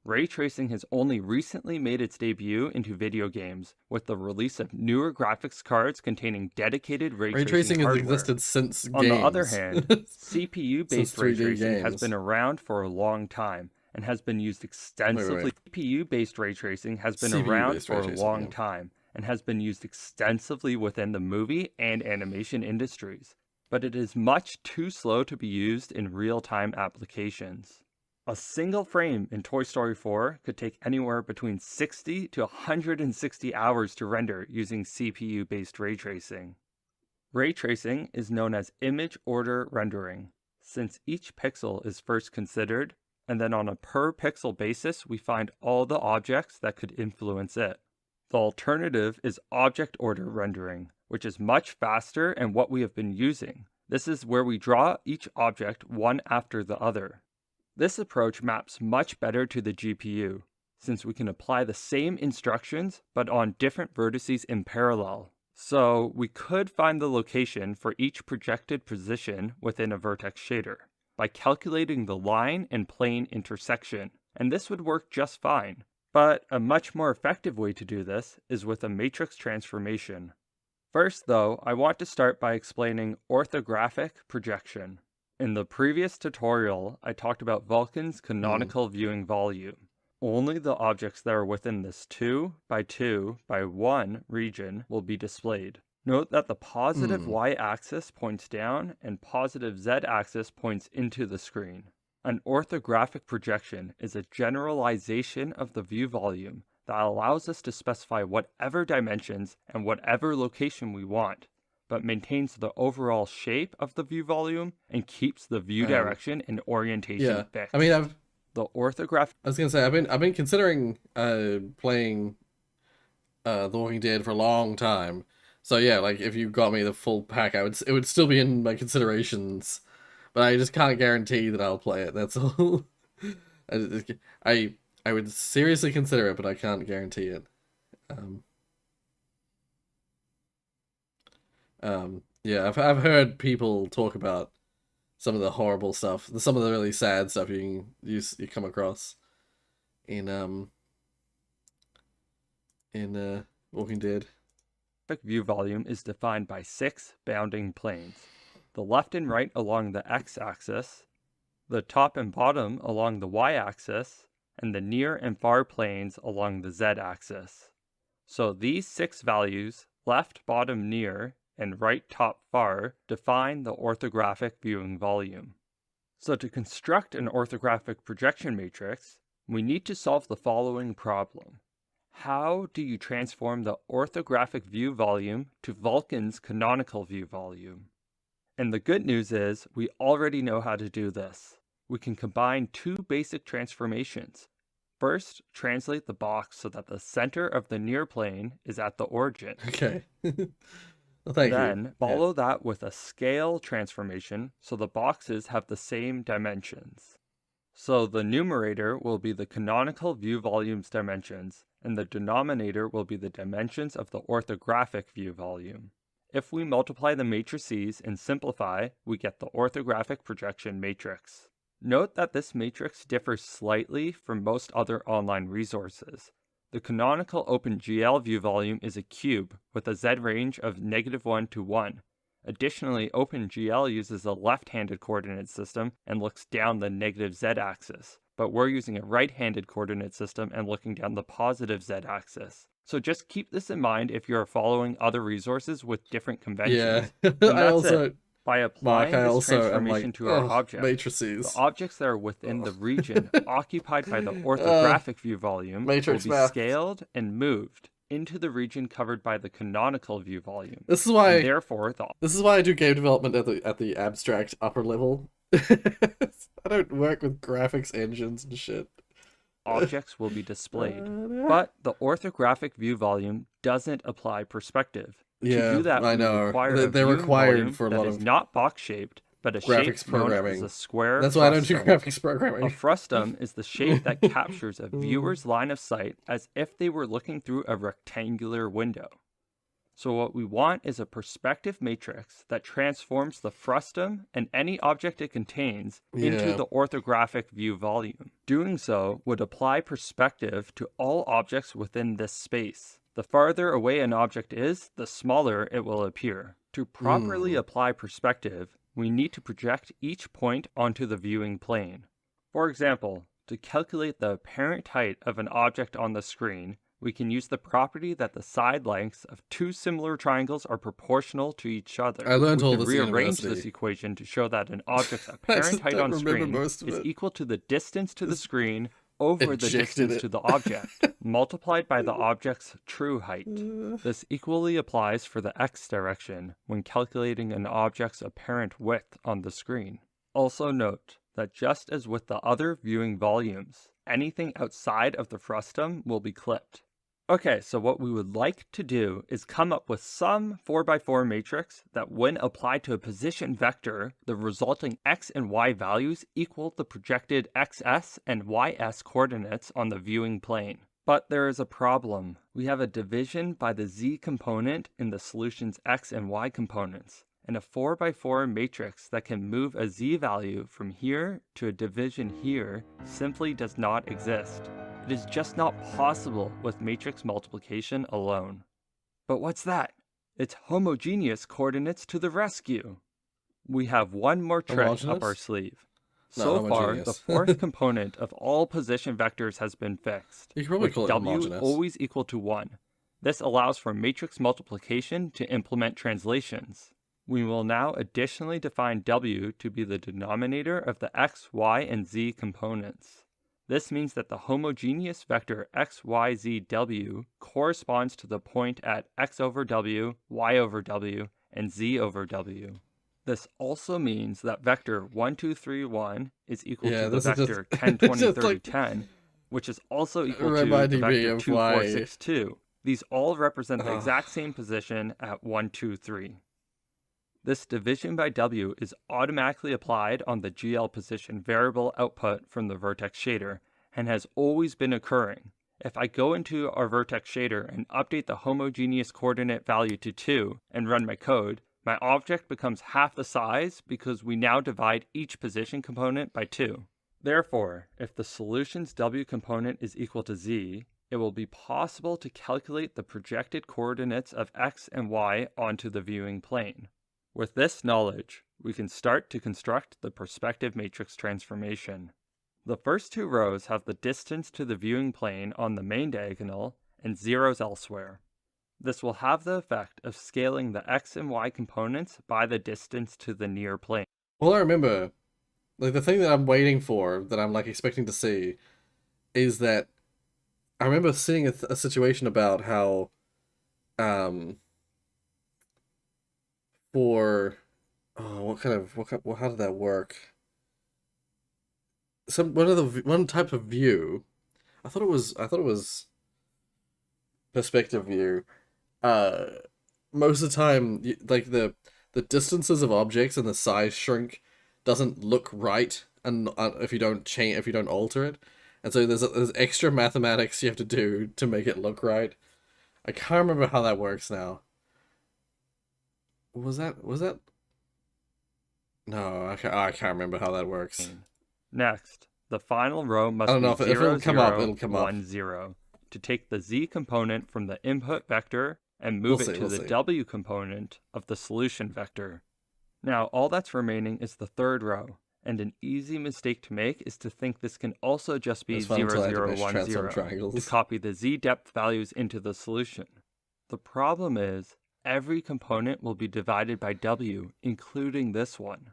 Ray tracing has only recently made its debut into video games, with the release of newer graphics cards containing dedicated ray tracing has hardware. existed since On the other games. hand, CPU-based Since ray 3D tracing has games. been around for a long time and has been used extensively. CPU-based ray tracing has been around CPU-based for ray a tracing, long yeah. time and has been used extensively within the movie and animation industries, but it is much too slow to be used in real-time applications. A single frame in Toy Story 4 could take anywhere between 60 to 160 hours to render using CPU-based ray tracing. Ray tracing is known as image order rendering, since each pixel is first considered, and then on a per pixel basis we find all the objects that could influence it. The alternative is object order rendering, which is much faster and what we have been using. This is where we draw each object one after the other. This approach maps much better to the GPU, since we can apply the same instructions but on different vertices in parallel. So we could find the location for each projected position within a vertex shader by calculating the line and plane intersection, and this would work just fine. But a much more effective way to do this is with a matrix transformation. First, though, I want to start by explaining orthographic projection. In the previous tutorial, I talked about Vulkan's canonical viewing volume. Only the objects that are within this 2 by 2 by 1 region will be displayed. Note that the positive y-axis points down and positive z-axis points into the screen. An orthographic projection is a generalization of the view volume that allows us to specify whatever dimensions and whatever location we want, but maintains the overall shape of the view volume and keeps the view direction and orientation fixed. I mean, the orthographic... I was gonna say, I've been considering playing The Walking Dead for a long time. So yeah, like if you got me the full pack, it would still be in my considerations, but I just can't guarantee that I'll play it. That's all. I I would seriously consider it, but I can't guarantee it. Yeah, I've heard people talk about some of the horrible stuff, some of the really sad stuff you come across in Walking Dead. View volume is defined by 6 bounding planes. The left and right along the x-axis, the top and bottom along the y-axis, and the near and far planes along the z-axis. So these 6 values, left, bottom, near, and right, top, far, define the orthographic viewing volume. So to construct an orthographic projection matrix, we need to solve the following problem. How do you transform the orthographic view volume to Vulkan's canonical view volume? And the good news is, we already know how to do this. We can combine 2 basic transformations. First, translate the box so that the center of the near plane is at the origin. Okay. Well, thank you. Then, follow that with a scale transformation so the boxes have the same dimensions. So the numerator will be the canonical view volume's dimensions, and the denominator will be the dimensions of the orthographic view volume. If we multiply the matrices and simplify, we get the orthographic projection matrix. Note that this matrix differs slightly from most other online resources. The canonical OpenGL view volume is a cube with a z range of -1 to 1. Additionally, OpenGL uses a left-handed coordinate system and looks down the negative z-axis, but we're using a right-handed coordinate system and looking down the positive z-axis. So just keep this in mind if you're following other resources with different conventions. Yeah, And I that's also... it. By applying this transformation like, to our objects, matrices. the objects that are within the region occupied by the orthographic view volume will be scaled and moved into the region covered by the canonical view volume. This is why, and therefore, this is why I do game development at the abstract upper level. I don't work with graphics engines and shit. Objects will be displayed, but the orthographic view volume doesn't apply perspective. Yeah, to do that, I know. They're required for a lot of not box shaped, but a graphics shape known programming. as a square. That's why I don't do frustum. graphics programming. A frustum is the shape that captures a viewer's line of sight as if they were looking through a rectangular window. So what we want is a perspective matrix that transforms the frustum and any object it contains into the orthographic view volume. Doing so would apply perspective to all objects within this space. The farther away an object is, the smaller it will appear. To properly apply perspective, we need to project each point onto the viewing plane. For example, to calculate the apparent height of an object on the screen, we can use the property that the side lengths of 2 similar triangles are proportional to each other. I learned all we can this at rearrange university. this equation to show that an object's apparent height on screen is equal to the distance to the screen over the distance to the object, multiplied by the object's true height. This equally applies for the x direction when calculating an object's apparent width on the screen. Also note that just as with the other viewing volumes, anything outside of the frustum will be clipped. Okay, so what we would like to do is come up with some 4x4 matrix that when applied to a position vector, the resulting x and y values equal the projected xs and ys coordinates on the viewing plane. But there is a problem. We have a division by the z component in the solution's x and y components, and a 4x4 matrix that can move a z value from here to a division here simply does not exist. It is just not possible with matrix multiplication alone. But what's that? It's homogeneous coordinates to the rescue. We have one more trick up our sleeve. So far, the 4th component of all position vectors has been fixed, You could probably with call it w homogeneous. always equal to 1. This allows for matrix multiplication to implement translations. We will now additionally define w to be the denominator of the x, y, and z components. This means that the homogeneous vector x, y, z, w corresponds to the point at x over w, y over w, and z over w. This also means that vector 1, 2, 3, 1 is equal to the vector 10, 20, 30, 10, which is also equal to the vector 2, 4, 6, 2, These all represent the exact same position at 1, 2, 3. This division by W is automatically applied on the GL position variable output from the vertex shader and has always been occurring. If I go into our vertex shader and update the homogeneous coordinate value to 2 and run my code, my object becomes half the size because we now divide each position component by 2. Therefore, if the solution's W component is equal to Z, it will be possible to calculate the projected coordinates of X and Y onto the viewing plane. With this knowledge, we can start to construct the perspective matrix transformation. The first 2 rows have the distance to the viewing plane on the main diagonal and zeros elsewhere. This will have the effect of scaling the X and Y components by the distance to the near plane. All I remember, like the thing that I'm waiting for, that I'm like expecting to see, is that I remember seeing a situation about how, how did that work? One type of view, I thought it was perspective view. Most of the time, like the distances of objects and the size shrink doesn't look right, and if you don't alter it, and so there's extra mathematics you have to do to make it look right. I can't remember how that works now. Was that? No, I can't remember how that works. Next, the final row must I don't know be if it'll come up. It'll come up. 1, 0 to take the Z component from the input vector and move it to the W component of the solution vector. Now, all that's remaining is the third row, and an easy mistake to make is to think this can also just be 0, 0, 1, 0 to copy the Z depth values into the solution. The problem is, every component will be divided by W, including this one.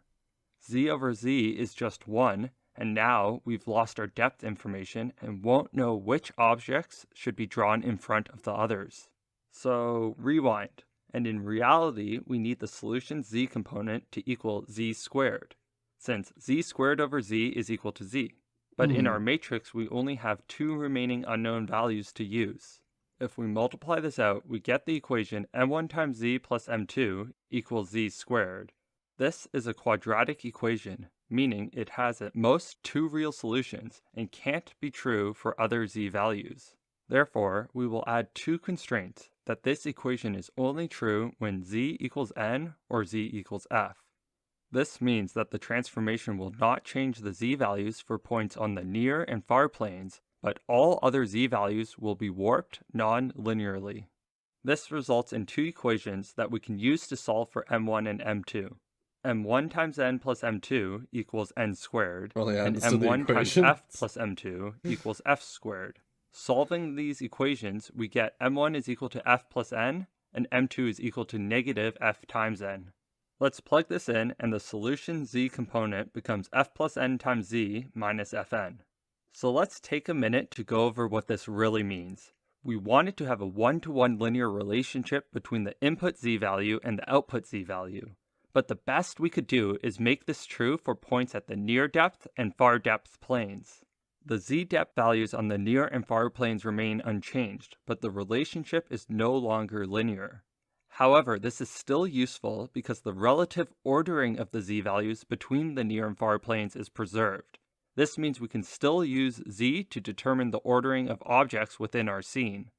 Z over Z is just 1, and now we've lost our depth information and won't know which objects should be drawn in front of the others. So rewind, and in reality we need the solution Z component to equal Z squared, since Z squared over Z is equal to Z. But in our matrix we only have 2 remaining unknown values to use. If we multiply this out, we get the equation m1 times z plus m2 equals z squared. This is a quadratic equation, meaning it has at most 2 real solutions and can't be true for other z values. Therefore, we will add 2 constraints that this equation is only true when z equals n or z equals f. This means that the transformation will not change the z values for points on the near and far planes, but all other z values will be warped non-linearly. This results in 2 equations that we can use to solve for m1 and m2. m1 times n plus m2 equals n squared, and m1 times f plus m2 equals f squared. Solving these equations, we get m1 is equal to f plus n, and m2 is equal to negative f times n. Let's plug this in, and the solution z component becomes f plus n times z minus fn. So let's take a minute to go over what this really means. We wanted to have a 1-to-1 linear relationship between the input z value and the output z value. But the best we could do is make this true for points at the near depth and far depth planes. The z depth values on the near and far planes remain unchanged, but the relationship is no longer linear. However, this is still useful because the relative ordering of the z values between the near and far planes is preserved. This means we can still use z to determine the ordering of objects within our scene.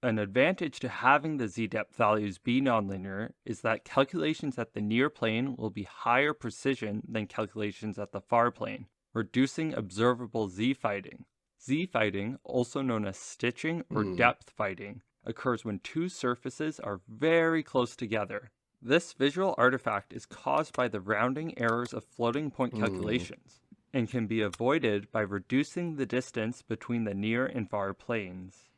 An advantage to having the z-depth values be nonlinear is that calculations at the near plane will be higher precision than calculations at the far plane, reducing observable z-fighting. Z-fighting, also known as stitching or depth fighting, occurs when 2 surfaces are very close together. This visual artifact is caused by the rounding errors of floating point calculations, and can be avoided by reducing the distance between the near and far planes.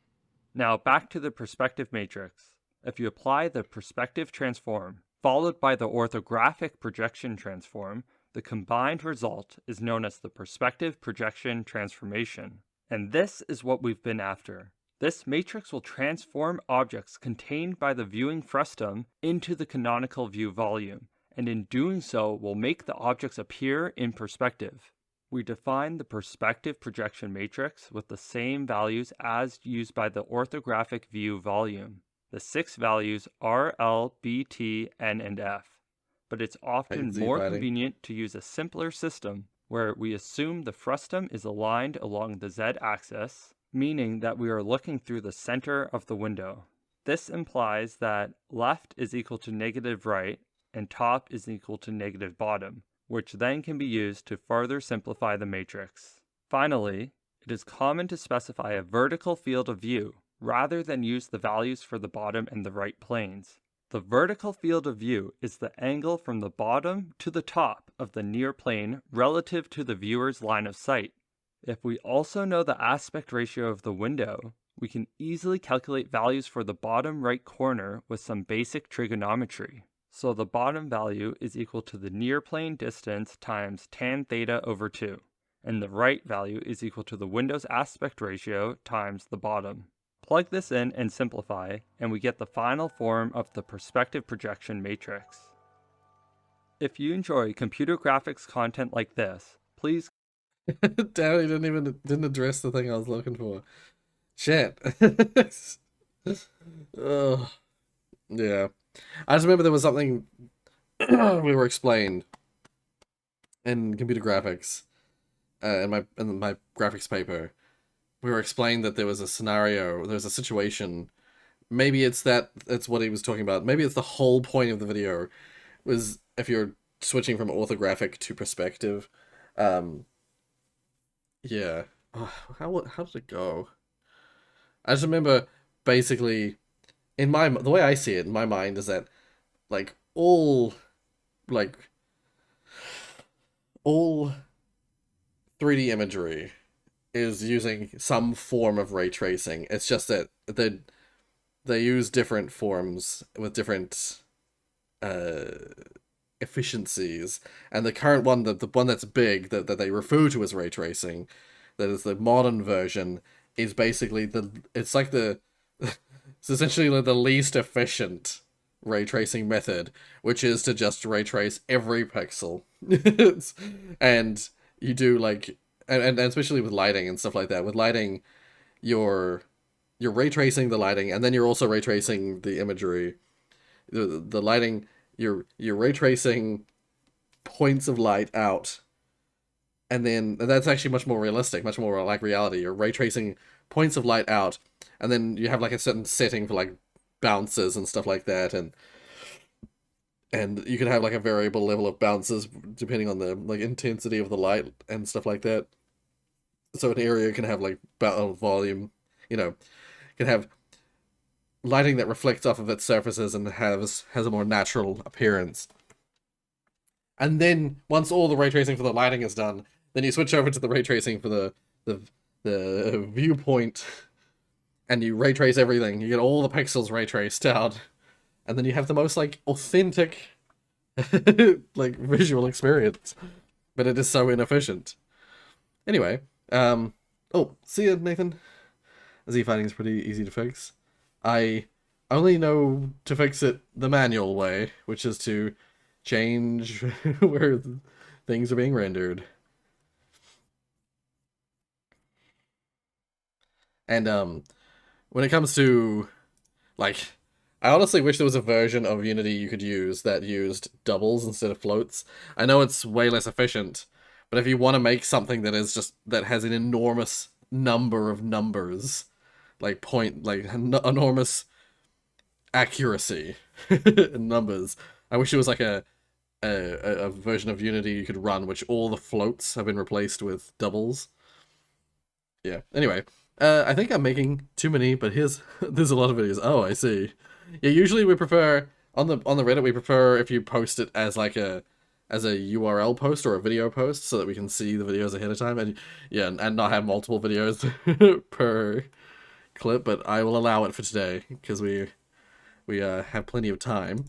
Now back to the perspective matrix. If you apply the perspective transform, followed by the orthographic projection transform, the combined result is known as the perspective projection transformation. And this is what we've been after. This matrix will transform objects contained by the viewing frustum into the canonical view volume, and in doing so will make the objects appear in perspective. We define the perspective projection matrix with the same values as used by the orthographic view volume. The 6 values R, L, B, T, N, and F. But it's often more convenient to use a simpler system where we assume the frustum is aligned along the z-axis, meaning that we are looking through the center of the window. This implies that left is equal to negative right and top is equal to negative bottom, which then can be used to further simplify the matrix. Finally, it is common to specify a vertical field of view rather than use the values for the bottom and the right planes. The vertical field of view is the angle from the bottom to the top of the near plane relative to the viewer's line of sight. If we also know the aspect ratio of the window, we can easily calculate values for the bottom right corner with some basic trigonometry. So the bottom value is equal to the near plane distance times tan theta over 2, and the right value is equal to the window's aspect ratio times the bottom. Plug this in and simplify, and we get the final form of the perspective projection matrix. If you enjoy computer graphics content like this, please... Damn, he didn't address the thing I was looking for. Shit. Oh, yeah. I just remember there was something we were explained in computer graphics, in my graphics paper. We were explained that there was a scenario, there was a situation. Maybe it's what he was talking about. Maybe it's the whole point of the video, was if you're switching from orthographic to perspective. Yeah. Oh, how did it go? I just remember basically, the way I see it in my mind is that all 3D imagery is using some form of ray tracing. It's just that they use different forms with different efficiencies, and the current one, the one that's big, that they refer to as ray tracing, that is the modern version, is basically it's essentially the least efficient ray tracing method, which is to just ray trace every pixel. And you do and especially with lighting and stuff like that. With lighting, you're ray tracing the lighting, and then you're also ray tracing the imagery. The lighting, you're ray tracing points of light out, and that's actually much more realistic, much more like reality. You're ray tracing points of light out, and then you have a certain setting for bounces and stuff like that, and you can have a variable level of bounces depending on the intensity of the light and stuff like that. So an area can have volume, can have lighting that reflects off of its surfaces and has a more natural appearance. And then once all the ray tracing for the lighting is done, then you switch over to the ray tracing for the viewpoint, and you ray trace everything. You get all the pixels ray traced out, and then you have the most authentic visual experience. But it is so inefficient. Anyway, see ya, Nathan. Z-fighting is pretty easy to fix. I only know to fix it the manual way, which is to change where things are being rendered. And when it comes to I honestly wish there was a version of Unity you could use that used doubles instead of floats. I know it's way less efficient, but if you want to make something that that has an enormous number of numbers, enormous accuracy in numbers, I wish it was a version of Unity you could run which all the floats have been replaced with doubles. Yeah. Anyway, I think I'm making too many, but there's a lot of videos. Oh, I see. Yeah, usually we prefer on the Reddit, we prefer if you post it as a URL post or a video post, so that we can see the videos ahead of time, and not have multiple videos per clip. But I will allow it for today because we have plenty of time.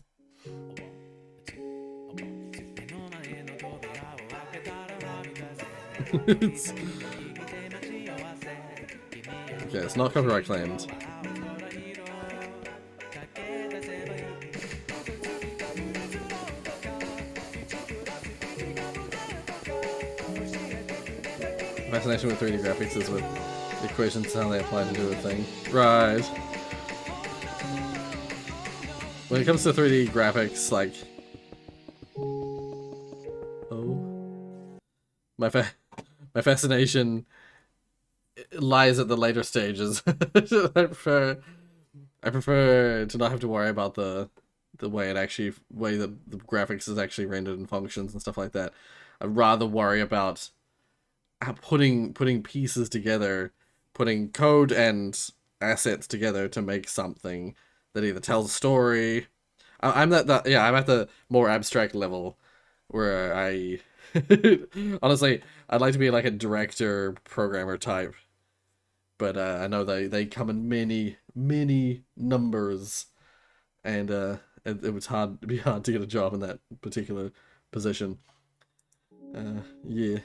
Okay, it's not copyright claimed. fascination with 3D graphics is with the equations and how they apply to do a thing. Right. When it comes to 3D graphics, like... Oh. My fascination lies at the later stages. I prefer to not have to worry about the way that the graphics is actually rendered and functions and stuff like that. I'd rather worry about putting pieces together, putting code and assets together to make something that either tells a story. I'm at the more abstract level where I honestly I'd like to be like a director programmer type, but I know they come in many numbers, and it was hard to get a job in that particular position. Yeah.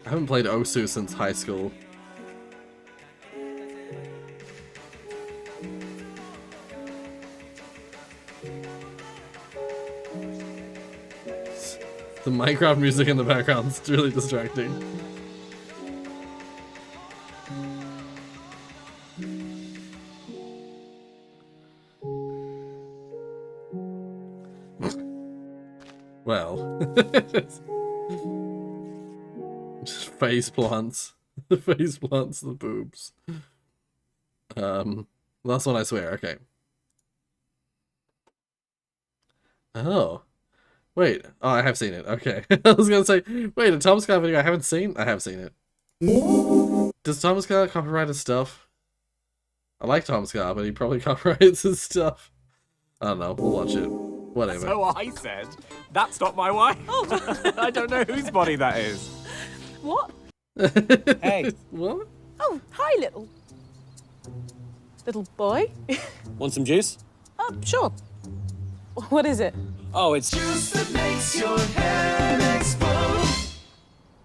I haven't played Osu since high school. The Minecraft music in the background is really distracting. Well, just face plants, the face plants, the boobs. Last one, I swear. Okay. Oh, wait. Oh, I have seen it. Okay, I was gonna say, wait, a Thomas Carr video I haven't seen. I have seen it. Does Thomas Carr copyright his stuff? I like Thomas Carr, but he probably copyrights his stuff. I don't know. We'll watch it. Whatever. So I said, that's not my wife. Oh. I don't know whose body that is. What? Hey. What? Oh, hi, little boy. Want some juice? Sure. What is it? Oh, it's Juice that makes your head explode.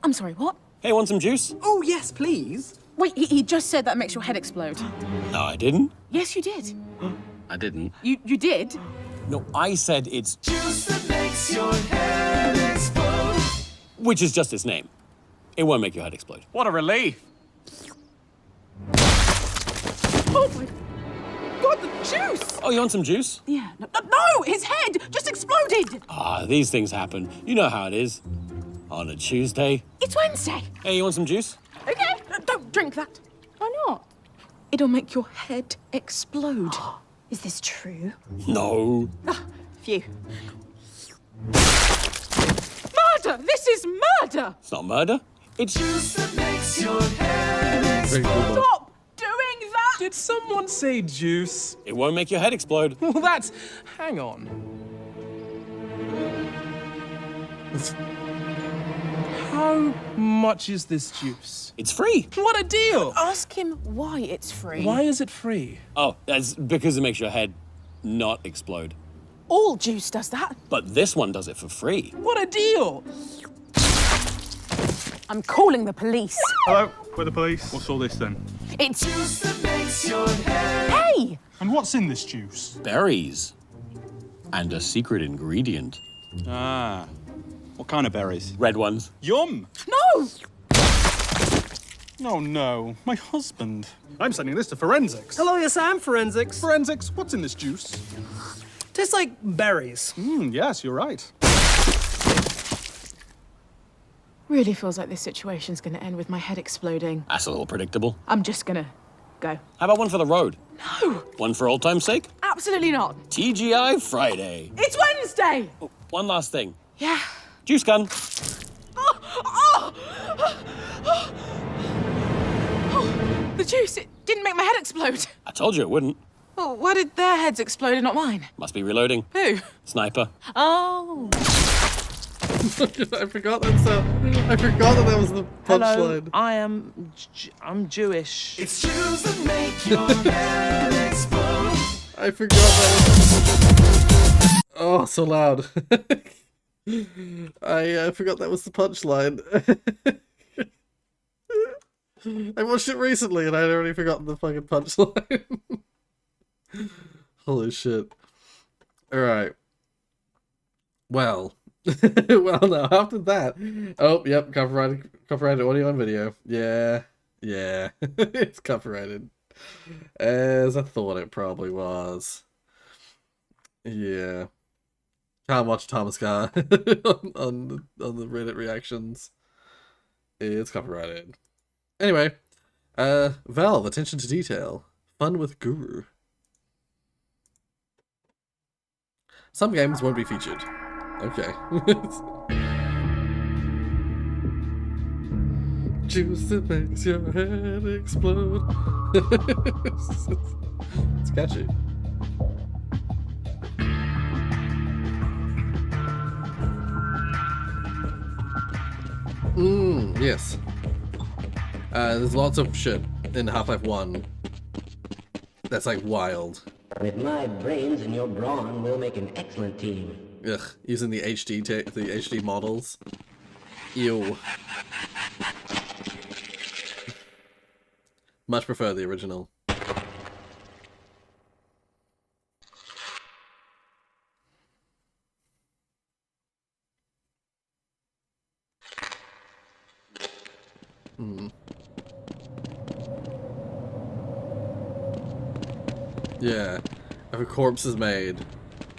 I'm sorry, what? Hey, want some juice? Oh, yes, please. Wait, he just said that makes your head explode. No, I didn't. Yes, you did. I didn't. You did? No, I said it's Juice that makes your head explode. which is just its name. It won't make your head explode. What a relief. Oh, my God, the juice! Oh, you want some juice? Yeah. No, his head just exploded. Ah, these things happen. You know how it is. On a Tuesday. It's Wednesday. Hey, you want some juice? Okay. Don't drink that. Why not? It'll make your head explode. Is this true? No. Phew. Murder! This is murder! It's not murder. It's juice that makes your head explode. Stop doing that! Did someone say juice? It won't make your head explode. Well, that's... Hang on. How much is this juice? It's free. What a deal! Ask him why it's free. Why is it free? Oh, that's because it makes your head not explode. All juice does that. But this one does it for free. What a deal! I'm calling the police. Hello, we're the police. What's all this then? It's juice that makes your head. Hey! And what's in this juice? Berries. And a secret ingredient. Ah. What kind of berries? Red ones. Yum! No! Oh no, my husband. I'm sending this to forensics. Hello, yes, I'm forensics. Forensics, what's in this juice? Tastes like berries. Yes, you're right. Really feels like this situation's gonna end with my head exploding. That's a little predictable. I'm just gonna go. How about one for the road? No! One for old time's sake? Absolutely not. TGI Friday. It's Wednesday! Oh, one last thing. Yeah. Juice gun. The juice, it didn't make my head explode. I told you it wouldn't. Well, why did their heads explode and not mine? Must be reloading. Who? Sniper. Oh. I forgot that was the Hello, punchline. I'm Jewish. It's juice that make your head explode. I forgot that was... Oh, so loud. I forgot that was the punchline. I watched it recently and I'd already forgotten the fucking punchline. Holy shit. Alright. Well. Well, no, after that. Oh, yep, copyrighted audio and video. Yeah. Yeah. It's copyrighted. As I thought it probably was. Yeah. Can't watch Thomas Carr on the Reddit reactions. It's copyrighted. Anyway, Valve, attention to detail. Fun with Guru. Some games won't be featured. Okay. Juice that makes your head explode. It's catchy. Yes. There's lots of shit in Half-Life 1 that's like wild. With my brains and your brawn, we'll make an excellent team. Ugh, using the HD models. Ew. Much prefer the original. Yeah, if a corpse is made,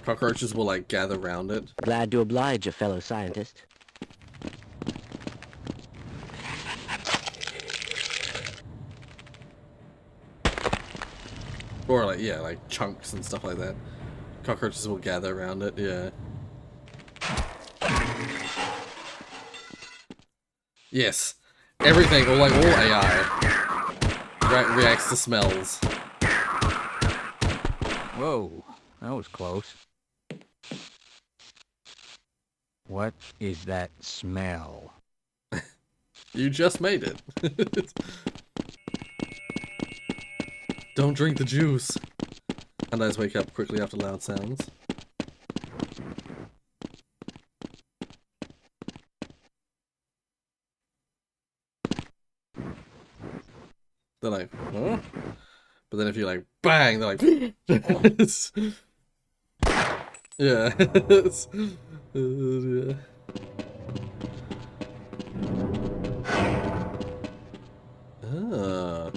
cockroaches will like gather around it. Glad to oblige a fellow scientist. Or like, yeah, like chunks and stuff like that. Cockroaches will gather around it, yeah. Yes, everything, or like all AI, reacts to smells. Whoa, that was close. What is that smell? You just made it. Don't drink the juice. And eyes wake up quickly after loud sounds. They're like, huh? But then if you like, bang, they're like, yeah. Yeah. Ah.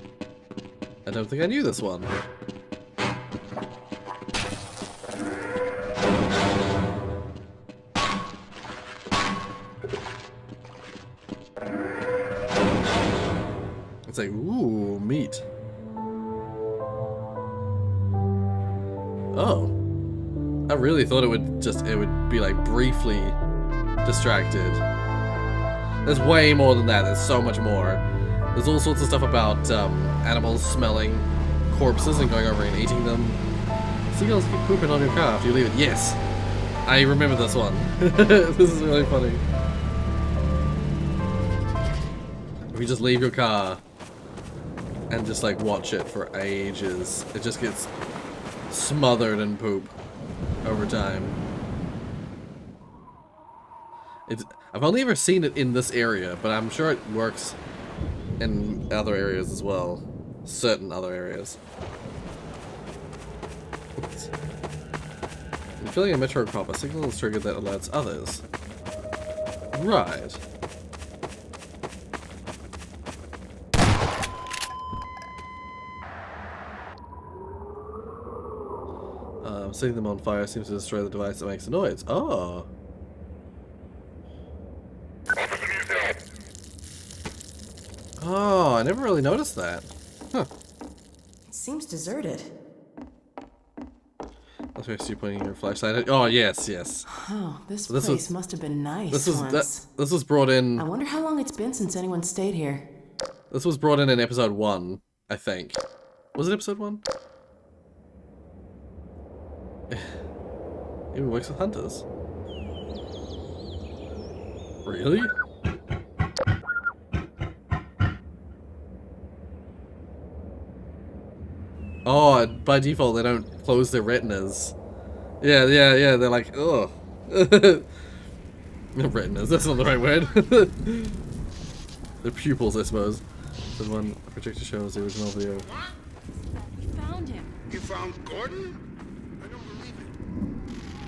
I don't think I knew this one. It's like, ooh, meat. Oh. I really thought it would be like briefly distracted. There's way more than that. There's so much more. There's all sorts of stuff about animals smelling corpses and going over and eating them. Seagulls keep pooping on your car after you leave it. Yes! I remember this one. This is really funny. If you just leave your car and just like watch it for ages, it just gets smothered in poop over time. I've only ever seen it in this area, but I'm sure it works in other areas as well. Certain other areas. When filling a metro crop, a signal is triggered that alerts others. Right. Setting them on fire seems to destroy the device that makes a noise. Oh. Oh, I never really noticed that. Huh. It seems deserted. That's why you're pointing your flashlight at. Oh, yes, yes. Oh, this place must have been nice this once. This was brought in. I wonder how long it's been since anyone stayed here. This was brought in episode 1, I think. Was it episode 1? Even works with hunters. Really? Oh, by default they don't close their retinas. Yeah, they're like, ugh. Retinas, that's not the right word. Their pupils, I suppose. The one projector shows the original video. You found him. You found Gordon?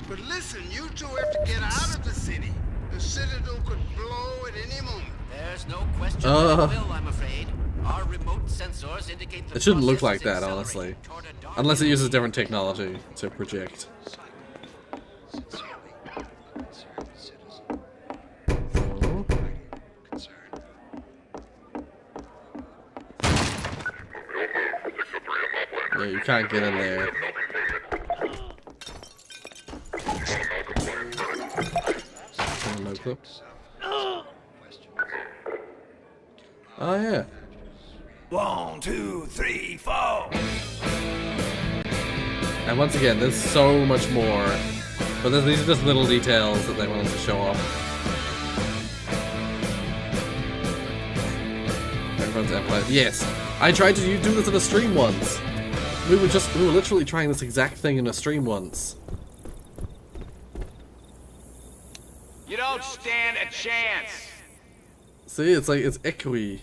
But listen, you two have to get out of the city. The citadel could blow at any moment. There's no question that it will, I'm afraid. Our remote sensors indicate the It shouldn't look process like is that, honestly. Unless it uses different technology to project. Yeah, you can't get in there. No clue. Oh yeah. 1, 2, 3, 4. And once again, there's so much more, but these are just little details that they wanted to show off. Everyone's amplified. Yes, I tried to do this in a stream once. We were literally trying this exact thing in a stream once. You don't stand a chance. See, it's like, it's echoey.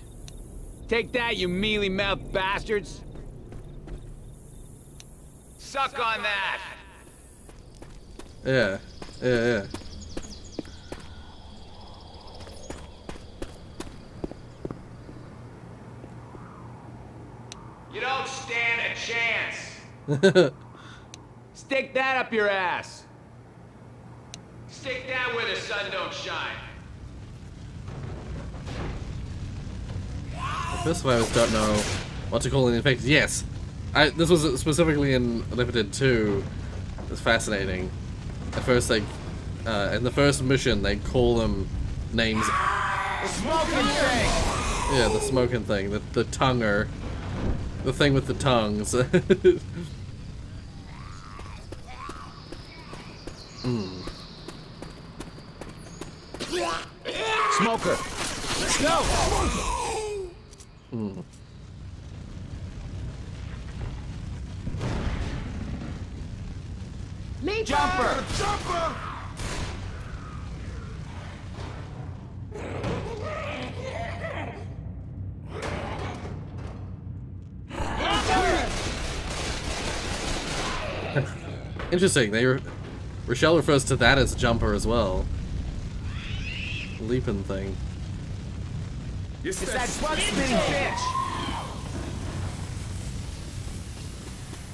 Take that, you mealy-mouthed bastards. Suck on that. Yeah, yeah. You don't stand a chance. Stick that up your ass. Stick that where the sun don't shine. First survivors don't know what to call an infected. Yes, this was specifically in Limited 2. It's fascinating. At first, in the first mission, they call them names. The smoking thing. Yeah, the smoking thing, the tonguer, the thing with the tongues. Smoker. Let's go. Jumper. Jumper! Interesting. Rochelle refers to that as jumper as well. Leaping thing. It's that butt spinning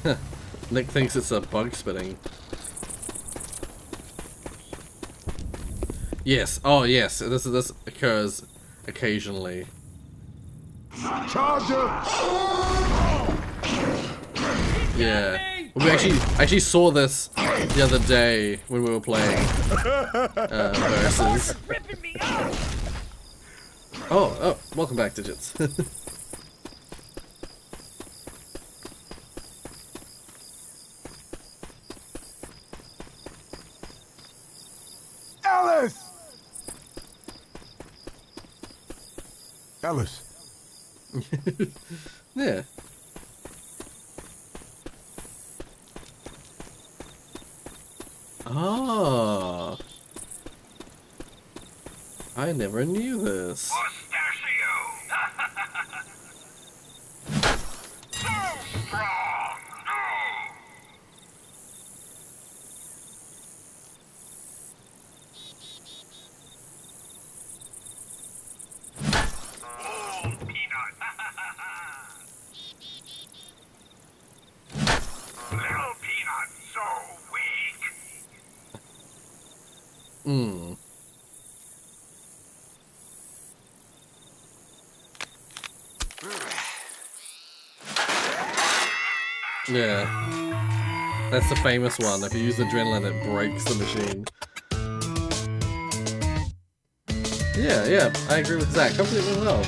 bitch. Nick thinks it's a bug spitting. Yes. Oh, yes. This occurs occasionally. Charger! Yeah. We actually saw this the other day when we were playing Versus. Oh, welcome back, Digits. Alice! Yeah. Ah. I never knew this. Yeah. That's the famous one. If you use adrenaline, it breaks the machine. Yeah, I agree with Zach completely well.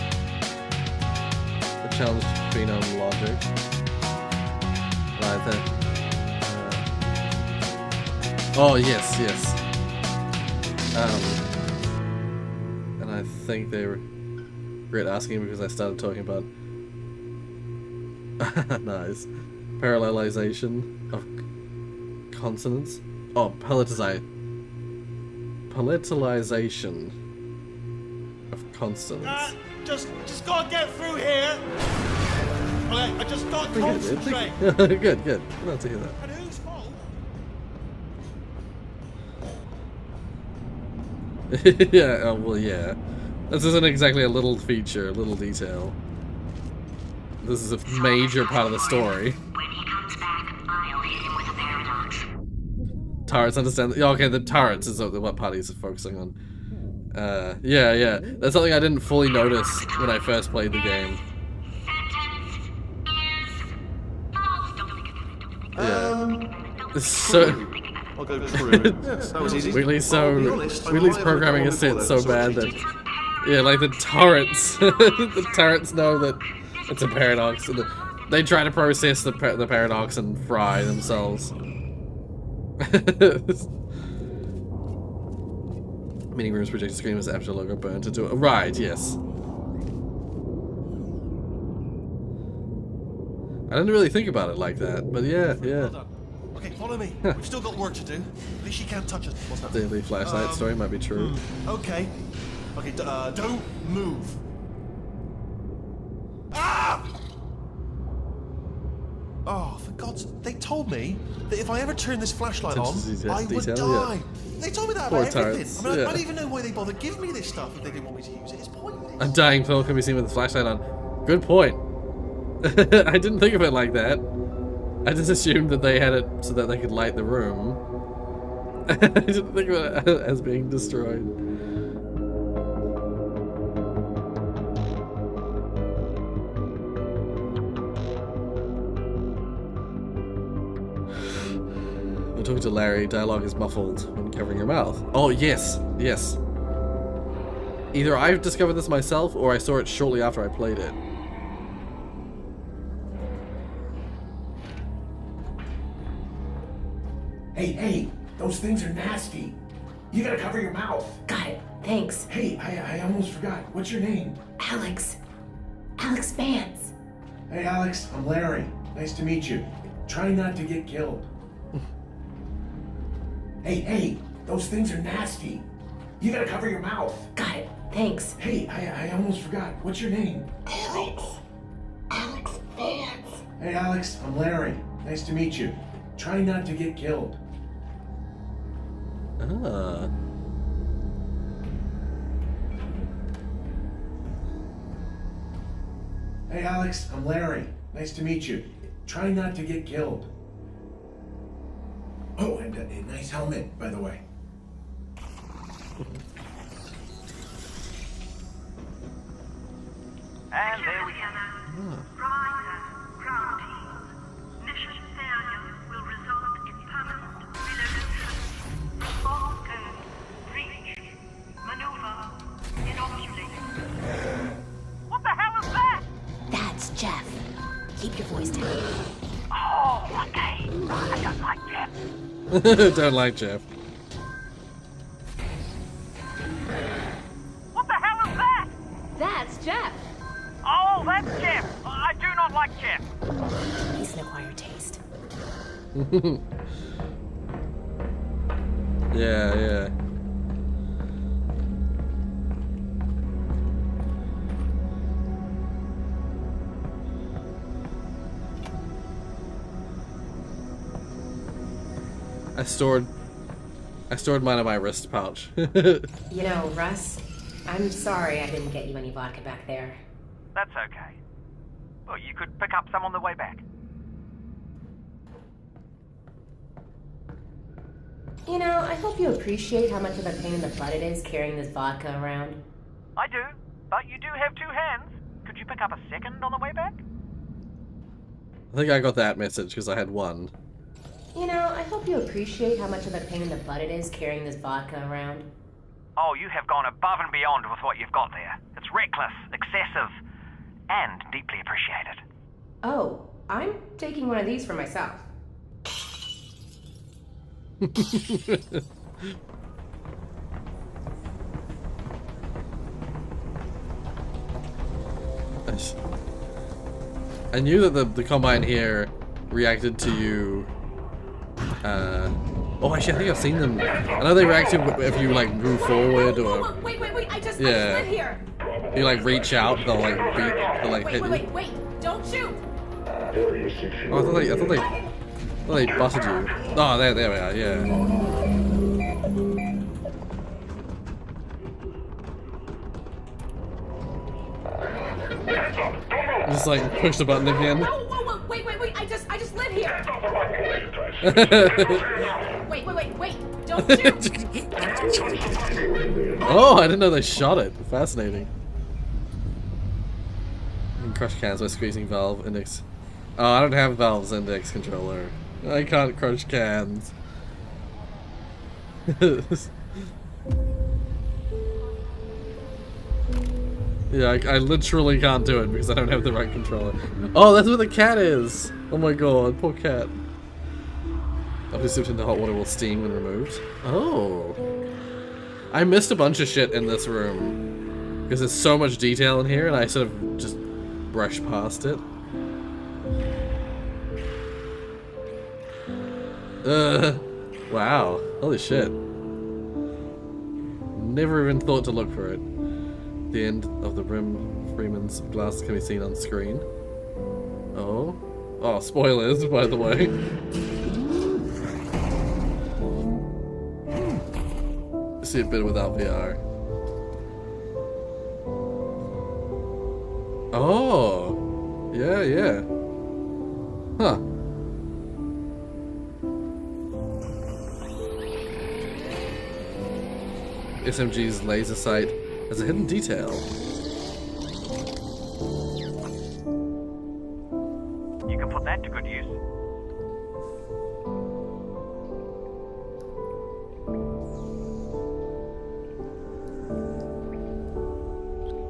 The challenge phenome logic. Right there. Oh, yes. And I think they regret asking because I started talking about nice. Parallelization of consonants. Oh, palatalization of consonants. Just gotta get through here. I just gotta concentrate. Good. Glad to hear that. And whose fault? Yeah, oh, well, yeah. This isn't exactly a little feature, a little detail. This is a major part of the story. When he comes back, I'll hit him with a paradox. Turrets, understand? Yeah, okay, the turrets is what part he's focusing on. Yeah. That's something I didn't fully notice when I first played the game. Yeah. So... I'll go through it. Yes, that was easy. Wheatley's programming is set so bad that... Yeah, like the turrets. The turrets know that it's a paradox. And they try to process the paradox and fry themselves. Meeting room's projector screen was after logo burnt into it. Right, yes. I didn't really think about it like that, but yeah. Okay, follow me. We've still got work to do. At least she can't touch us. What's that? Daily flashlight story might be true. Okay. Okay, don't move. Ah! Oh, for God's sake, they told me that if I ever turn this flashlight on, I would die. Yeah. They told me that about everything. I mean, I don't even know why they bothered giving me this stuff if they didn't want me to use it. It's pointless. A dying pill can be seen with the flashlight on. Good point. I didn't think of it like that. I just assumed that they had it so that they could light the room. I didn't think of it as being destroyed. When talking to Larry, dialogue is muffled when covering your mouth. Oh, yes. Either I've discovered this myself or I saw it shortly after I played it. Hey, those things are nasty. You gotta cover your mouth. Got it. Thanks. Hey, I almost forgot. What's your name? Alex. Alex Vance. Hey, Alex, I'm Larry. Nice to meet you. Try not to get killed. Hey, those things are nasty. You gotta cover your mouth. Got it. Thanks. Hey, I almost forgot. What's your name? Alex. Alex Vance. Hey, Alex, I'm Larry. Nice to meet you. Try not to get killed. Hey, Alex, I'm Larry. Nice to meet you. Try not to get killed. Oh, and a nice helmet, by the way. And there we go. Mission failure will result in permanent relocation. All code. Reach. Maneuver. Inoculate. What the hell is that? That's Jeff. Keep your voice down. Oh, okay. I don't like Jeff. Don't like Jeff. What the hell is that? That's Jeff. Oh, that's Jeff. I do not like Jeff. He's an acquired taste. Yeah. I stored mine in my wrist pouch. You know, Russ, I'm sorry I didn't get you any vodka back there. That's okay. Well, you could pick up some on the way back. You know, I hope you appreciate how much of a pain in the butt it is carrying this vodka around. I do, but you do have two hands. Could you pick up a second on the way back? I think I got that message because I had one. You know, I hope you appreciate how much of a pain in the butt it is carrying this vodka around. Oh, you have gone above and beyond with what you've got there. It's reckless, excessive, and deeply appreciated. Oh, I'm taking one of these for myself. I knew that the Combine here reacted to you. Oh, actually, I think I've seen them. I know they react to if you like move forward or. Wait! I just Yeah. live here. You like reach out, they'll like beat, they'll like hit you. Wait! Don't shoot. Oh, I thought they busted you. Oh, there we are. Yeah. Just like push the button again. Whoa, wait, I just live here. Wait, don't shoot. Oh, I didn't know they shot it. Fascinating. You can crush cans by squeezing valve index. Oh, I don't have Valve's index controller. I can't crush cans. Yeah, I literally can't do it because I don't have the right controller. Oh, that's where the cat is! Oh my god, poor cat. Obviously sipped into hot water will steam when removed. Oh. I missed a bunch of shit in this room. Because there's so much detail in here and I sort of just brushed past it. Wow. Holy shit. Never even thought to look for it. The end of the rim Freeman's glass can be seen on screen. Oh. Oh, spoilers, by the way. See it better without VR. Oh. Yeah. Huh. SMG's laser sight has a hidden detail. You can put that to good use.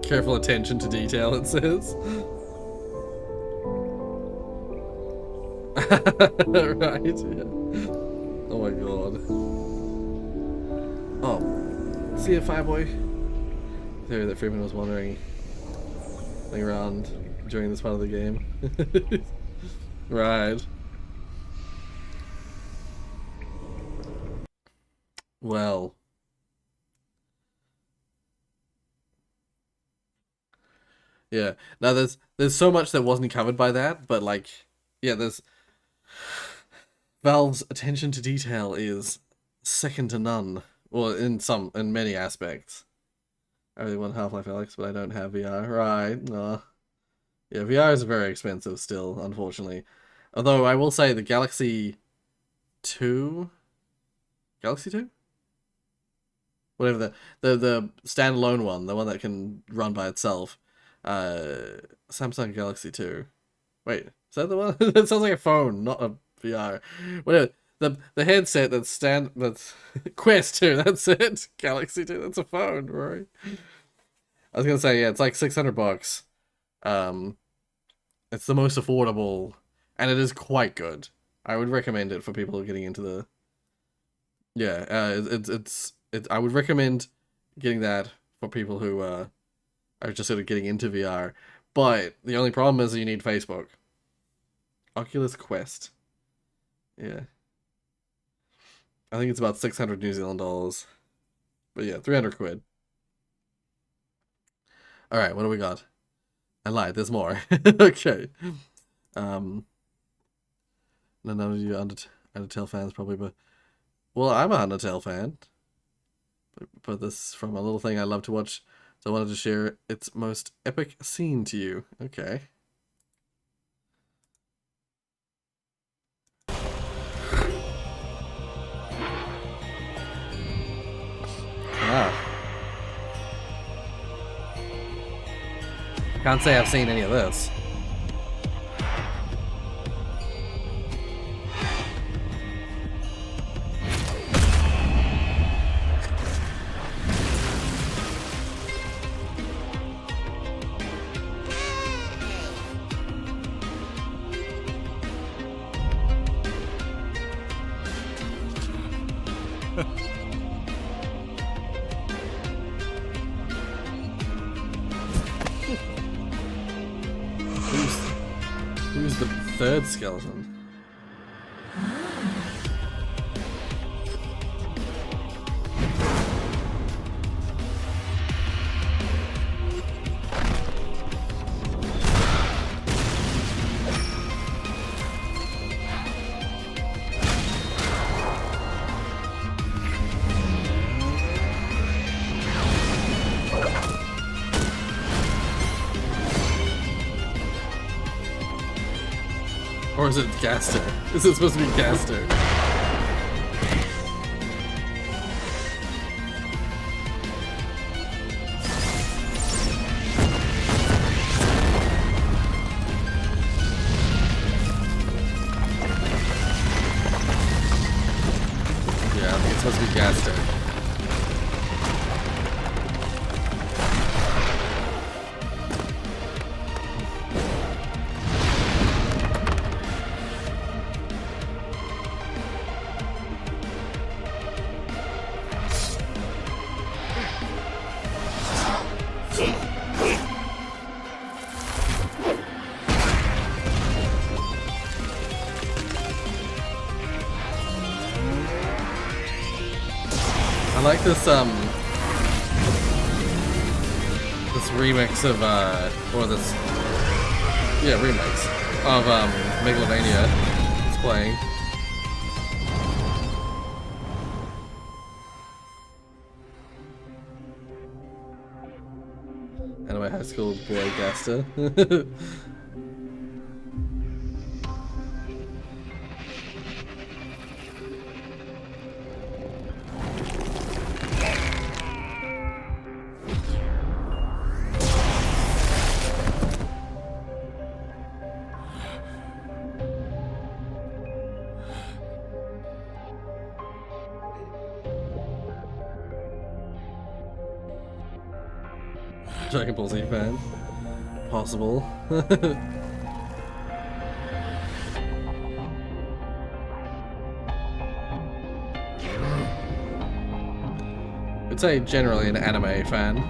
Careful attention to detail, it says. Right, yeah. Oh my god. Oh. See ya, Fireboy. Theory that Freeman was wandering around during this part of the game. Right. Well. Yeah. Now there's so much that wasn't covered by that, but like, yeah, there's Valve's attention to detail is second to none. Well, in many aspects. I really want Half-Life Alyx, but I don't have VR. Right. Yeah, VR is very expensive still, unfortunately. Although I will say the Galaxy 2? Galaxy 2? Whatever the standalone one, the one that can run by itself. Samsung Galaxy 2. Wait, is that the one? That sounds like a phone, not a VR. Whatever. The headset that's Quest 2, that's it. Galaxy 2, that's a phone, right? I was gonna say, yeah, it's like $600. It's the most affordable, and it is quite good. I would recommend it for people who are getting into the. Yeah, I would recommend getting that for people who are just sort of getting into VR. But the only problem is that you need Facebook. Oculus Quest. Yeah. I think it's about 600 New Zealand dollars. But yeah, 300 quid. Alright, what do we got? I lied, there's more. Okay. None of you Undertale fans probably, but... Well, I'm a Undertale fan. But this is from a little thing I love to watch, so I wanted to share its most epic scene to you. Okay. Ah. Can't say I've seen any of this. Who's the third skeleton? Or is it Gaster? Is it supposed to be Gaster? Yeah, I think it's supposed to be Gaster. I like this remix of or this remix of Megalovania it's playing. Anime High School boy Gaster. Dragon Ball Z fan. Possible. I'd say generally an anime fan.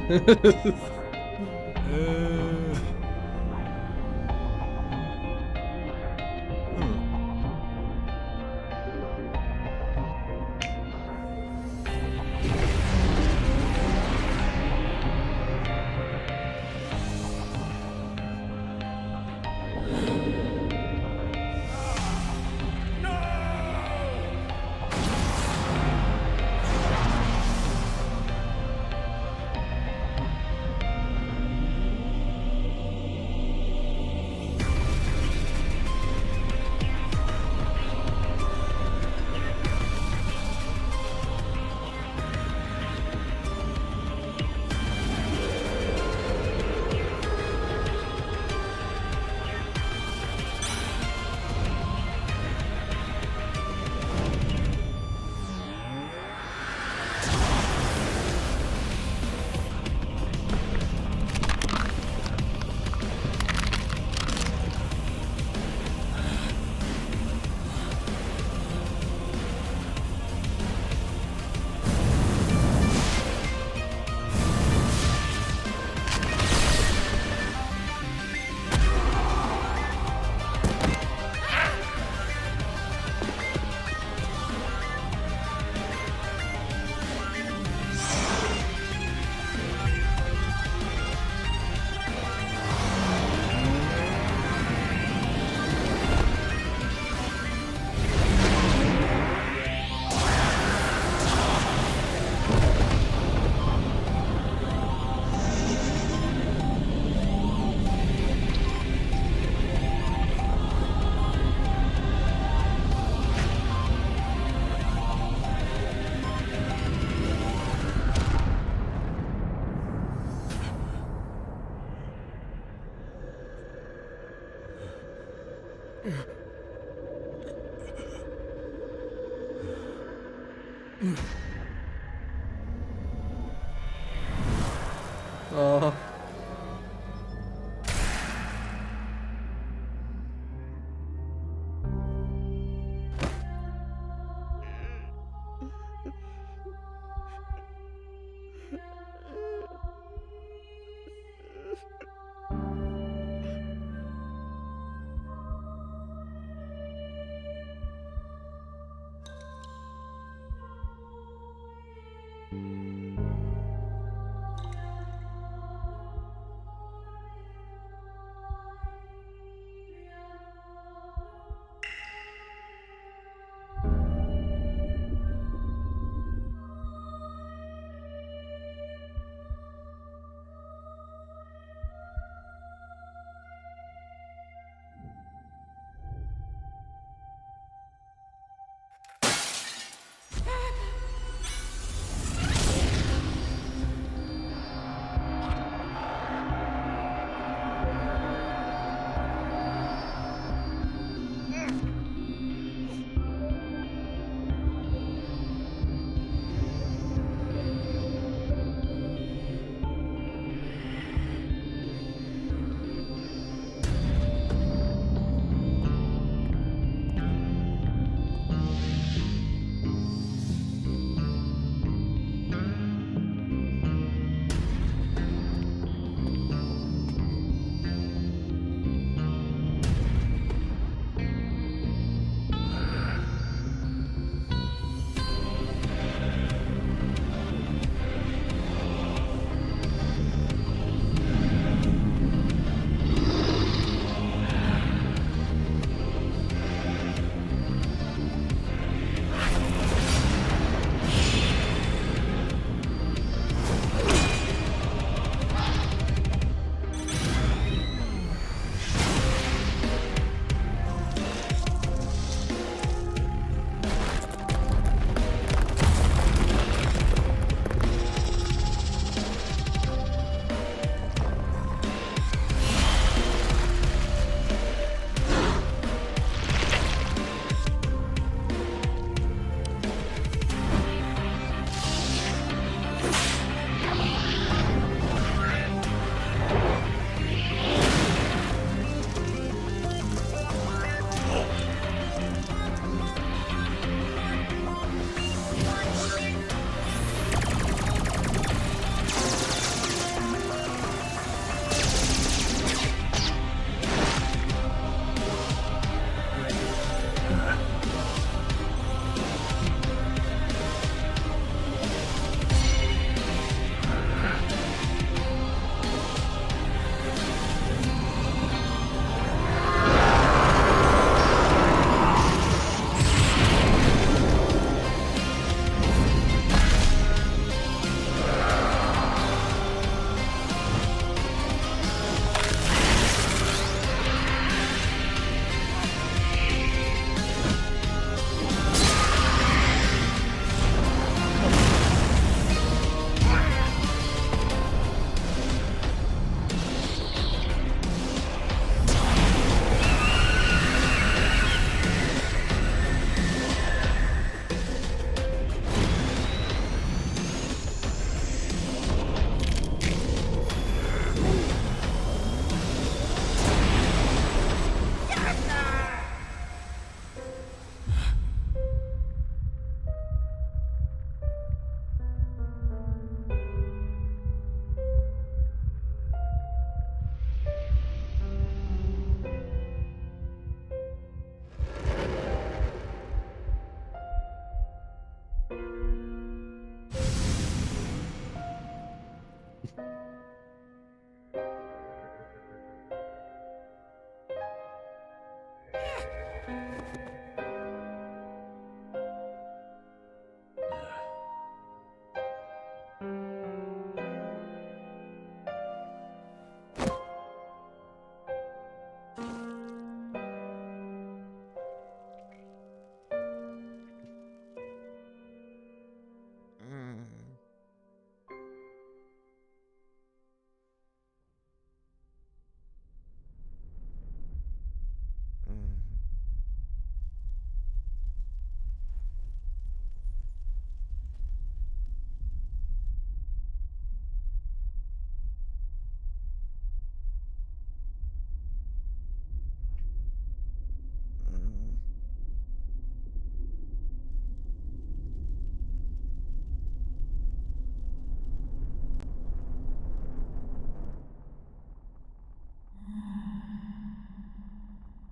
Oh.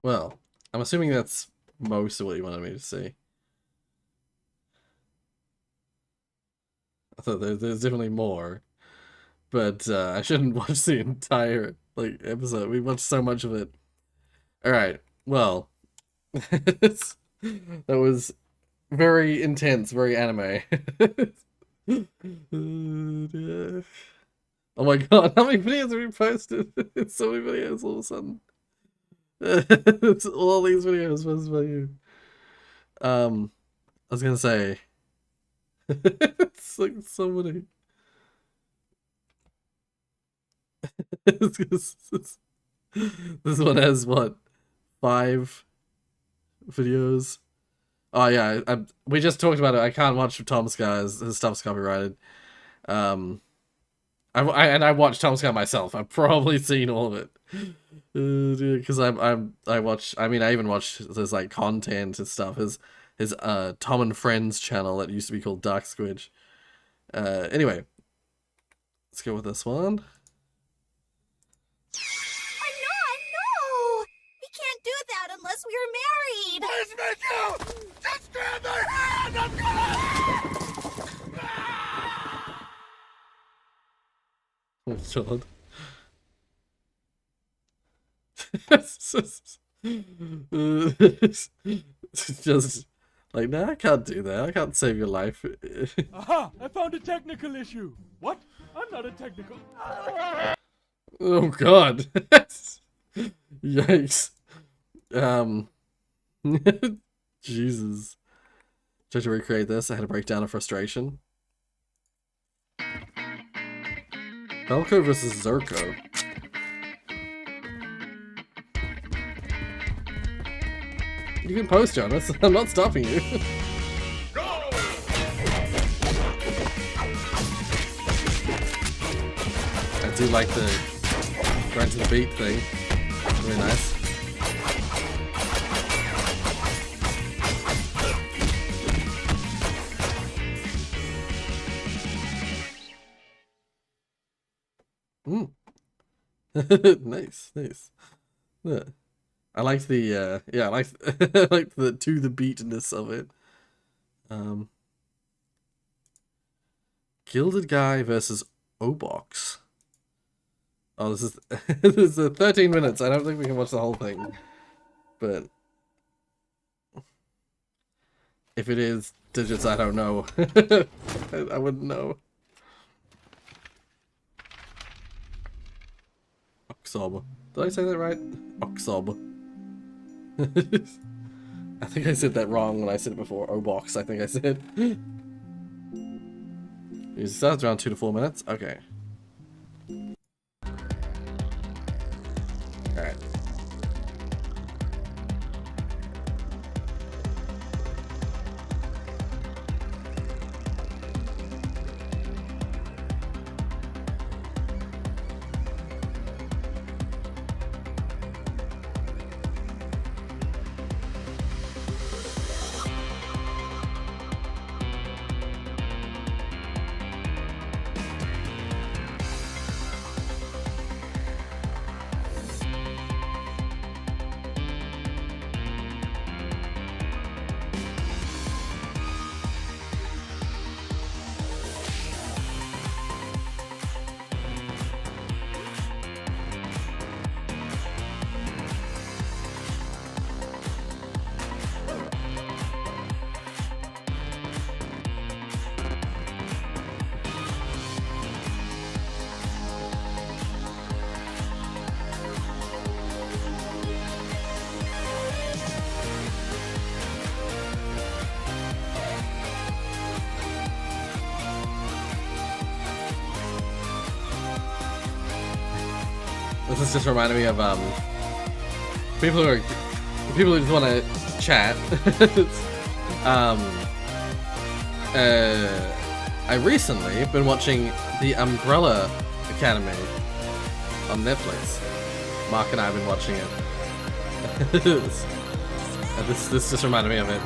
Well, I'm assuming that's most of what you wanted me to see. I thought there's definitely more, but I shouldn't watch the entire episode. We watched so much of it. All right, well, that was very intense, very anime. Oh my god, how many videos have we posted? It's so many videos all of a sudden. It's all these videos posted by you. I was gonna say, it's like so many. This one has what, 5 videos? Oh yeah, we just talked about it. I can't watch Tom Sky's. His stuff's copyrighted. I watched Tom Sky myself. I've probably seen all of it. Because I even watched his like content and stuff. His Tom and Friends channel that used to be called Dark Squidge. Anyway, let's go with this one. No! We can't do that unless we are married! Where's Mitchell? Just grab their hand! I'm gonna... Oh god. Just like, nah, I can't do that. I can't save your life. Aha! I found a technical issue. What? I'm not a technical. Oh god. Yikes. Jesus. Tried to recreate this. I had a breakdown of frustration. Velcro versus Zerko. You can post, Jonas. I'm not stopping you. I do like the grind to the beat thing. Really nice. Nice, nice. Yeah. I like the I like I like the to the beatness of it. Gilded Guy versus Obox. Oh, this is this is 13 minutes. I don't think we can watch the whole thing, but if it is digits, I don't know. I wouldn't know. Oxob. Did I say that right? Oxob. I think I said that wrong when I said it before. Obox, I think I said. It starts around 2 to 4 minutes. Okay. Alright. This is just reminding me of people who just want to chat. I recently been watching The Umbrella Academy on Netflix. Mark and I have been watching it. This just reminded me of it.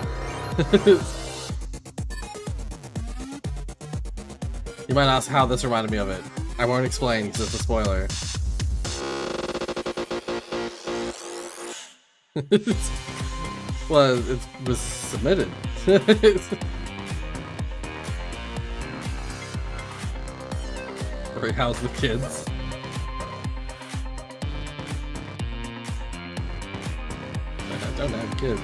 You might ask how this reminded me of it. I won't explain because it's a spoiler. Well, it was submitted. Sorry, how's the kids? I don't have kids.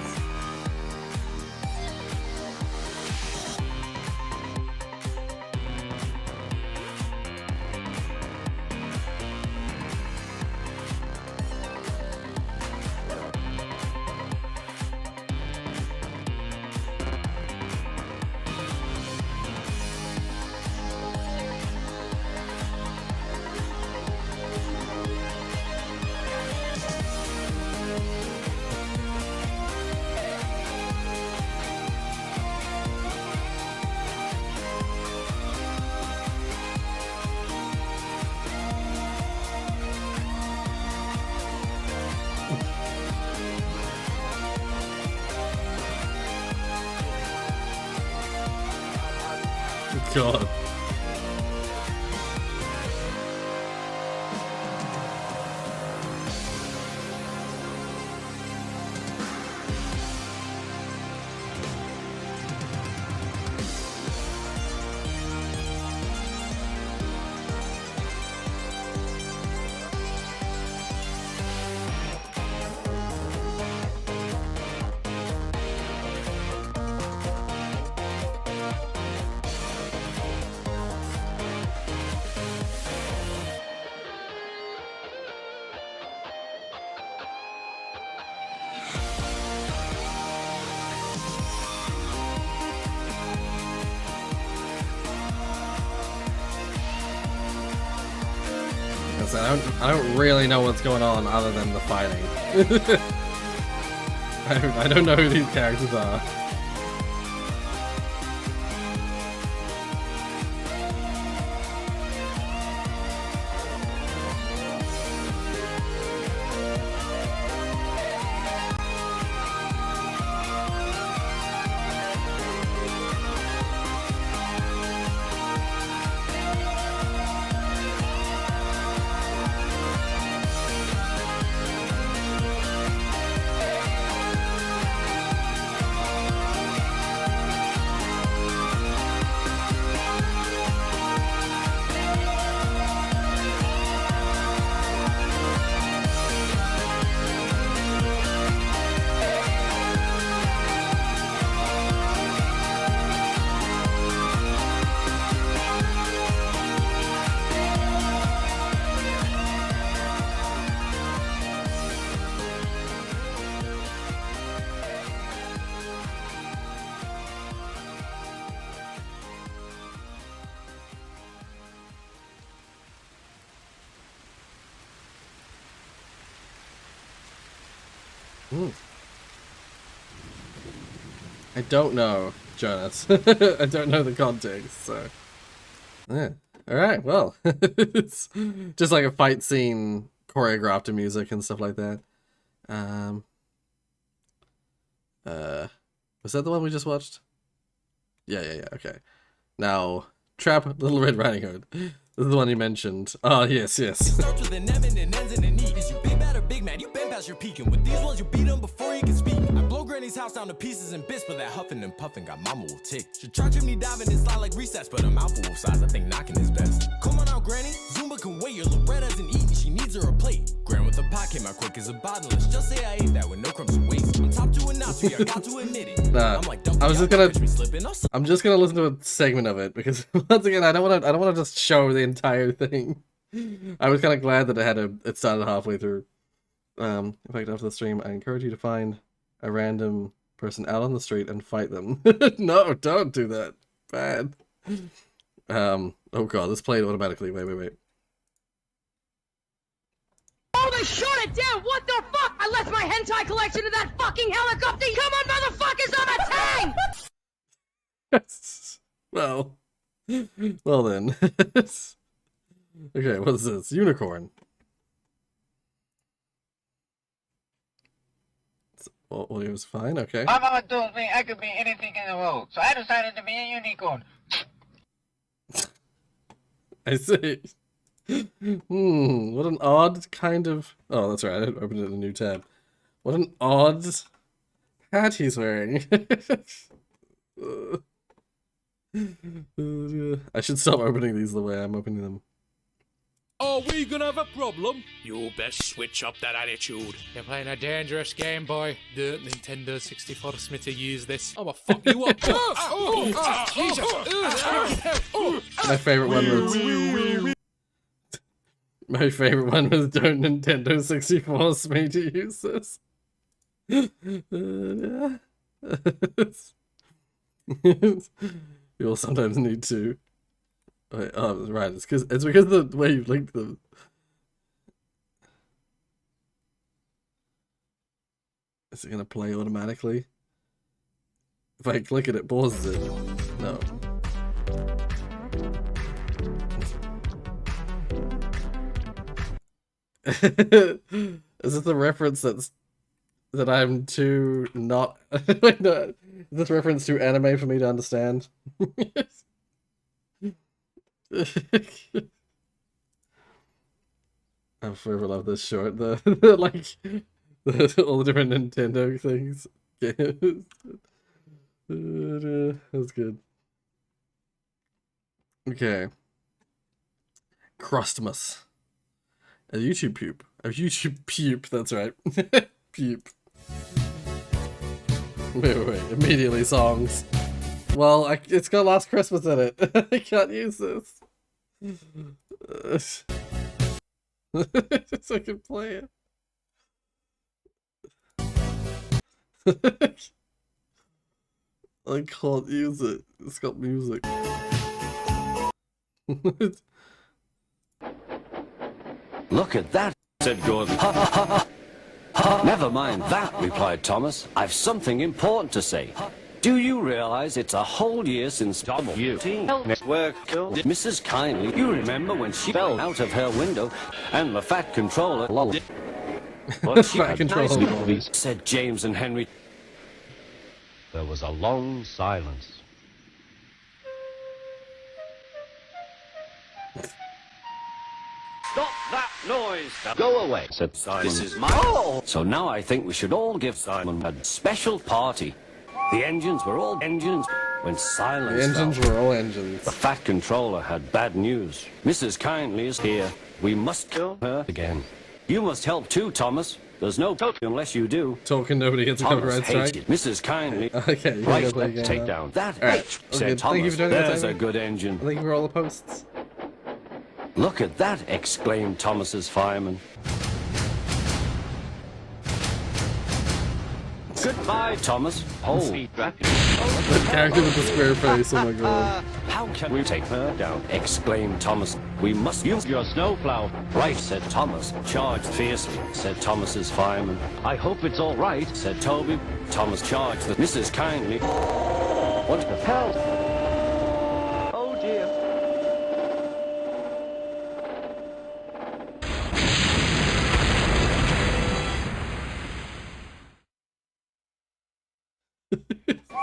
God. I don't really know what's going on other than the fighting. I don't know who these characters are. I don't know, Jonas. I don't know the context, so... Yeah. Alright, well. It's just like a fight scene choreographed to music and stuff like that. Was that the one we just watched? Yeah, okay. Now, Trap Little Red Riding Hood. This is the one you mentioned. Oh, yes. Starts with an M and an ends in an E. Is you big bad or big mad? You been past your peaking. With these ones, you beat them before you can speak. I blow Granny's house down to pieces and bits, but that huffing and puffing got mama will tick. Should try chimney diving and slide like recess, but I'm out for wolf size. I think knocking is best. Come on out, Granny. Zumba can wait. Your Loretta hasn't eaten. She needs her a plate. Gran with the pot came out quick as a bottomless. Just say I ate that with no crumbs to waste. I'm top 2 and not 3. I got to admit it. Nah, I'm just gonna listen to a segment of it because once again I don't wanna just show the entire thing. I was kind of glad that it started halfway through. In fact, after the stream, I encourage you to find a random person out on the street and fight them. No, don't do that. Bad. Oh god, this played automatically. Wait. I shot it down! What the fuck? I left my hentai collection in that fucking helicopter! Come on, motherfuckers, I'm a tang! Well then. Okay, what's this? Unicorn. Audio was fine, okay. My mama told me I could be anything in the world, so I decided to be a unicorn. I see. What an odd kind of... Oh, that's right, I opened it in a new tab. What an odd hat he's wearing. I should stop opening these the way I'm opening them. Are we gonna have a problem? You best switch up that attitude. You're playing a dangerous game, boy. The Nintendo 64 Smitty use this. I'ma fuck you up. My favorite one was... My favorite one was don't Nintendo 64 Smitty use this. You'll sometimes need to. Wait, oh, right. It's because of the way you linked them. Is it gonna play automatically? If I click it, it pauses it. No. Is this the reference that I'm too not? Wait, no. Is this reference too anime for me to understand? I forever love this short. The like all the different Nintendo things. That's good. Okay. Crustamus. A YouTube pupe. A YouTube pupe, that's right. Pupe. Wait. Immediately songs. Well, it's got Last Christmas in it. I can't use this. So I can play it. I can't use it. It's got music. Look at that, said Gordon. Never mind that, replied Thomas. I've something important to say. Do you realize it's a whole year since WT work killed Mrs. Kindly? You remember when she fell out of her window and the fat controller but she had nice movies, said James and Henry. There was a long silence. Stop that noise! Go away, said Simon. This is my... Oh! So now I think we should all give Simon a special party. The engines were all engines when silence The engines fell. were all engines. The fat controller had bad news. Mrs. Kindly is here. We must kill her again. You must help too, Thomas. There's no talk unless you do. Talking, nobody gets a copyright strike. Mrs. Kindly. Okay, right, go play a game take now. down that. Alright, Said okay, thank you Thomas. for doing that, There's a Simon. good engine. Thank you for all the posts. Look at that! Exclaimed Thomas's fireman. Goodbye, Thomas. Oh, The character with the square face, oh my god. how can we take her down? Exclaimed Thomas. We must use your snowplow. Right, said Thomas. Charged fiercely, said Thomas's fireman. I hope it's all right, said Toby. Thomas charged the Mrs. Kindly. What the hell? Oh dear.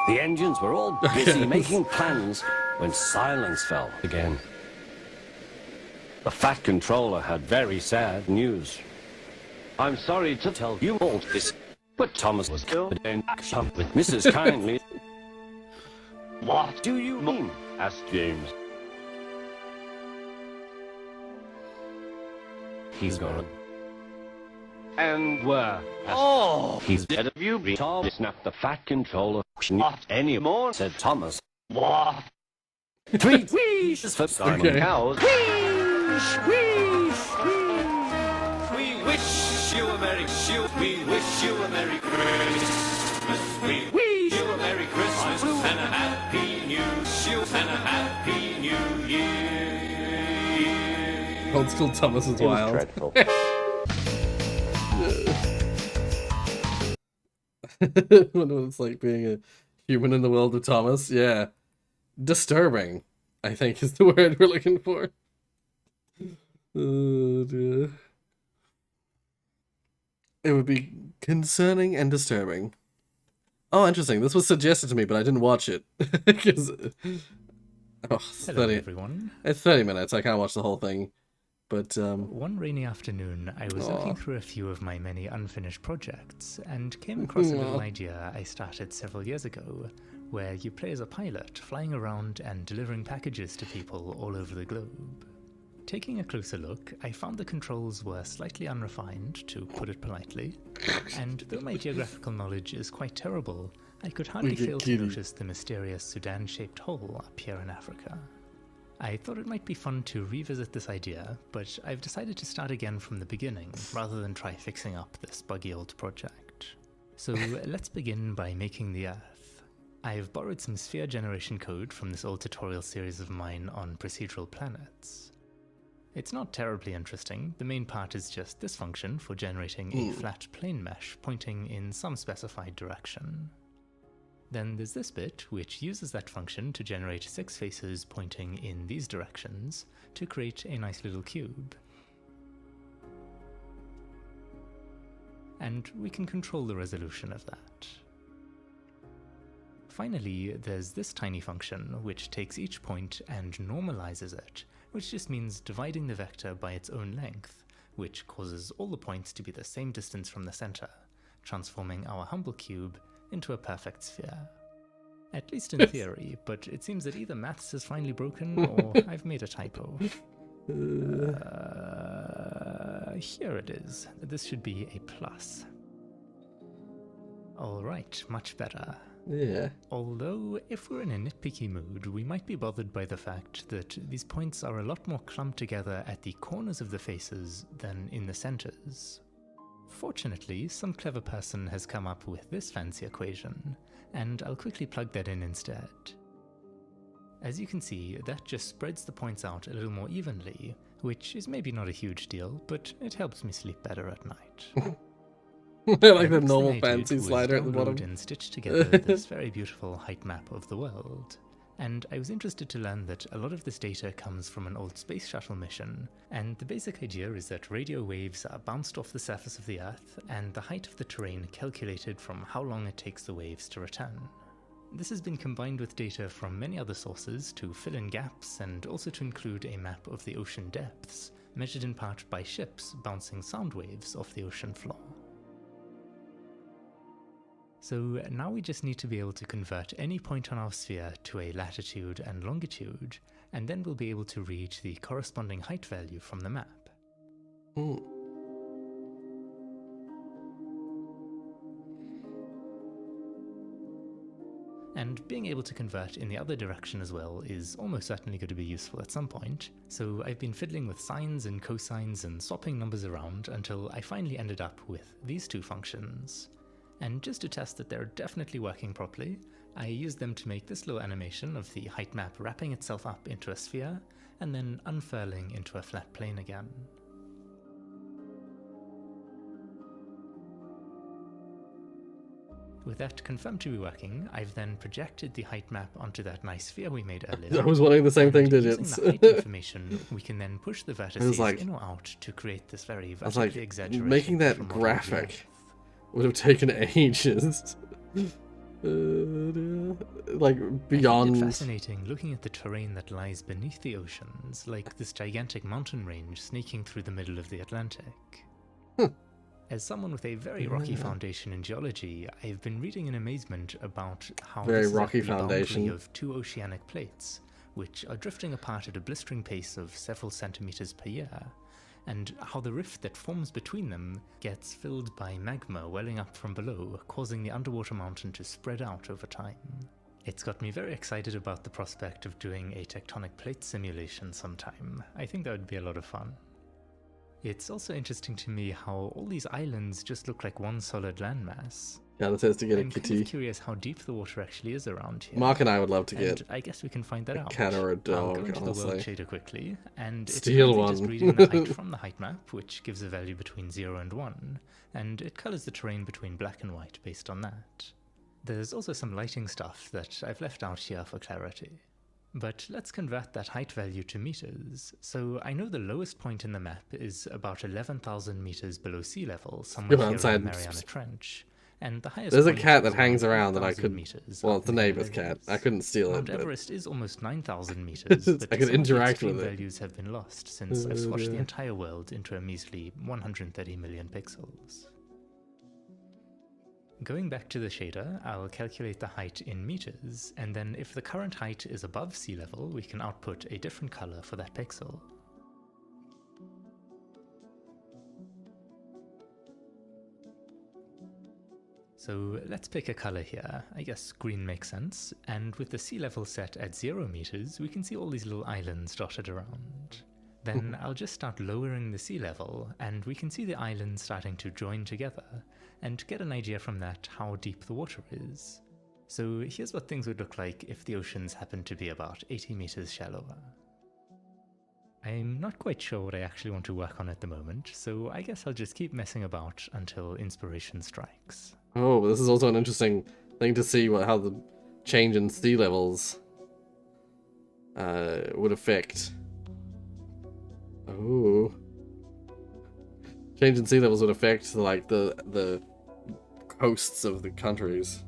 The engines were all busy making plans when silence fell again. The fat controller had very sad news. I'm sorry to tell you all this, but Thomas was killed in action with Mrs. Kindly. What do you mean? Asked James. He's gone. And where? Oh, he's dead. You retarded, snapped the fat controller. Not anymore, said Thomas. What? 3 wheeze for Simon Okay. Cowles. Wheeze, wheeze, wheeze. We wish you a Merry We wish you a Merry Christmas. We wish you a Merry Christmas and a Happy New Year and a Happy New Year. Old school Thomas is wild. Dreadful. What it's like being a human in the world of Thomas. Yeah. Disturbing, I think, is the word we're looking for. Oh, dear. It would be concerning and disturbing. Oh, interesting. This was suggested to me, but I didn't watch it. Because it's Hello, everyone. It's 30 minutes. I can't watch the whole thing. But one rainy afternoon, I was looking through a few of my many unfinished projects and came across a little idea I started several years ago, where you play as a pilot, flying around and delivering packages to people all over the globe. Taking a closer look, I found the controls were slightly unrefined, to put it politely, and though my geographical knowledge is quite terrible, I could hardly fail to notice the mysterious Sudan-shaped hole up here in Africa. I thought it might be fun to revisit this idea, but I've decided to start again from the beginning, rather than try fixing up this buggy old project. So let's begin by making the Earth. I've borrowed some sphere generation code from this old tutorial series of mine on procedural planets. It's not terribly interesting. The main part is just this function for generating a flat plane mesh pointing in some specified direction. Then there's this bit, which uses that function to generate 6 faces pointing in these directions to create a nice little cube. And we can control the resolution of that. Finally, there's this tiny function, which takes each point and normalizes it, which just means dividing the vector by its own length, which causes all the points to be the same distance from the center, transforming our humble cube into a perfect sphere. At least in theory, but it seems that either maths is finally broken or I've made a typo. Here it is. This should be a plus. Alright, much better. Yeah. Although, if we're in a nitpicky mood, we might be bothered by the fact that these points are a lot more clumped together at the corners of the faces than in the centers. Fortunately, some clever person has come up with this fancy equation, and I'll quickly plug that in instead. As you can see, that just spreads the points out a little more evenly, which is maybe not a huge deal, but it helps me sleep better at night. I like the normal fancy slider at the bottom. And stitched together this very beautiful height map of the world. And I was interested to learn that a lot of this data comes from an old space shuttle mission, and the basic idea is that radio waves are bounced off the surface of the Earth, and the height of the terrain calculated from how long it takes the waves to return. This has been combined with data from many other sources to fill in gaps, and also to include a map of the ocean depths, measured in part by ships bouncing sound waves off the ocean floor. So now we just need to be able to convert any point on our sphere to a latitude and longitude, and then we'll be able to read the corresponding height value from the map. And being able to convert in the other direction as well is almost certainly going to be useful at some point, so I've been fiddling with sines and cosines and swapping numbers around until I finally ended up with these two functions. And just to test that they're definitely working properly, I used them to make this little animation of the height map wrapping itself up into a sphere, and then unfurling into a flat plane again. With that confirmed to be working, I've then projected the height map onto that nice sphere we made earlier. I was wondering the same thing, digits. Using the height information, we can then push the vertices in or out to create this very vertically exaggerated making that graphic would have taken ages. Like, beyond... It's fascinating looking at the terrain that lies beneath the oceans, like this gigantic mountain range sneaking through the middle of the Atlantic. As someone with a very rocky foundation in geology, I've been reading in amazement about how this is the boundary of 2 oceanic plates, which are drifting apart at a blistering pace of several centimeters per year, and how the rift that forms between them gets filled by magma welling up from below, causing the underwater mountain to spread out over time. It's got me very excited about the prospect of doing a tectonic plate simulation sometime. I think that would be a lot of fun. It's also interesting to me how all these islands just look like one solid landmass. Yeah, it says to get a I'm kind kitty. of curious how deep the water actually is around here. Mark and I would love to get And I guess we can find that a out. cat or a I'll dog, go into the world honestly. shader quickly, and Steal it's one. just reading the height from the height map, which gives a value between 0 and 1, and it colors the terrain between black and white based on that. There's also some lighting stuff that I've left out here for clarity. But let's convert that height value to meters. So I know the lowest point in the map is about 11,000 meters below sea level, somewhere here in the Mariana Trench. And the highest There's a point cat that is hangs around that I 8,000 could. meters Well, up it's the in the neighbor's cat. Himalayas. I couldn't steal it. Mount But Everest is almost 9,000 meters, but I could some of the interact extreme with it. values have been lost since I've squashed the Yeah. entire world into a measly 130 million pixels. Going back to the shader, I'll calculate the height in meters, and then if the current height is above sea level, we can output a different color for that pixel. So let's pick a color here. I guess green makes sense, and with the sea level set at 0 meters, we can see all these little islands dotted around. Then I'll just start lowering the sea level, and we can see the islands starting to join together, and get an idea from that how deep the water is. So here's what things would look like if the oceans happened to be about 80 meters shallower. I'm not quite sure what I actually want to work on at the moment, so I guess I'll just keep messing about until inspiration strikes. Oh, but this is also an interesting thing to see how the change in sea levels would affect. Oh, change in sea levels would affect like the coasts of the countries.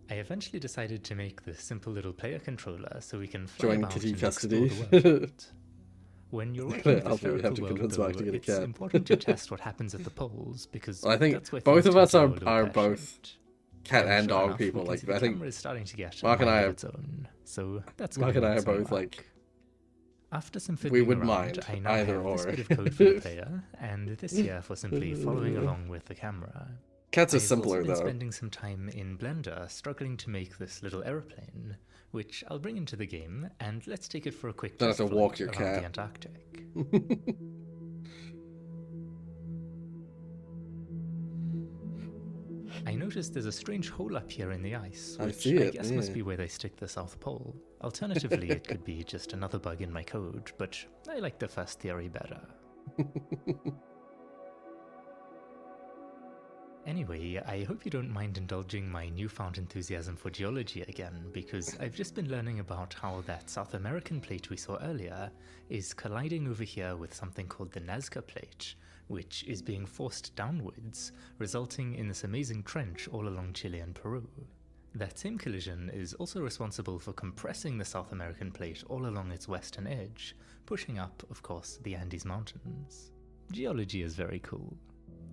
I eventually decided to make this simple little player controller so we can fly Join about kitty and custody. explore the world. When you're working with the I'll probably have spherical to convince world, Mark to though, get a it's cat. important to test what happens at the poles, because I think that's where both things of us tend are to go a little both cat And and sure dog enough, we people. can Like see the I think camera is starting to get Mark a and I mind of are its own, so that's Mark gonna and I need are some both work. like After some we fiddling would around, mind I now either have or. this bit of code for the player, and this here for simply following along with the camera. Cats are I've simpler, also been though. spending some time in Blender struggling to make this little aeroplane, which I'll bring into the game, and let's take it for a quick Don't have test to walk flight your around cat. the Antarctic. I noticed there's a strange hole up here in the ice, I which see it, guess must yeah. be where they stick the South Pole. Alternatively, it could be just another bug in my code, but I like the first theory better. Anyway, I hope you don't mind indulging my newfound enthusiasm for geology again, because I've just been learning about how that South American plate we saw earlier is colliding over here with something called the Nazca Plate, which is being forced downwards, resulting in this amazing trench all along Chile and Peru. That same collision is also responsible for compressing the South American plate all along its western edge, pushing up, of course, the Andes Mountains. Geology is very cool.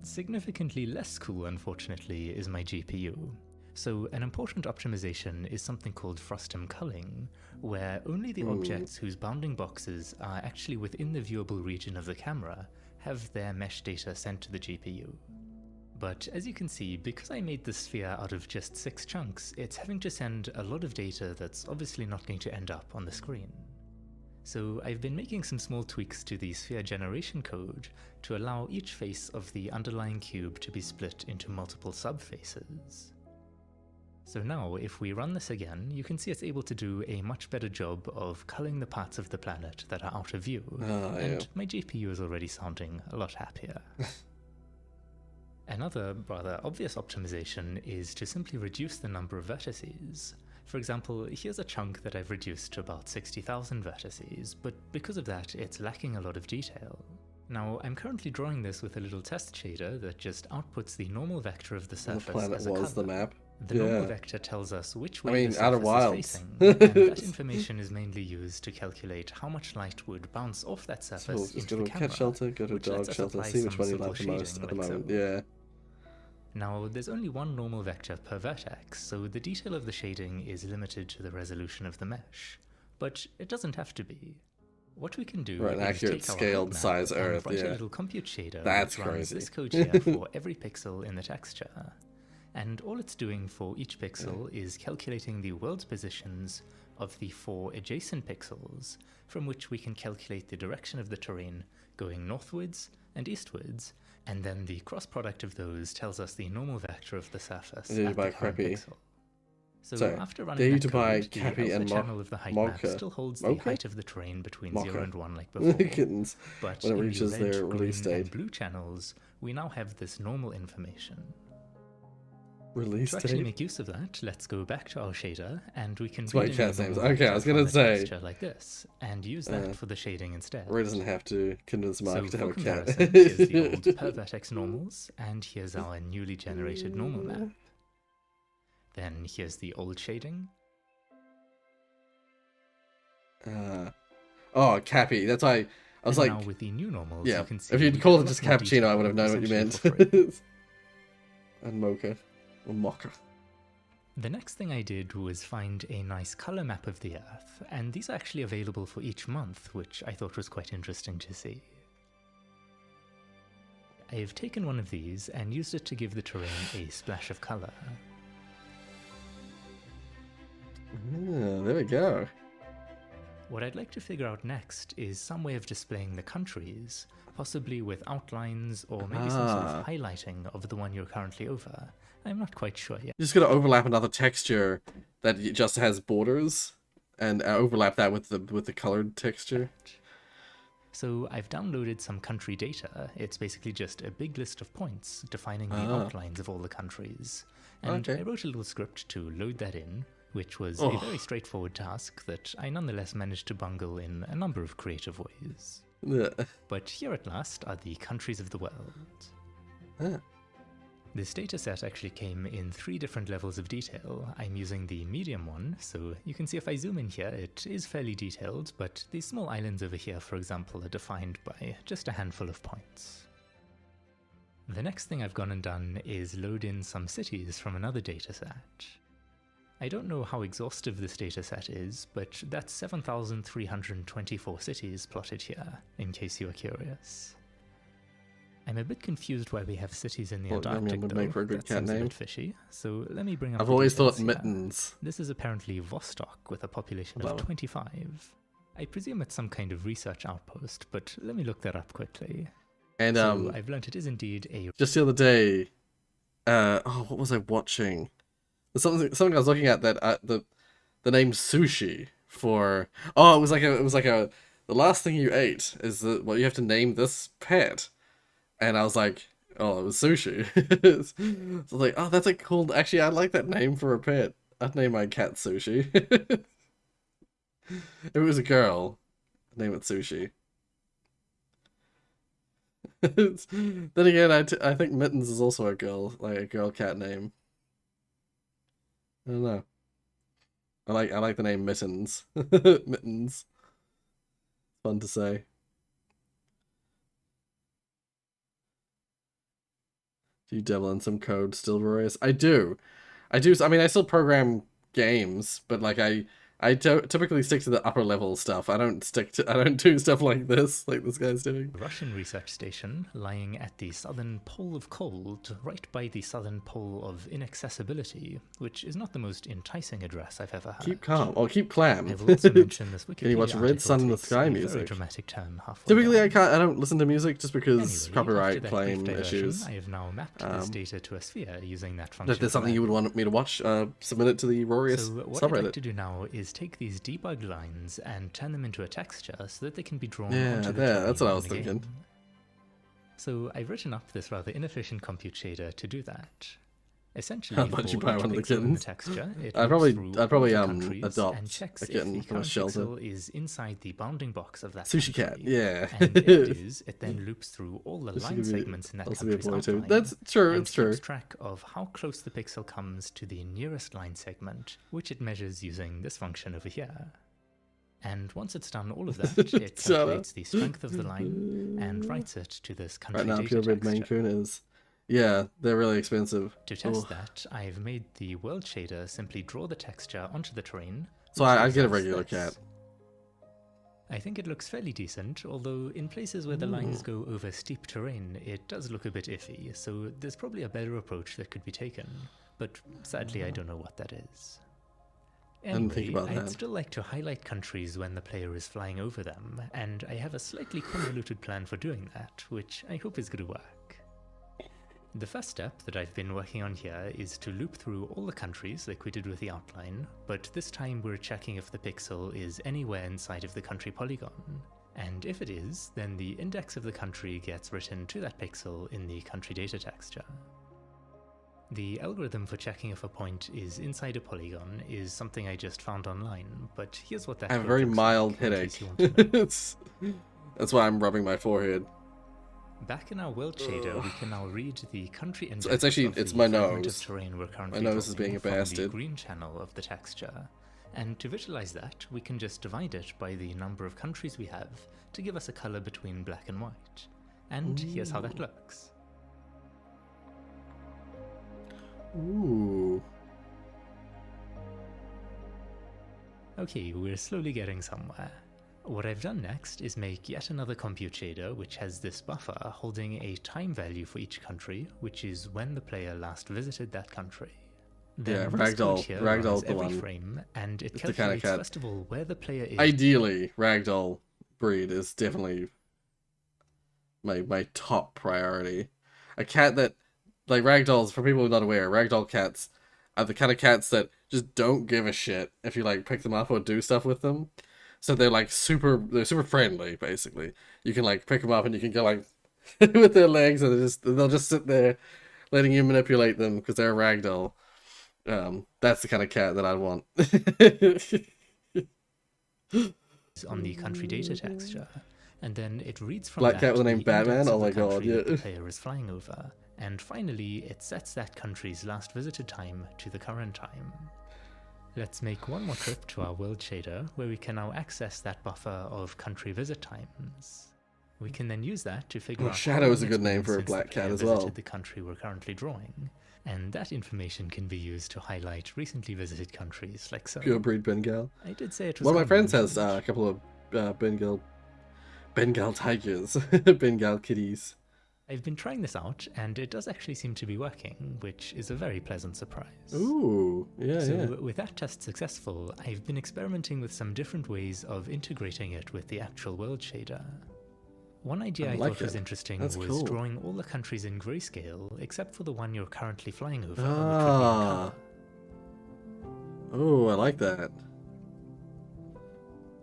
Significantly less cool, unfortunately, is my GPU. So an important optimization is something called frustum culling, where only the objects whose bounding boxes are actually within the viewable region of the camera have their mesh data sent to the GPU. But as you can see, because I made the sphere out of just 6 chunks, it's having to send a lot of data that's obviously not going to end up on the screen. So I've been making some small tweaks to the sphere generation code to allow each face of the underlying cube to be split into multiple subfaces. So now, if we run this again, you can see it's able to do a much better job of culling the parts of the planet that are out of view, and my GPU is already sounding a lot happier. Another rather obvious optimization is to simply reduce the number of vertices. For example, here's a chunk that I've reduced to about 60,000 vertices, but because of that, it's lacking a lot of detail. Now, I'm currently drawing this with a little test shader that just outputs the normal vector of the surface The planet as a was color. the map. The normal Yeah. vector tells us which I way mean, the Outer surface Wilds. is facing, and that information is mainly used to calculate how much light would bounce off that So surface just into go to the a camera, cat shelter, go to a which lets dog us shelter, apply see which some one you simple like the most shading at the like moment. so. Yeah. Now, there's only one normal vector per vertex, so the detail of the shading is limited to the resolution of the mesh. But it doesn't have to be. What we can do Right, an is accurate take our scaled height map size and Earth, write yeah. a little compute shader That's which runs crazy. this code here for every pixel in the texture. And all it's doing for each pixel is calculating the world's positions of the 4 adjacent pixels, from which we can calculate the direction of the terrain going northwards and eastwards, and then the cross product of those tells us the normal vector of the surface Dare you at buy the current crappy? pixel. So Sorry, after running dare you that to buy code, the Cappy alpha and channel of the height map still holds the height of the terrain between 0 and 1 like before. Kittens, But when it in reaches the red, their release green, and date. blue channels, we now have this normal information. Release To actually date? make use of that, let's go back to our shader, and we can That's my read in cat's the names. normal Okay, I vector was from gonna the say. texture like this, and use that for the shading instead. Roy doesn't have to convince Mark So to have for a cat. comparison, here's the old per vertex normals, and here's our newly generated normal map. Then here's the old shading. Oh, Cappy. That's why I was And like, now with the new normals, yeah. you can see If you'd we called get it a just lot more cappuccino, I would have known what you detail meant. for free. And mocha, or mocha. The next thing I did was find a nice color map of the Earth, and these are actually available for each month, which I thought was quite interesting to see. I've taken one of these and used it to give the terrain a splash of color. There we go. What I'd like to figure out next is some way of displaying the countries, possibly with outlines or maybe some sort of highlighting of the one you're currently over. I'm not quite sure yet. You're just gonna overlap another texture that just has borders, and overlap that with the colored texture. So I've downloaded some country data. It's basically just a big list of points defining the outlines of all the countries. And I wrote a little script to load that in, which was a very straightforward task that I nonetheless managed to bungle in a number of creative ways. But here at last are the countries of the world. This dataset actually came in 3 different levels of detail. I'm using the medium one, so you can see if I zoom in here, it is fairly detailed, but these small islands over here, for example, are defined by just a handful of points. The next thing I've gone and done is load in some cities from another dataset. I don't know how exhaustive this dataset is, but that's 7,324 cities plotted here, in case you are curious. I'm a bit confused why we have cities in the Antarctic, would though. make for a good That cat seems a name. bit fishy, so let me bring up I've the always details thought here. Mittens. This is apparently Vostok, with a population of 25. I presume it's some kind of research outpost, but let me look that up quickly. And So I've learnt it is indeed a... just the other day, what was I watching? There's something I was looking at that the name sushi for it was like a the last thing you ate is you have to name this pet, and I was like, oh, it was sushi. So I was like, oh, that's a cool. Actually, I like that name for a pet. I'd name my cat Sushi. If it was a girl, I'd name it Sushi. Then again, I think Mittens is also a girl, like a girl cat name. I don't know. I like the name Mittens. Mittens. Fun to say. Do you dabble in some code still, Rorius? I do. I mean, I still program games, but like I typically stick to the upper level stuff. I don't do stuff like this guy's doing. Russian research station lying at the southern pole of cold, right by the southern pole of inaccessibility, which is not the most enticing address I've ever had. Keep calm, or keep clam. I've also mentioned this Wikipedia Can you watch Red Sun in the Sky very music? dramatic turn halfway Typically, down. I don't listen to music just because Anyway, after copyright that claim brief diversion, issues. I have now mapped this data to a sphere using that function. If there's something you would want me to watch, submit it to the Rorius So what subreddit. I'd like to do now is take these debug lines and turn them into a texture so that they can be drawn Yeah, onto the there, that's what I terrain was in the thinking. game. So I've written up this rather inefficient compute shader to do that. Essentially, How about for you buy each one of the pixel in kittens? texture, it I'd looks probably through I'd probably all the countries adopt and checks a if kitten the from a current shelter. pixel is inside the bounding box of that Sushi cat, country. yeah. And if it is, it then loops through all the This line could be- segments in that also be a country's boy too. outline. That's true, And it's true. keeps track of how close the pixel comes to the nearest line segment, which it measures using this function over here. And once it's done all of that, it calculates the strength of the line and writes it to this country Right now, data purebred Maine texture. Coon is, yeah, they're really expensive. To test Ooh. that, I've made the world shader simply draw the texture onto the terrain. So which I'd get a gives us regular this. cat. I think it looks fairly decent, although in places where the lines go over steep terrain, it does look a bit iffy, so there's probably a better approach that could be taken, but sadly I don't know what that is. I didn't think Anyway, about I'd that. still like to highlight countries when the player is flying over them, and I have a slightly convoluted plan for doing that, which I hope is going to work. The first step that I've been working on here is to loop through all the countries like we did with the outline, but this time we're checking if the pixel is anywhere inside of the country polygon. And if it is, then the index of the country gets written to that pixel in the country data texture. The algorithm for checking if a point is inside a polygon is something I just found online, but here's what that I have a code very looks mild like, in case headache. you want to know. That's why I'm rubbing my forehead. Back in our world shader, we can now read the country index It's actually of it's the my fragment nose. of terrain we're currently My nose is drawing being a from bastard. the green channel of the texture. And to visualize that, we can just divide it by the number of countries we have to give us a color between black and white. And here's how that looks. Ooh. Okay, we're slowly getting somewhere. What I've done next is make yet another compute shader which has this buffer holding a time value for each country, which is when the player last visited that country. Then this code here runs Ragdoll's the every one. frame, and it It's the calculates kind of cat. first of all where the player is. Ideally, Ragdoll breed is definitely my top priority. A cat that, like Ragdolls, for people who are not aware, Ragdoll cats are the kind of cats that just don't give a shit if you like pick them up or do stuff with them. So they're like they're super friendly, basically. You can like pick them up and you can go like with their legs and they'll just sit there letting you manipulate them because they're a Ragdoll. That's the kind of cat that I want. On the country data texture, and then it reads from Black that cat with the name the Batman? index Oh of my the god, country that yeah. the player is flying over, and finally it sets that country's last visited time to the current time. Let's make one more trip to our world shader, where we can now access that buffer of country visit times. We can then use that to figure out Shadow how is a long good it's name been for a since the black cat player as well. visited the country we're currently drawing, and that information can be used to highlight recently visited countries like so. Pure breed Bengal. I did say it was One of my friends common, has a couple of Bengal tigers, Bengal kitties. I've been trying this out, and it does actually seem to be working, which is a very pleasant surprise. Ooh, yeah, So yeah. with that test successful, I've been experimenting with some different ways of integrating it with the actual world shader. One idea I like thought was it. interesting That's was cool. drawing all the countries in grayscale, except for the one you're currently flying over, Ah. which would be in color. Oh, I like that.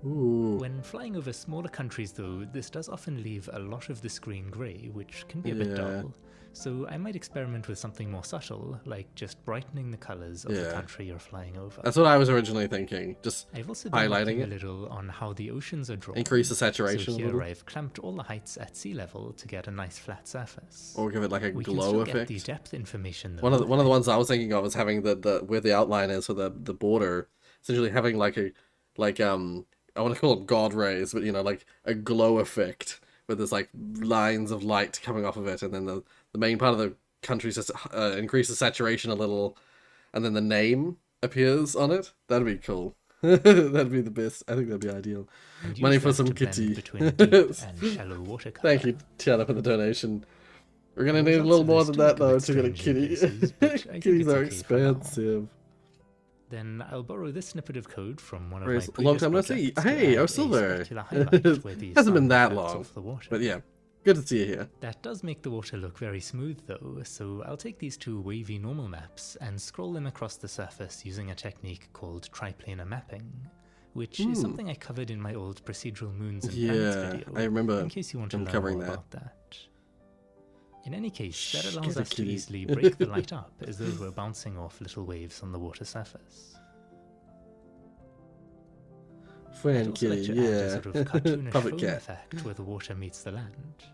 Ooh. When flying over smaller countries though, this does often leave a lot of the screen grey, which can be a bit Yeah. dull. So I might experiment with something more subtle, like just brightening the colours of the Yeah. country you're flying over. That's what I was originally thinking. Just I've also been highlighting working it. a little on how the oceans are drawn. Increase the saturation So a here little. I've clamped all the heights at sea level to get a nice flat surface. Or give it like a We can glow still effect. Get the depth information. One of though. the ones I was thinking of is having the where the outline is for the border, essentially having like I want to call them god rays, but you know, like a glow effect where there's like lines of light coming off of it, and then the main part of the country just increases saturation a little, and then the name appears on it. That'd be cool. That'd be the best. I think that'd be ideal. And Money use for that some to blend kitty. between deep and shallow watercolor. Thank you, Tiana, for the donation. We're gonna The need a results little of more this than that do though look to get a strange in kitty. places, but I think Kitties it's are okay for now. expensive. Then I'll borrow this snippet of code from one of Rorius, my a long previous time no see. projects to Hey, add oh a Silver. specular highlight where the Hasn't been sun that reflects long, off the water. but yeah, good to see you here. That does make the water look very smooth though, so I'll take these two wavy normal maps and scroll them across the surface using a technique called triplanar mapping, which is something I covered in my old procedural moons and planets Yeah, video, I remember in case you want to him learn covering more that. about that. In any case, that Shh, allows give the us to kitty. easily break the light up as though we're bouncing off little waves on the water surface. I'd Friend also like kitty, to add a yeah. sort of cartoonish Puppet foam cat. effect where the water meets the land.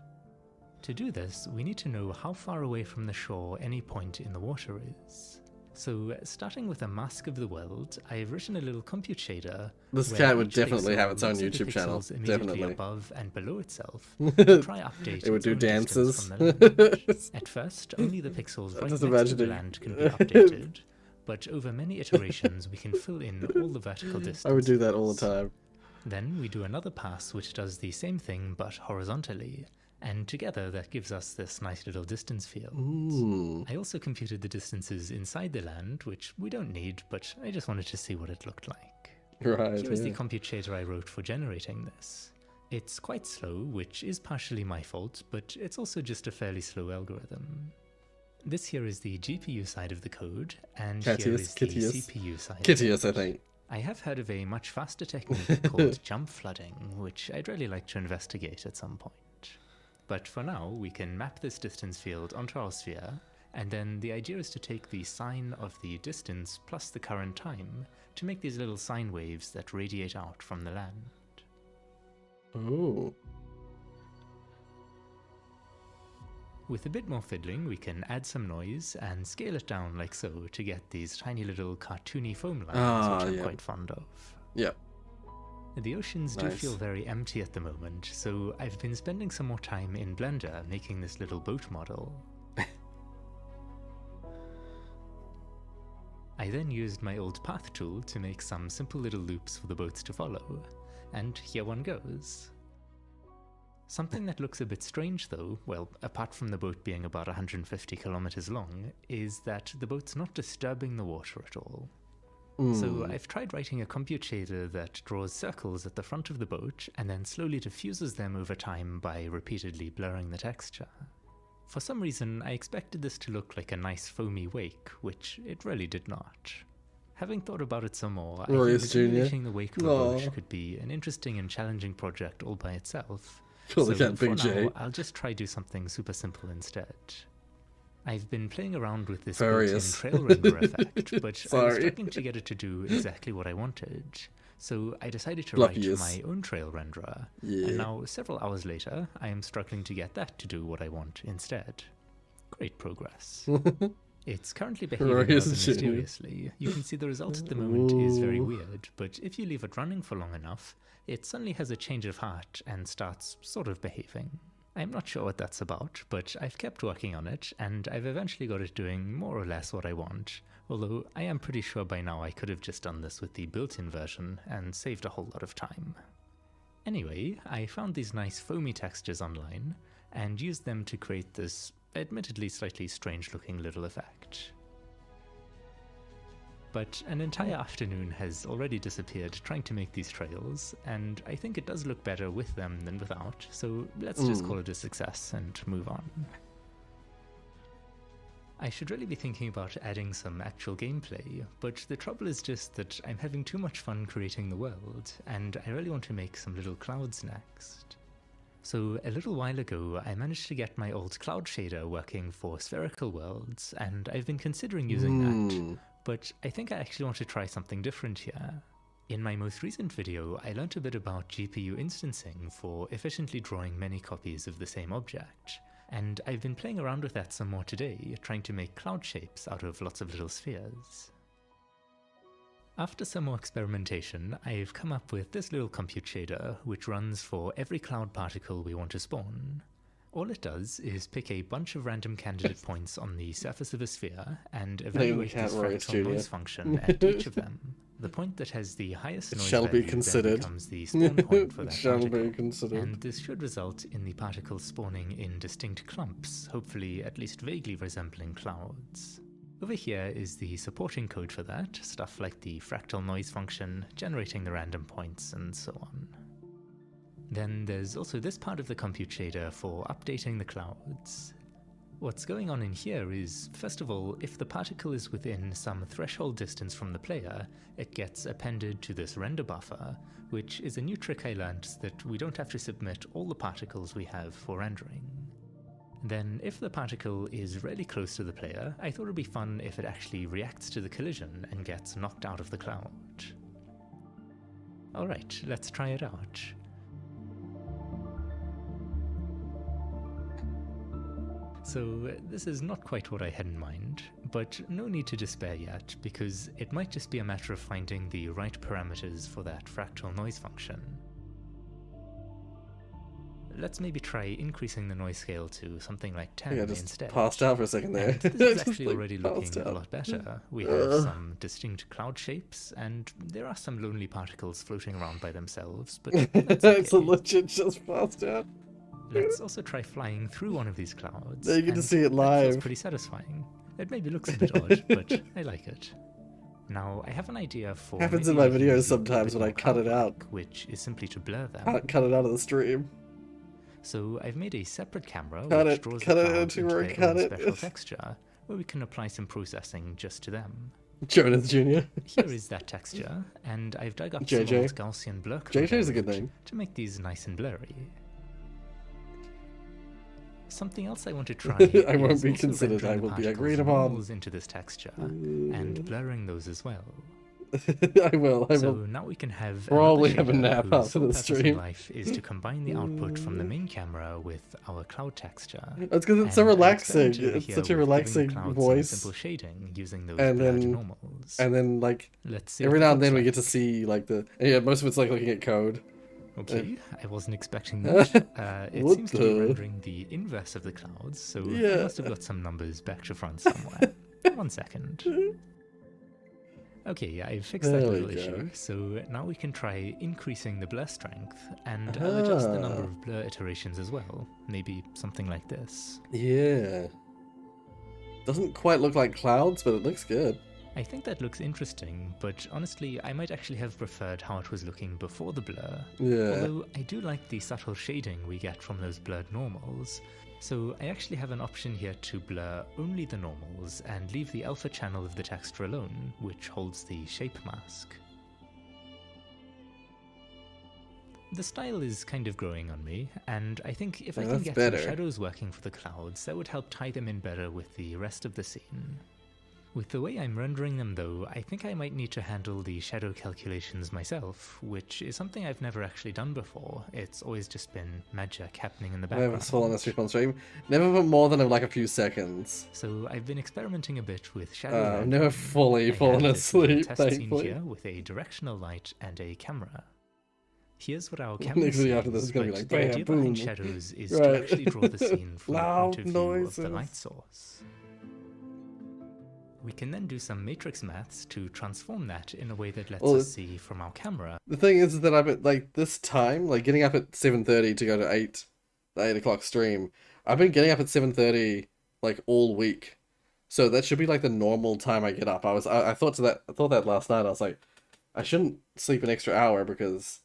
To do this, we need to know how far away from the shore any point in the water is. So, starting with a mask of the world, I've written a little compute shader. This where cat would each definitely pixel have its own looks at the YouTube channel, pixels immediately definitely. above and below itself. To try update It would its do own distance dances. from the land. At first, only the pixels right Just next to the imagining. land can be updated, but over many iterations, we can fill in all the vertical distance. I would do that all the time. Then we do another pass which does the same thing but horizontally, And together that gives us this nice little distance field. Ooh. I also computed the distances inside the land, which we don't need, but I just wanted to see what it looked like. Right, Here is the yeah. compute shader I wrote for generating this. It's quite slow, which is partially my fault, but it's also just a fairly slow algorithm. This here is the GPU side of the code, and here is the CPU side. Kittius, I think. I have heard of a much faster technique called jump flooding, which I'd really like to investigate at some point. But for now, we can map this distance field onto our sphere, and then the idea is to take the sine of the distance plus the current time to make these little sine waves that radiate out from the land. Ooh. With a bit more fiddling, we can add some noise and scale it down like so to get these tiny little cartoony foam lines, which I'm quite fond of. Yep. The oceans do feel very empty at the moment, so I've been spending some more time in Blender making this little boat model. I then used my old path tool to make some simple little loops for the boats to follow, and here one goes. Something that looks a bit strange though, well, apart from the boat being about 150 kilometers long, is that the boat's not disturbing the water at all. So I've tried writing a compute shader that draws circles at the front of the boat and then slowly diffuses them over time by repeatedly blurring the texture. For some reason, I expected this to look like a nice foamy wake, which it really did not. Having thought about it some more, I think simulating the wake of a boat could be an interesting and challenging project all by itself. So for now, I'll just try do something super simple instead. I've been playing around with this built-in trail render effect, but I was struggling to get it to do exactly what I wanted. So I decided to write my own trail renderer, and now several hours later, I am struggling to get that to do what I want instead. Great progress. It's currently behaving rather mysteriously. You can see the result at the moment is very weird, but if you leave it running for long enough, it suddenly has a change of heart and starts sort of behaving. I'm not sure what that's about, but I've kept working on it, and I've eventually got it doing more or less what I want, although I am pretty sure by now I could have just done this with the built-in version and saved a whole lot of time. Anyway, I found these nice foamy textures online, and used them to create this admittedly slightly strange-looking little effect. But an entire afternoon has already disappeared trying to make these trails, and I think it does look better with them than without, so let's just call it a success and move on. I should really be thinking about adding some actual gameplay, but the trouble is just that I'm having too much fun creating the world, and I really want to make some little clouds next. So a little while ago, I managed to get my old cloud shader working for spherical worlds, and I've been considering using that. But I think I actually want to try something different here. In my most recent video, I learnt a bit about GPU instancing for efficiently drawing many copies of the same object, and I've been playing around with that some more today, trying to make cloud shapes out of lots of little spheres. After some more experimentation, I've come up with this little compute shader, which runs for every cloud particle we want to spawn. All it does is pick a bunch of random candidate points on the surface of a sphere and evaluate this fractal noise function at each of them. The point that has the highest noise value then becomes the spawn point for that particle, and this should result in the particles spawning in distinct clumps, hopefully at least vaguely resembling clouds. Over here is the supporting code for that, stuff like the fractal noise function, generating the random points, and so on. Then there's also this part of the compute shader for updating the clouds. What's going on in here is, first of all, if the particle is within some threshold distance from the player, it gets appended to this render buffer, which is a new trick I learned that we don't have to submit all the particles we have for rendering. Then, if the particle is really close to the player, I thought it'd be fun if it actually reacts to the collision and gets knocked out of the cloud. Alright, let's try it out. So this is not quite what I had in mind, but no need to despair yet, because it might just be a matter of finding the right parameters for that fractal noise function. Let's maybe try increasing the noise scale to something like 10 instead. Passed out for a second there. And this is actually already looking a lot better. We have some distinct cloud shapes, and there are some lonely particles floating around by themselves, but that's okay. It's a legit just passed out. Let's also try flying through one of these clouds. Now you get to and see it that live. feels pretty satisfying. It maybe looks a bit odd, but I like it. Now, I have an idea for... Happens in maybe my making videos these look a sometimes bit when I more cut it out. cloud-like, which is simply to blur them. Can't cut it out of the stream. So I've made a separate camera Cut which it, draws cut the it clouds into into it, their cut own it. special texture, where we can apply some processing just to them. Jonas Jr. Here is that texture, and I've dug up JJ. some old Gaussian blur code JJ's a good name. to make these nice and blurry. Something else I want to try I won't is be also considered, rendering I the will be particles agreed and upon. walls into this texture, and blurring those as well. I will. So now we can have probably another have a nap shader whose after sole the purpose in stream. life is to combine the output from the main camera with our cloud texture. That's because it's so And I relaxing. experimented over It's here such a with giving the relaxing clouds some voice. simple shading using those And blurred then, normals. like, Let's see every what that now and then looks we get to see, like, yeah, most of it's like looking at code. Okay, I wasn't expecting that. It What seems to be the- rendering the inverse of the clouds, so Yeah. I must have got some numbers back to front somewhere. 1 second. Okay, I've fixed that There we little issue, go. so now we can try increasing the blur strength, and I'll adjust the number Ah. of blur iterations as well. Maybe something like this. Yeah. Doesn't quite look like clouds, but it looks good. I think that looks interesting, but honestly, I might actually have preferred how it was looking before the blur. Yeah. Although I do like the subtle shading we get from those blurred normals. So I actually have an option here to blur only the normals and leave the alpha channel of the texture alone, which holds the shape mask. The style is kind of growing on me, and I think if I Yeah, can that's get better. some shadows working for the clouds, that would help tie them in better with the rest of the scene. With the way I'm rendering them though, I think I might need to handle the shadow calculations myself, which is something I've never actually done before. It's always just been magic happening in the Never background. fallen asleep on stream. Never for more than like a few seconds. So I've been experimenting a bit with shadow I've rendering. never fully I fallen have this little asleep, test scene thankfully. here with a directional light and a camera. Here's what our camera Next video after this sees, is gonna be but like, the idea bam, behind boom. shadows is Right. to actually draw the scene from the Loud point of view of the noises. light source. We can then do some matrix maths to transform that in a way that lets Well, us see from our camera. The thing is that I've been, like, this time, like, getting up at 7:30 to go to the 8 o'clock stream, I've been getting up at 7:30, like, all week. So that should be, like, the normal time I get up. I thought that last night. I was like, I shouldn't sleep an extra hour because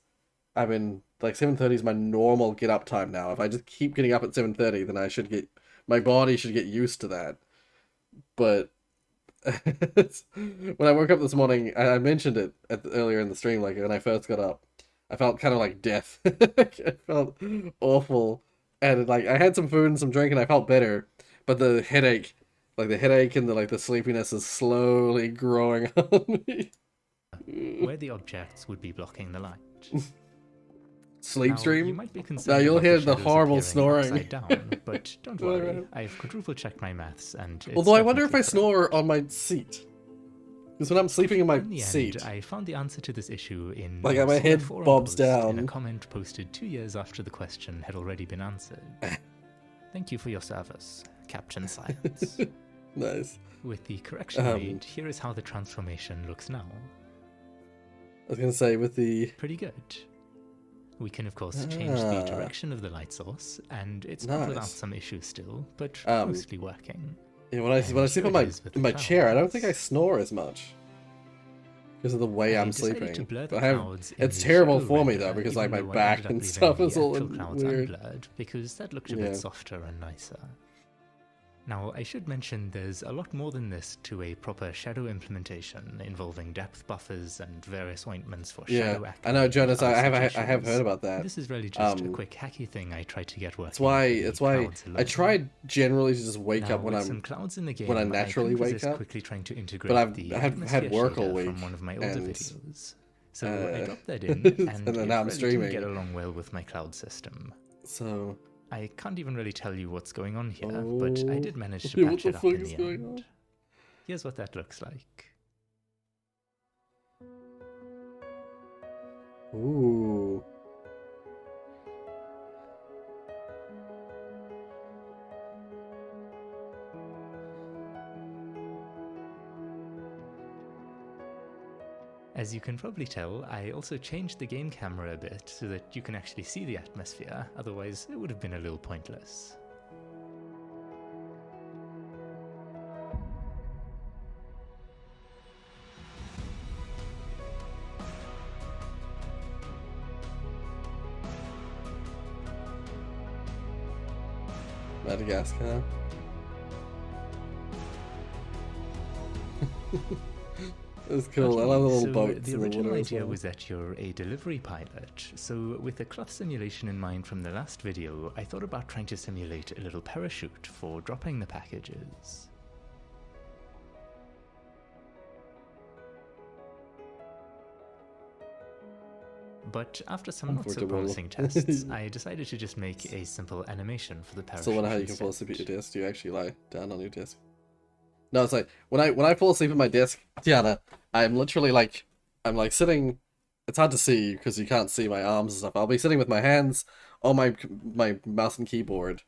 I've been, like, 7:30 is my normal get up time now. If I just keep getting up at 7:30, then my body should get used to that. But when I woke up this morning, I mentioned it earlier in the stream, like when I first got up, I felt kind of like death. I felt awful, and like I had some food and some drink, and I felt better. But the headache and the sleepiness is slowly growing on me. Where the objects would be blocking the light. Sleep Now, stream? You might be Now concerned you'll about hear the shadows horrible appearing snoring. upside down, but don't worry, Alright. I've quadruple checked my maths, and it's Although I wonder if definitely I snore on my seat. Because when I'm sleeping in my In the seat, end, I found the answer to this issue in Like, a my Solid head forum bobs post in a down. comment posted 2 years after the question had already been answered. Thank you for your service, Captain Science. Nice. With the correction made, here is how the transformation looks now. I was gonna say with the Pretty good. We can of course change the direction of the light source, and it's not without Nice. some issues still, but Um, mostly working. Yeah, when I And sleep here on it is with in the my clouds. chair, I don't think I snore as much because of the way I I'm decided sleeping. to blur the But I have, clouds in it's the terrible shadow for me render, though because like even my though I back ended up and leaving stuff the is all actual clouds weird. unblurred, because that looked a Yeah. bit softer and nicer. Now, I should mention there's a lot more than this to a proper shadow implementation involving depth buffers and various ointments for Yeah, shadow acting. I know, Jonas. and I other have such heard issues. about that. This is really just a Um, quick hacky thing I tried to get working. It's why for the clouds I alone. tried generally to just wake Now, up when with I'm some clouds in the game, when I I naturally couldn't wake resist up. quickly trying to integrate But the I had atmosphere work all shader week from one of my older and, videos. So I dropped that in, and and then it now I'm really streaming. didn't get along well with my cloud system. So I can't even really tell you what's going on here, but I did manage to What patch the it up fuck in is the going end. Here's what that looks like. Ooh. As you can probably tell, I also changed the game camera a bit so that you can actually see the atmosphere, otherwise it would have been a little pointless. Madagascar. That's cool. I love the little boats The in the original water as idea well. was that you're a delivery pilot, so with the cloth simulation in mind from the last video, I thought about trying to simulate a little parachute for dropping the packages. But after some not so Unforgettable. promising tests, I decided to just make a simple animation for the parachute. So wonder how you can instead. fall asleep at your desk. Do you actually lie down on your desk? No, it's like when I fall asleep at my desk, Tiana, I'm literally like I'm like sitting. It's hard to see because you can't see my arms and stuff. I'll be sitting with my hands on my mouse and keyboard,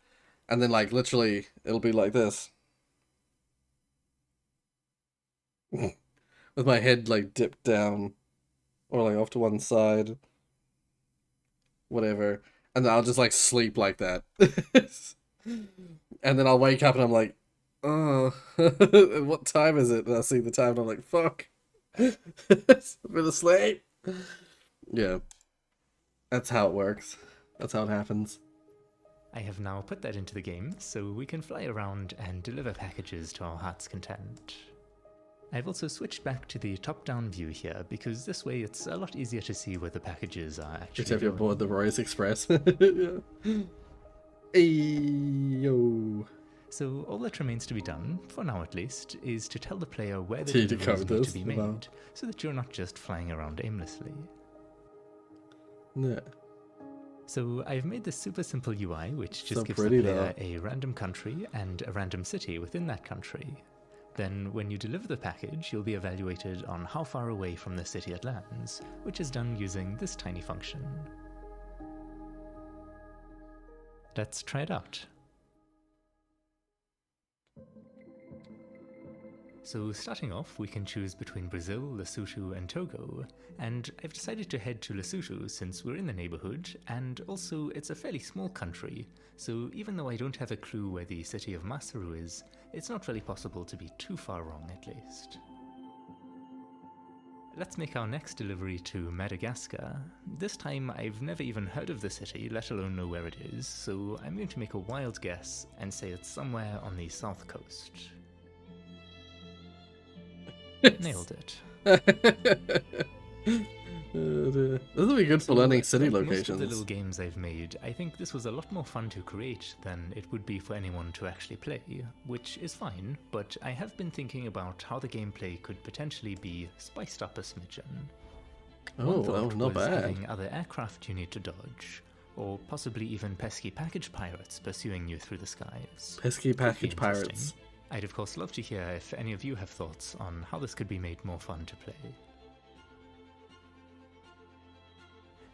and then like literally it'll be like this, with my head like dipped down, or like off to one side, whatever, and then I'll just like sleep like that, and then I'll wake up and I'm like, oh, what time is it? And I see the time and I'm like, fuck, I've been asleep. Yeah, that's how it works. That's how it happens. I have now put that into the game, so we can fly around and deliver packages to our heart's content. I've also switched back to the top-down view here, because this way it's a lot easier to see where the packages are actually Except you're going. aboard the Rorius Express. Yeah. Ayo. So all that remains to be done, for now at least, is to tell the player where the So you deliveries decode need this? to be Wow. made, so that you're not just flying around aimlessly. Yeah. So I've made this super simple UI, which just So gives pretty, the player though. a random country and a random city within that country. Then when you deliver the package, you'll be evaluated on how far away from the city it lands, which is done using this tiny function. Let's try it out. So starting off, we can choose between Brazil, Lesotho and Togo, and I've decided to head to Lesotho since we're in the neighborhood, and also it's a fairly small country, so even though I don't have a clue where the city of Maseru is, it's not really possible to be too far wrong at least. Let's make our next delivery to Madagascar. This time I've never even heard of the city, let alone know where it is, so I'm going to make a wild guess and say it's somewhere on the south coast. Nailed it. This will be good for learning city Like locations. most of the little games I've made, I think this was a lot more fun to create than it would be for anyone to actually play, which is fine, but I have been thinking about how the gameplay could potentially be spiced up a smidgen. Oh, One thought well, not was bad. having other aircraft you need to dodge, or possibly even pesky package pirates pursuing you through the skies. Pesky Could be package interesting. pirates. I'd of course love to hear if any of you have thoughts on how this could be made more fun to play.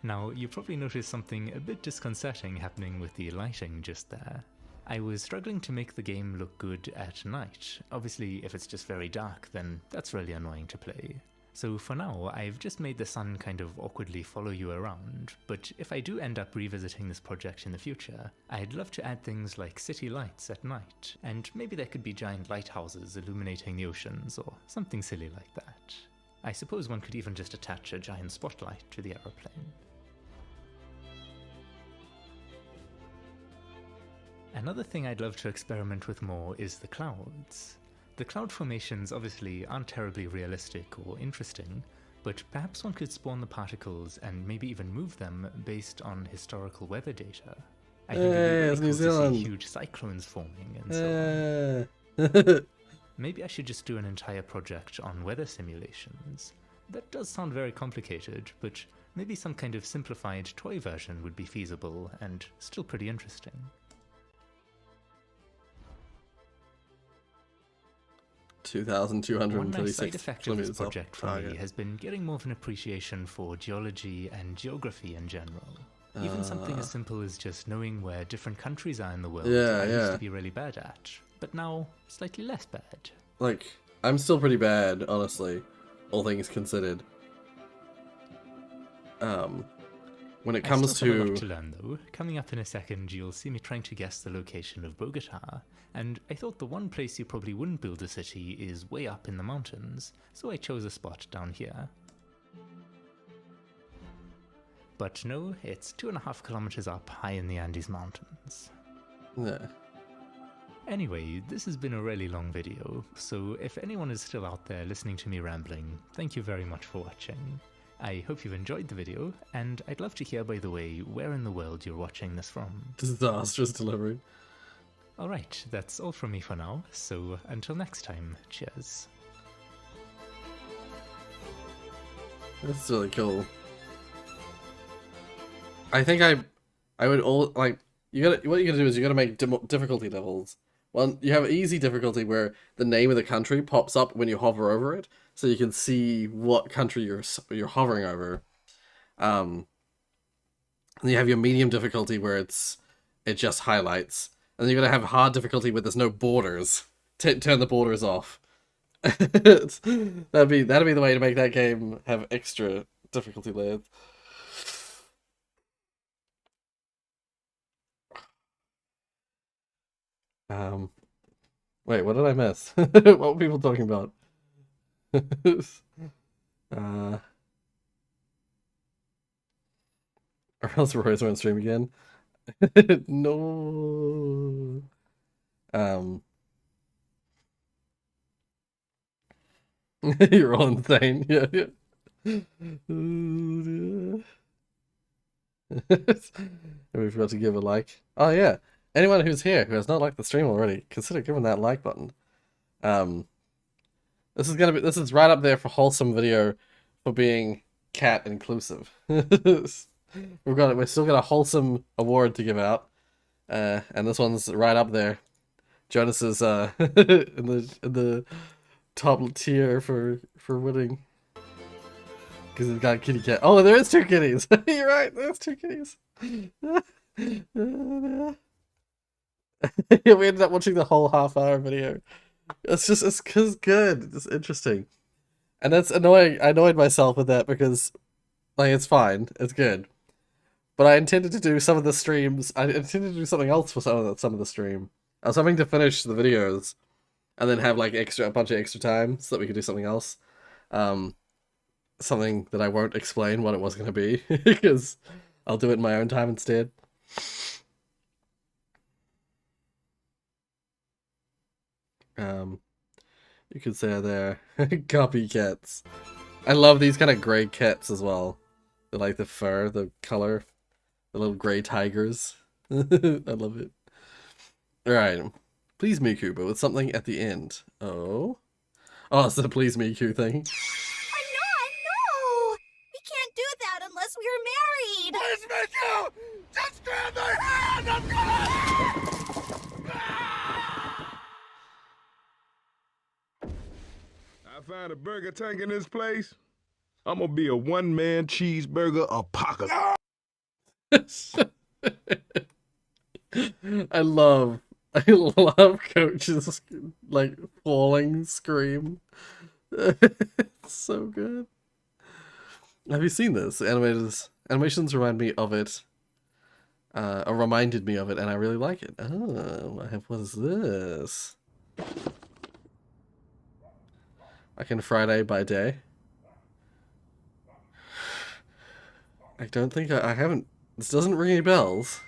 Now, you probably noticed something a bit disconcerting happening with the lighting just there. I was struggling to make the game look good at night. Obviously, if it's just very dark, then that's really annoying to play. So for now, I've just made the sun kind of awkwardly follow you around, but if I do end up revisiting this project in the future, I'd love to add things like city lights at night, and maybe there could be giant lighthouses illuminating the oceans, or something silly like that. I suppose one could even just attach a giant spotlight to the aeroplane. Another thing I'd love to experiment with more is the clouds. The cloud formations obviously aren't terribly realistic or interesting, but perhaps one could spawn the particles and maybe even move them based on historical weather data. I think it'd be it's really New cool to see Zealand. huge cyclones forming and so on. Maybe I should just do an entire project on weather simulations. That does sound very complicated, but maybe some kind of simplified toy version would be feasible and still pretty interesting. 2,236 One nice side effect of this kilometers off project for me target. has been getting more of an appreciation for geology and geography in general. Even something as simple as just knowing where different countries are in the world Yeah, I used yeah. to be really bad at, but now slightly less bad. Like, I'm still pretty bad, honestly, all things considered. when it I comes still have a to... lot to learn, though. Coming up in a second, you'll see me trying to guess the location of Bogota, and I thought the one place you probably wouldn't build a city is way up in the mountains, so I chose a spot down here. But no, it's 2.5 kilometers up high in the Andes Mountains. Yeah. Anyway, this has been a really long video, so if anyone is still out there listening to me rambling, thank you very much for watching. I hope you've enjoyed the video, and I'd love to hear, by the way, where in the world you're watching this from. Disastrous delivery. Alright, that's all from me for now, so until next time, cheers. That's really cool. I think I would all like what you gotta do is you gotta make difficulty levels. Well, you have easy difficulty where the name of the country pops up when you hover over it, so you can see what country you're hovering over. And you have your medium difficulty where it just highlights, and you're gonna have hard difficulty where there's no borders. Turn the borders off. that'd be the way to make that game have extra difficulty layers. Wait, what did I miss? What were people talking about? Or else Rorius won't stream again. No. You're all insane. Yeah, yeah. We forgot to give a like. Oh yeah. Anyone who's here who has not liked the stream already, consider giving that like button. This is right up there for wholesome video for being cat inclusive. We're still got a wholesome award to give out, and this one's right up there. Jonas is in the top tier for winning because he's got a kitty cat. Oh, there is 2 kitties. You're right. There's 2 kitties. Yeah, we ended up watching the whole half-hour video. It's good. It's interesting. And that's annoying. I annoyed myself with that because, like, it's fine. It's good. But I intended to do some of the streams. I intended to do something else for some of the stream. I was hoping to finish the videos and then have, like, a bunch of extra time so that we could do something else. Something that I won't explain what it was going to be because I'll do it in my own time instead. You could say they're copycats. I love these kind of grey cats as well. They like the fur, the color, the little grey tigers. I love it. Alright. Please Miku, but with something at the end. Oh, it's the please Miku thing. No! We can't do that unless we're married! Please Miku! Just grab my hand! I'm gonna... I found a burger tank in this place. I'm gonna be a one-man cheeseburger apocalypse. I love Coach's like falling scream. It's so good. Have you seen this? Animations remind me of it. Or reminded me of it, and I really like it. Oh, what is this? Like in Friday by Day. I don't think I haven't. This doesn't ring any bells.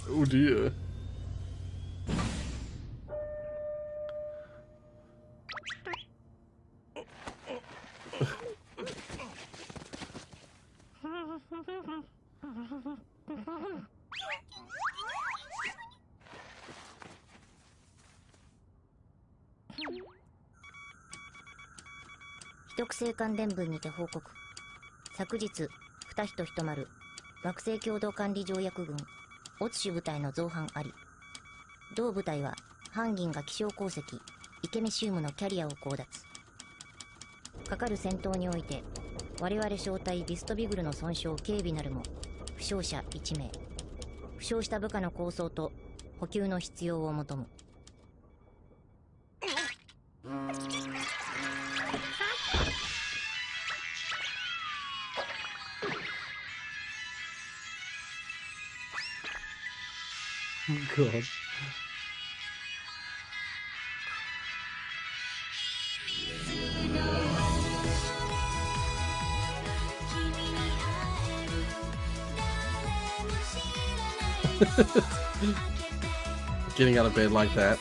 Oh dear.秘匿性関連文にて報告。昨日、二人と一丸、惑星共同管理条約軍、オツシュ部隊の造反あり。同部隊は、反銀河気象鉱石、イケメシウムのキャリアを強奪。かかる戦闘において、我々小隊ビストビグルの損傷軽微なるも、負傷者1名。負傷した部下の抗争と補給の必要を求む。God. Getting out of bed like that.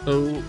Oh.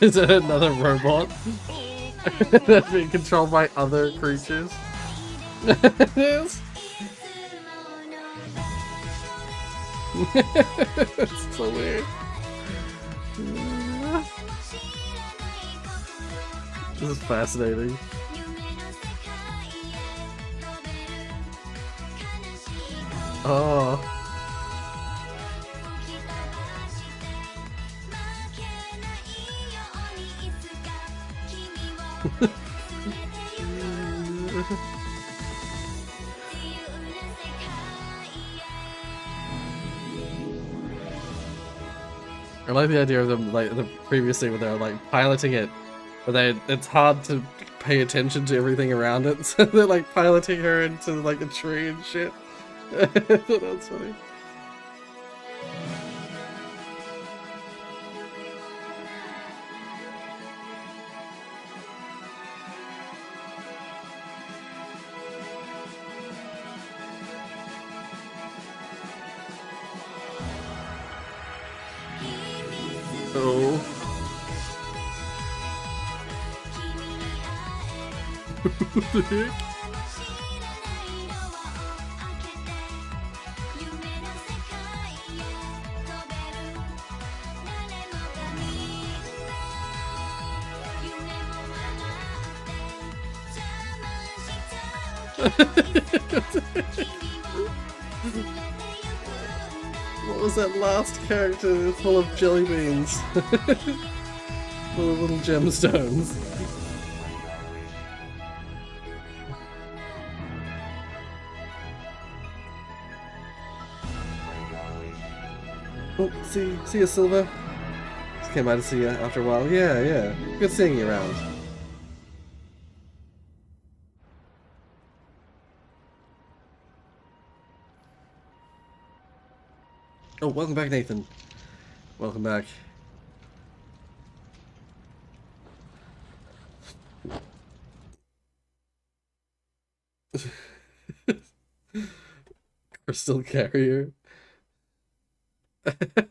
Is it another robot that's being controlled by other creatures? It is. It's so weird. This is fascinating. Oh. I like the idea of them, like the previous scene where they're like piloting it, but it's hard to pay attention to everything around it, so they're like piloting her into like a tree and shit. I thought that was funny. Oh. What the heck? What was that last character? Full of jelly beans. Full of little gemstones. Oh, see you, Silver. Just came by to see you after a while. Yeah. Good seeing you around. Oh, welcome back, Nathan. Welcome back. Crystal carrier.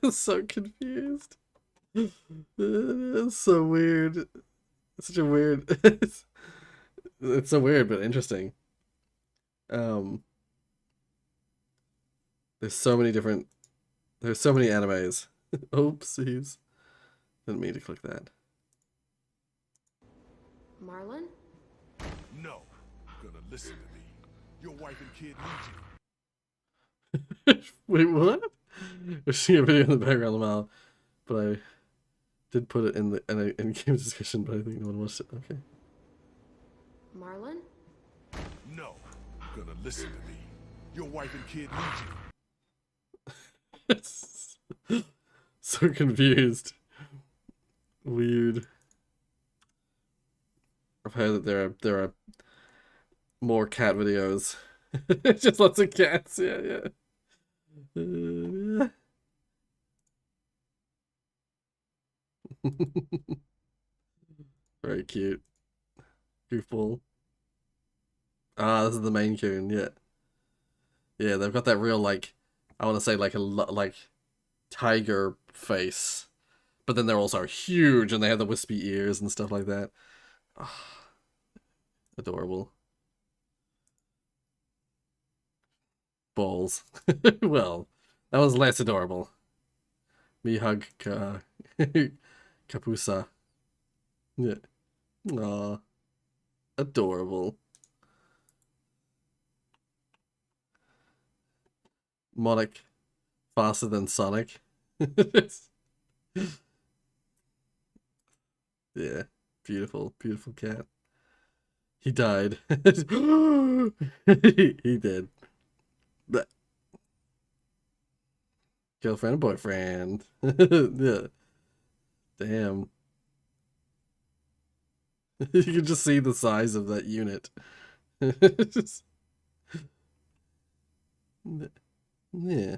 I'm so confused. It's so weird. It's such a weird. It's so weird, but interesting. There's so many different. There's so many animes. Oopsies. Didn't mean to click that. Marlon? No. You're gonna listen to me. Your wife and kid need you. Wait, what? We're seeing a video in the background of the mouth, but Did put it in the in game discussion, but I think no one watched it. Okay. Marlon? No, you're gonna listen to me. Your wife and kid need you. So confused. Weird. I've heard that there are more cat videos. Just lots of cats. Yeah. Very cute. Goofball. Ah, this is the main coon. Yeah. Yeah, they've got that real, like, I want to say like like tiger face, but then they're also huge and they have the wispy ears and stuff like that. Oh, adorable. Balls. Well, that was less adorable. Me hug Kapusa. Yeah. Aw. Adorable. Monic faster than Sonic. Yeah. Beautiful, beautiful cat. He died. He did. But girlfriend and boyfriend. Yeah. Damn. You can just see the size of that unit. Yeah.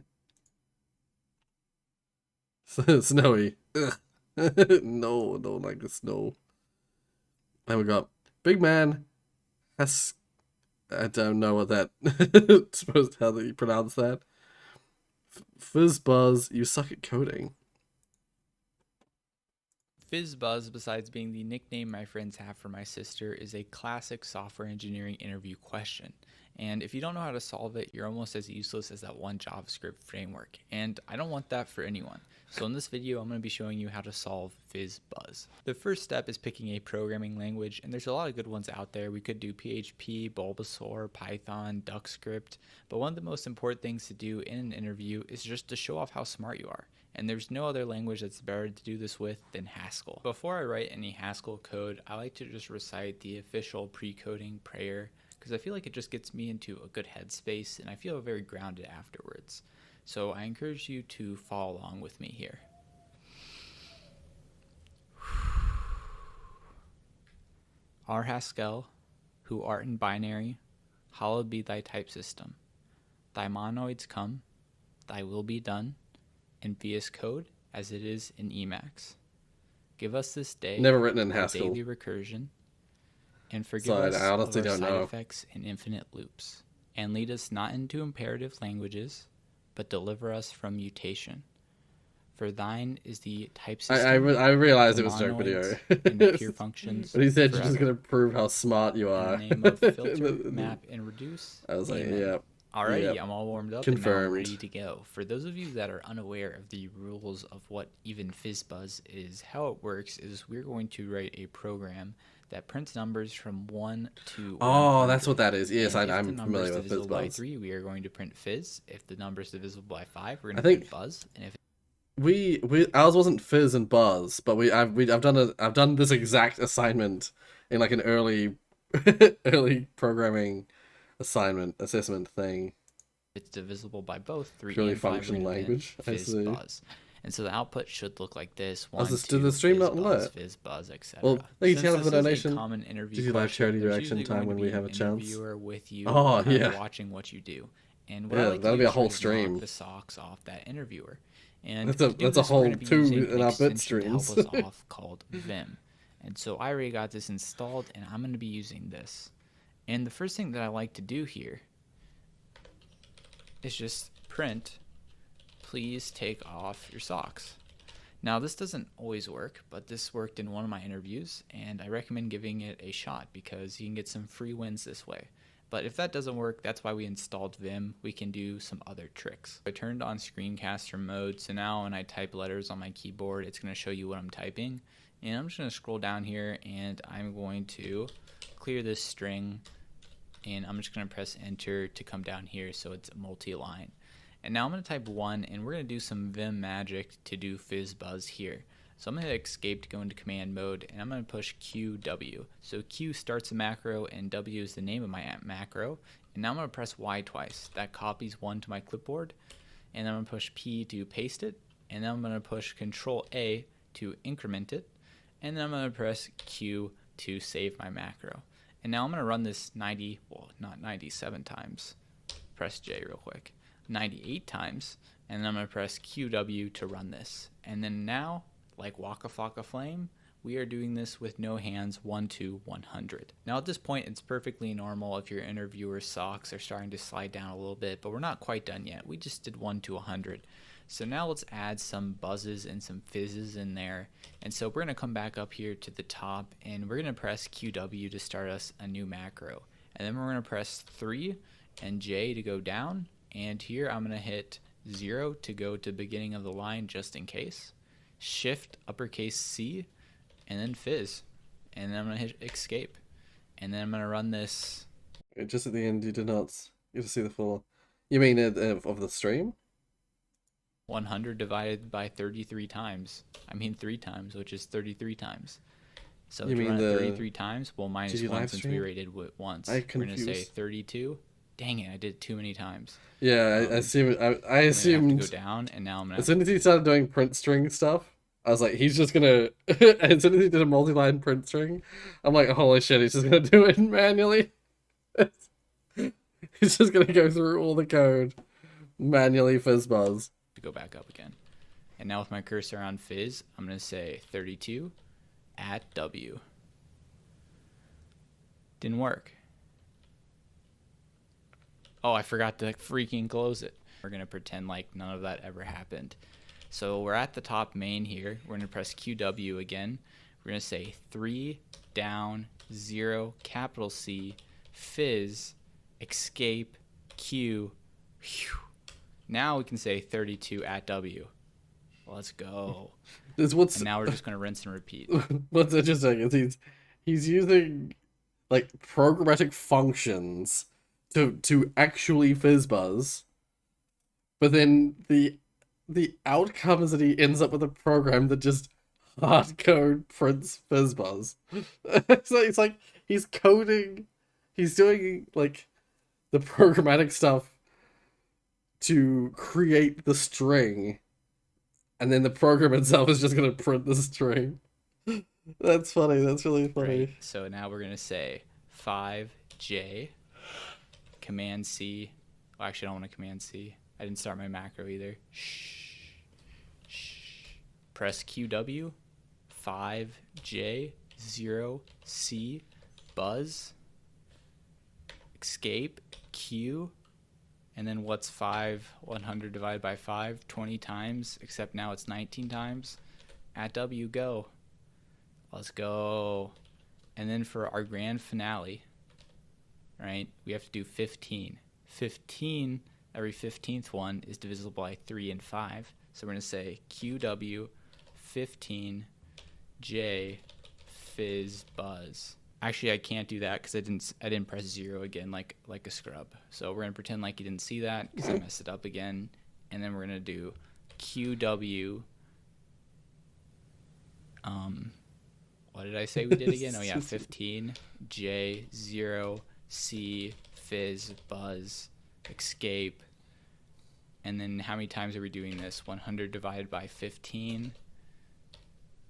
Snowy. Ugh. No, don't like the snow. Then we got Big Man has, I don't know what that supposed how you pronounce that. Fizzbuzz, you suck at coding. Fizzbuzz, besides being the nickname my friends have for my sister, is a classic software engineering interview question. And if you don't know how to solve it, you're almost as useless as that one JavaScript framework. And I don't want that for anyone. So in this video, I'm going to be showing you how to solve Fizzbuzz. The first step is picking a programming language, and there's a lot of good ones out there. We could do PHP, Bulbasaur, Python, DuckScript, but one of the most important things to do in an interview is just to show off how smart you are. And there's no other language that's better to do this with than Haskell. Before I write any Haskell code, I like to just recite the official pre-coding prayer, because I feel like it just gets me into a good headspace and I feel very grounded afterwards. So I encourage you to follow along with me here. Our Haskell, who art in binary, hallowed be thy type system. Thy monoids come, thy will be done, in VS Code as it is in Emacs. Give us this day never written in Haskell. Daily recursion, and forgive us I honestly of our don't side know. effects and infinite loops, and lead us not into imperative languages, but deliver us from mutation. For thine is the type system. I realized the it was a joke video. monoids, and the pure functions. But he said you're just forever. gonna prove how smart you are. In the name of filter, map, and reduce. I was like, Amen. yeah. Alrighty, Yep. I'm all warmed up Confirmed. and now I'm ready to go. For those of you that are unaware of the rules of what even Fizzbuzz is, how it works is we're going to write a program that prints numbers from 1 to 100. Oh, that's what that is. Yes, And if I'm the number familiar is with divisible by Fizzbuzz. 3, we are going to print Fizz. If the number is divisible by 5, we're I going to think print Buzz. And if ours wasn't Fizz and Buzz, but I've done this exact assignment in like an early programming assessment thing. it's divisible by both 3 Purely and 5, function we're gonna language, I print Fizz, see. Buzz. And so the output should look like this: Oh, 1, did 2, the stream Fizz, not Buzz, alert? Fizz, Buzz, etc. Well, thank you, Since Taylor, this for the is a donation. common interview Did you live question, charity there's reaction usually time going when to we be have a an chance? interviewer with you, Oh, kind of yeah. watching what you do. And what Yeah, I like that'll to be do a is whole try to stream. knock the socks off that interviewer. And That's to a do that's a this, we're whole gonna be 2 using in an our bit extension to help streams. us off called Vim. And so I already got this installed, and I'm going to be using this. And the first thing that I like to do here is just print, please take off your socks. Now this doesn't always work, but this worked in one of my interviews, and I recommend giving it a shot because you can get some free wins this way. But if that doesn't work, that's why we installed Vim. We can do some other tricks. I turned on screencaster mode, so now when I type letters on my keyboard, it's going to show you what I'm typing. And I'm just going to scroll down here, and I'm going to clear this string, and I'm just going to press enter to come down here so it's multi-line. And now I'm going to type 1, and we're going to do some Vim magic to do Fizzbuzz here. So I'm going to hit escape to go into command mode, and I'm going to push QW. So Q starts the macro, and W is the name of my macro. And now I'm going to press Y twice. That copies 1 to my clipboard. And then I'm going to push P to paste it. And then I'm going to push Control A to increment it. And then I'm going to press Q to save my macro. And now I'm going to run this 97 times. Press J real quick. 98 times. And then I'm going to press QW to run this. And then now, like Waka Flocka Flame, we are doing this with no hands 1 to 100. Now at this point, it's perfectly normal if your interviewer's socks are starting to slide down a little bit, but we're not quite done yet. We just did 1 to 100. So now let's add some buzzes and some fizzes in there. And so we're going to come back up here to the top, and we're going to press QW to start us a new macro. And then we're going to press 3 and J to go down. And here I'm going to hit 0 to go to beginning of the line just in case. Shift uppercase C. And then fizz, and then I'm gonna hit escape, and then I'm gonna run this. Just at the end, you did not get to see the full. You mean of the stream? 100 divided by 33 times. I mean 3 times, which is 33 times. So You if you mean run it the- 33 times, well, minus Did you 1 live since we stream? rated it once. I We're gonna say confused. 32. Dang it, I did it too many times. Yeah, I assume. I I'm gonna have assumed. to go down, and now I'm gonna. As soon as he started doing print string stuff, I was like, he's just gonna. As soon as he did a multi-line print string, I'm like, holy shit, he's just gonna do it manually. He's just gonna go through all the code manually, fizz buzz. To go back up again. And now with my cursor on fizz, I'm going to say 32 at W. Didn't work. Oh, I forgot to freaking close it. We're going to pretend like none of that ever happened. So we're at the top main here. We're going to press QW again. We're going to say 3 down 0 capital C fizz escape Q. Whew. Now we can say 32 at W. Let's go. And now we're just going to rinse and repeat. What's interesting is he's using like programmatic functions to actually fizz buzz, but then the outcome is that he ends up with a program that just hard code prints fizz buzz. It's like he's coding, he's doing like the programmatic stuff to create the string, and then the program itself is just gonna print the string. That's funny. That's really funny. Right. So now we're gonna say 5J, Command C. Oh, actually, I don't want to Command C. I didn't start my macro either. Shh. Press QW, 5J, 0C, buzz, escape, Q, and then what's 100 divided by 5? 20 times, except now it's 19 times. At W, go. Let's go. And then for our grand finale, right, we have to do 15. 15, every 15th one is divisible by 3 and 5. So we're going to say QW 15 J fizz buzz. Actually, I can't do that because I didn't press 0 again like a scrub. So we're going to pretend like you didn't see that because I messed it up again. And then we're going to do QW what did I say we did again? Oh yeah, 15 J 0 C fizz buzz escape. And then how many times are we doing this? 100 divided by 15.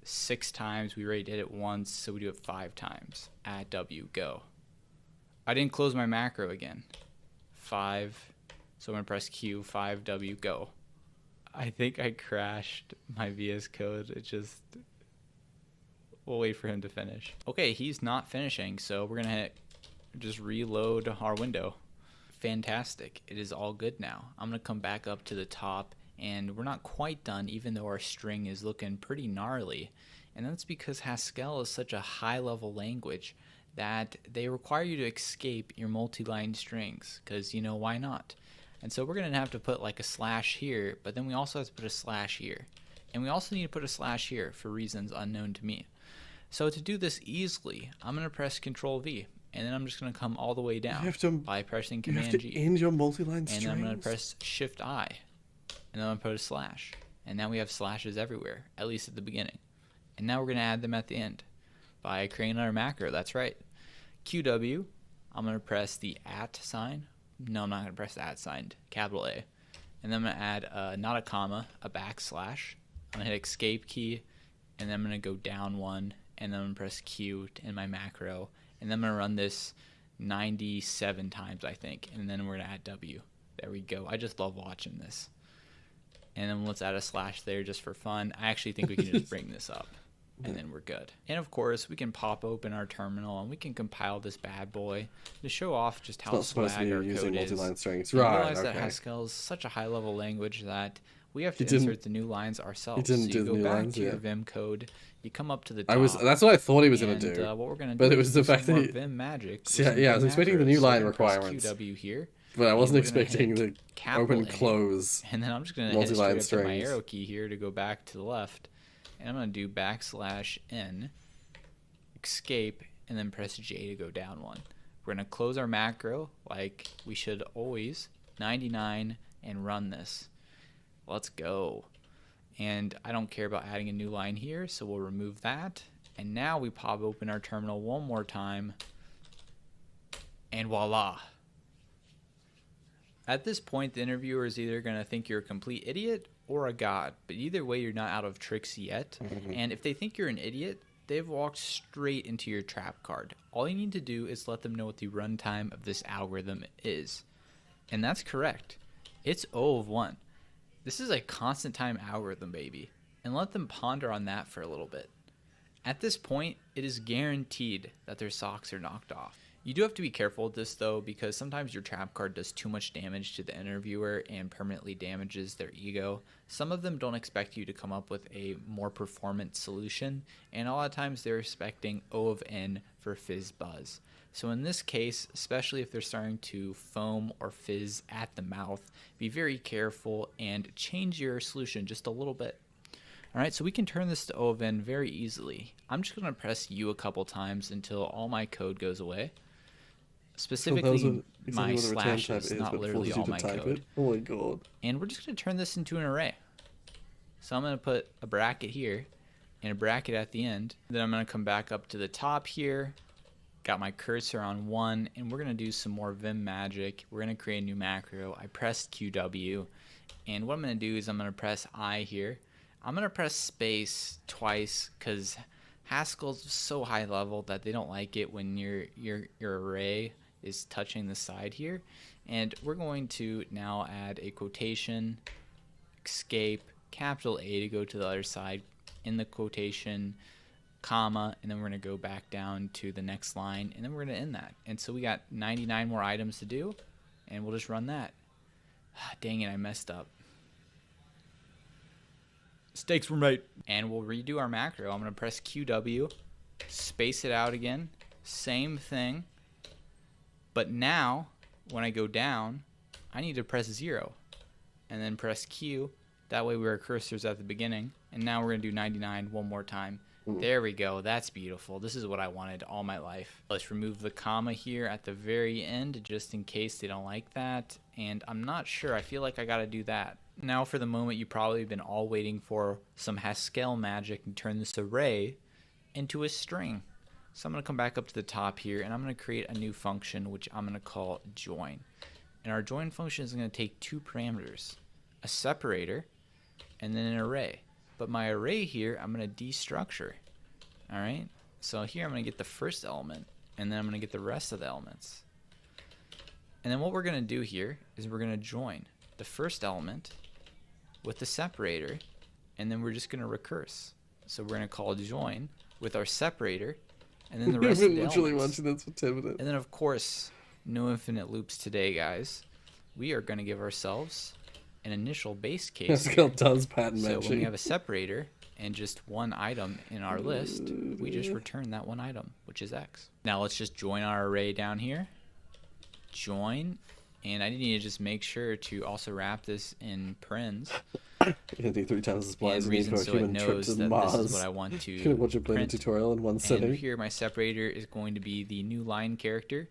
6 times. We already did it once, so we do it 5 times. At W, go. I didn't close my macro again. 5. So I'm going to press Q, 5W, go. I think I crashed my VS Code. It just... We'll wait for him to finish. Okay, he's not finishing, so we're going to just reload our window. Fantastic. It is all good now. I'm going to come back up to the top, and we're not quite done, even though our string is looking pretty gnarly. And that's because Haskell is such a high-level language that they require you to escape your multi-line strings, because, you know, why not? And so we're going to have to put like a slash here, but then we also have to put a slash here. And we also need to put a slash here for reasons unknown to me. So to do this easily, I'm going to press Control V, and then I'm just going to come all the way down by pressing Command G. You have to end your multi-line strings. And then I'm going to press Shift I, and then I'm going to put a slash. And now we have slashes everywhere, at least at the beginning. And now we're going to add them at the end by creating another macro. That's right. QW, I'm going to press the @ sign. No, I'm not going to press the @ sign, capital A. And then I'm going to add not a comma, a backslash. I'm going to hit escape key, and then I'm going to go down one, and then I'm going to press Q in my macro. And then I'm going to run this 97 times, I think. And then we're going to add W. There we go. I just love watching this. And then let's add a slash there just for fun. I actually think we can just bring this up. And then we're good. And of course, we can pop open our terminal and we can compile this bad boy to show off just how swag our code is. Multi-line strings. And Right, realize that okay. Haskell is such a high-level language that we have to You didn't- insert the new lines ourselves. you didn't so do you the go new back lines, to your yeah. Vim code, you come up to the top. That's what I thought he was going to and, do. what we're gonna but do it was is the do some fact that more he, Vim magic. with yeah, some yeah, I Vim was expecting the macros. new So line we're gonna press requirements. QW here. But I wasn't and we're gonna expecting hit the capital open A, close. And then I'm just going to hit multi-line straight up to my strings. arrow key here to go back to the left. And I'm going to do \n, escape, and then press J to go down one. We're going to close our macro like we should always, 99, and run this. Let's go. And I don't care about adding a new line here, so we'll remove that. And now we pop open our terminal one more time, and voila. At this point, the interviewer is either going to think you're a complete idiot or a god, but either way, you're not out of tricks yet. And if they think you're an idiot, they've walked straight into your trap card. All you need to do is let them know what the runtime of this algorithm is. And that's correct. It's O of 1. This is a constant time algorithm, baby. And let them ponder on that for a little bit. At this point, it is guaranteed that their socks are knocked off. You do have to be careful with this though, because sometimes your trap card does too much damage to the interviewer and permanently damages their ego. Some of them don't expect you to come up with a more performant solution, and a lot of times they're expecting O of N for fizz buzz. So in this case, especially if they're starting to foam or fizz at the mouth, be very careful and change your solution just a little bit. Alright, so we can turn this to O of N very easily. I'm just going to press U a couple times until all my code goes away. Specifically, my slashes, not literally all my code. Oh my god. And we're just going to turn this into an array. So I'm going to put a bracket here and a bracket at the end. Then I'm going to come back up to the top here. Got my cursor on 1, and we're going to do some more Vim magic. We're going to create a new macro. I pressed QW, and what I'm going to do is I'm going to press I here. I'm going to press space twice because Haskell's so high level that they don't like it when your array is touching the side here. And we're going to now add a quotation, escape, capital A to go to the other side in the quotation, comma, and then we're going to go back down to the next line, and then we're going to end that. And so we got 99 more items to do, and we'll just run that. Dang it, I messed up. Mistakes were made. And we'll redo our macro. I'm going to press QW, space it out again, same thing. But now, when I go down, I need to press 0 and then press Q. That way our cursor's at the beginning. And now we're going to do 99 one more time. There we go. That's beautiful. This is what I wanted all my life. Let's remove the comma here at the very end just in case they don't like that. And I'm not sure. I feel like I got to do that. Now for the moment you probably been all waiting for some Haskell magic and turn this array into a string. So I'm going to come back up to the top here and I'm going to create a new function which I'm going to call join. And our join function is going to take two parameters, a separator and then an array. But my array here I'm going to destructure. Alright, so here I'm going to get the first element and then I'm going to get the rest of the elements. And then what we're going to do here is we're going to join the first element with the separator, and then we're just going to recurse. So we're going to call join with our separator, and then the rest of the literally elements. watching this for 10 minutes. And then of course, no infinite loops today, guys. We are going to give ourselves an initial base case. Haskell does pattern So when matching. we have a separator and just one item in our list, we just return that one item, which is X. Now let's just join our array down here. Join. And I need to just make sure to also wrap this in parens. You're gonna do 3 times the supplies And you need for reason a so it human trip knows to that Mars. this is what I want to You're gonna watch a Blender print. tutorial in one And sitting. here my separator is going to be the new line character.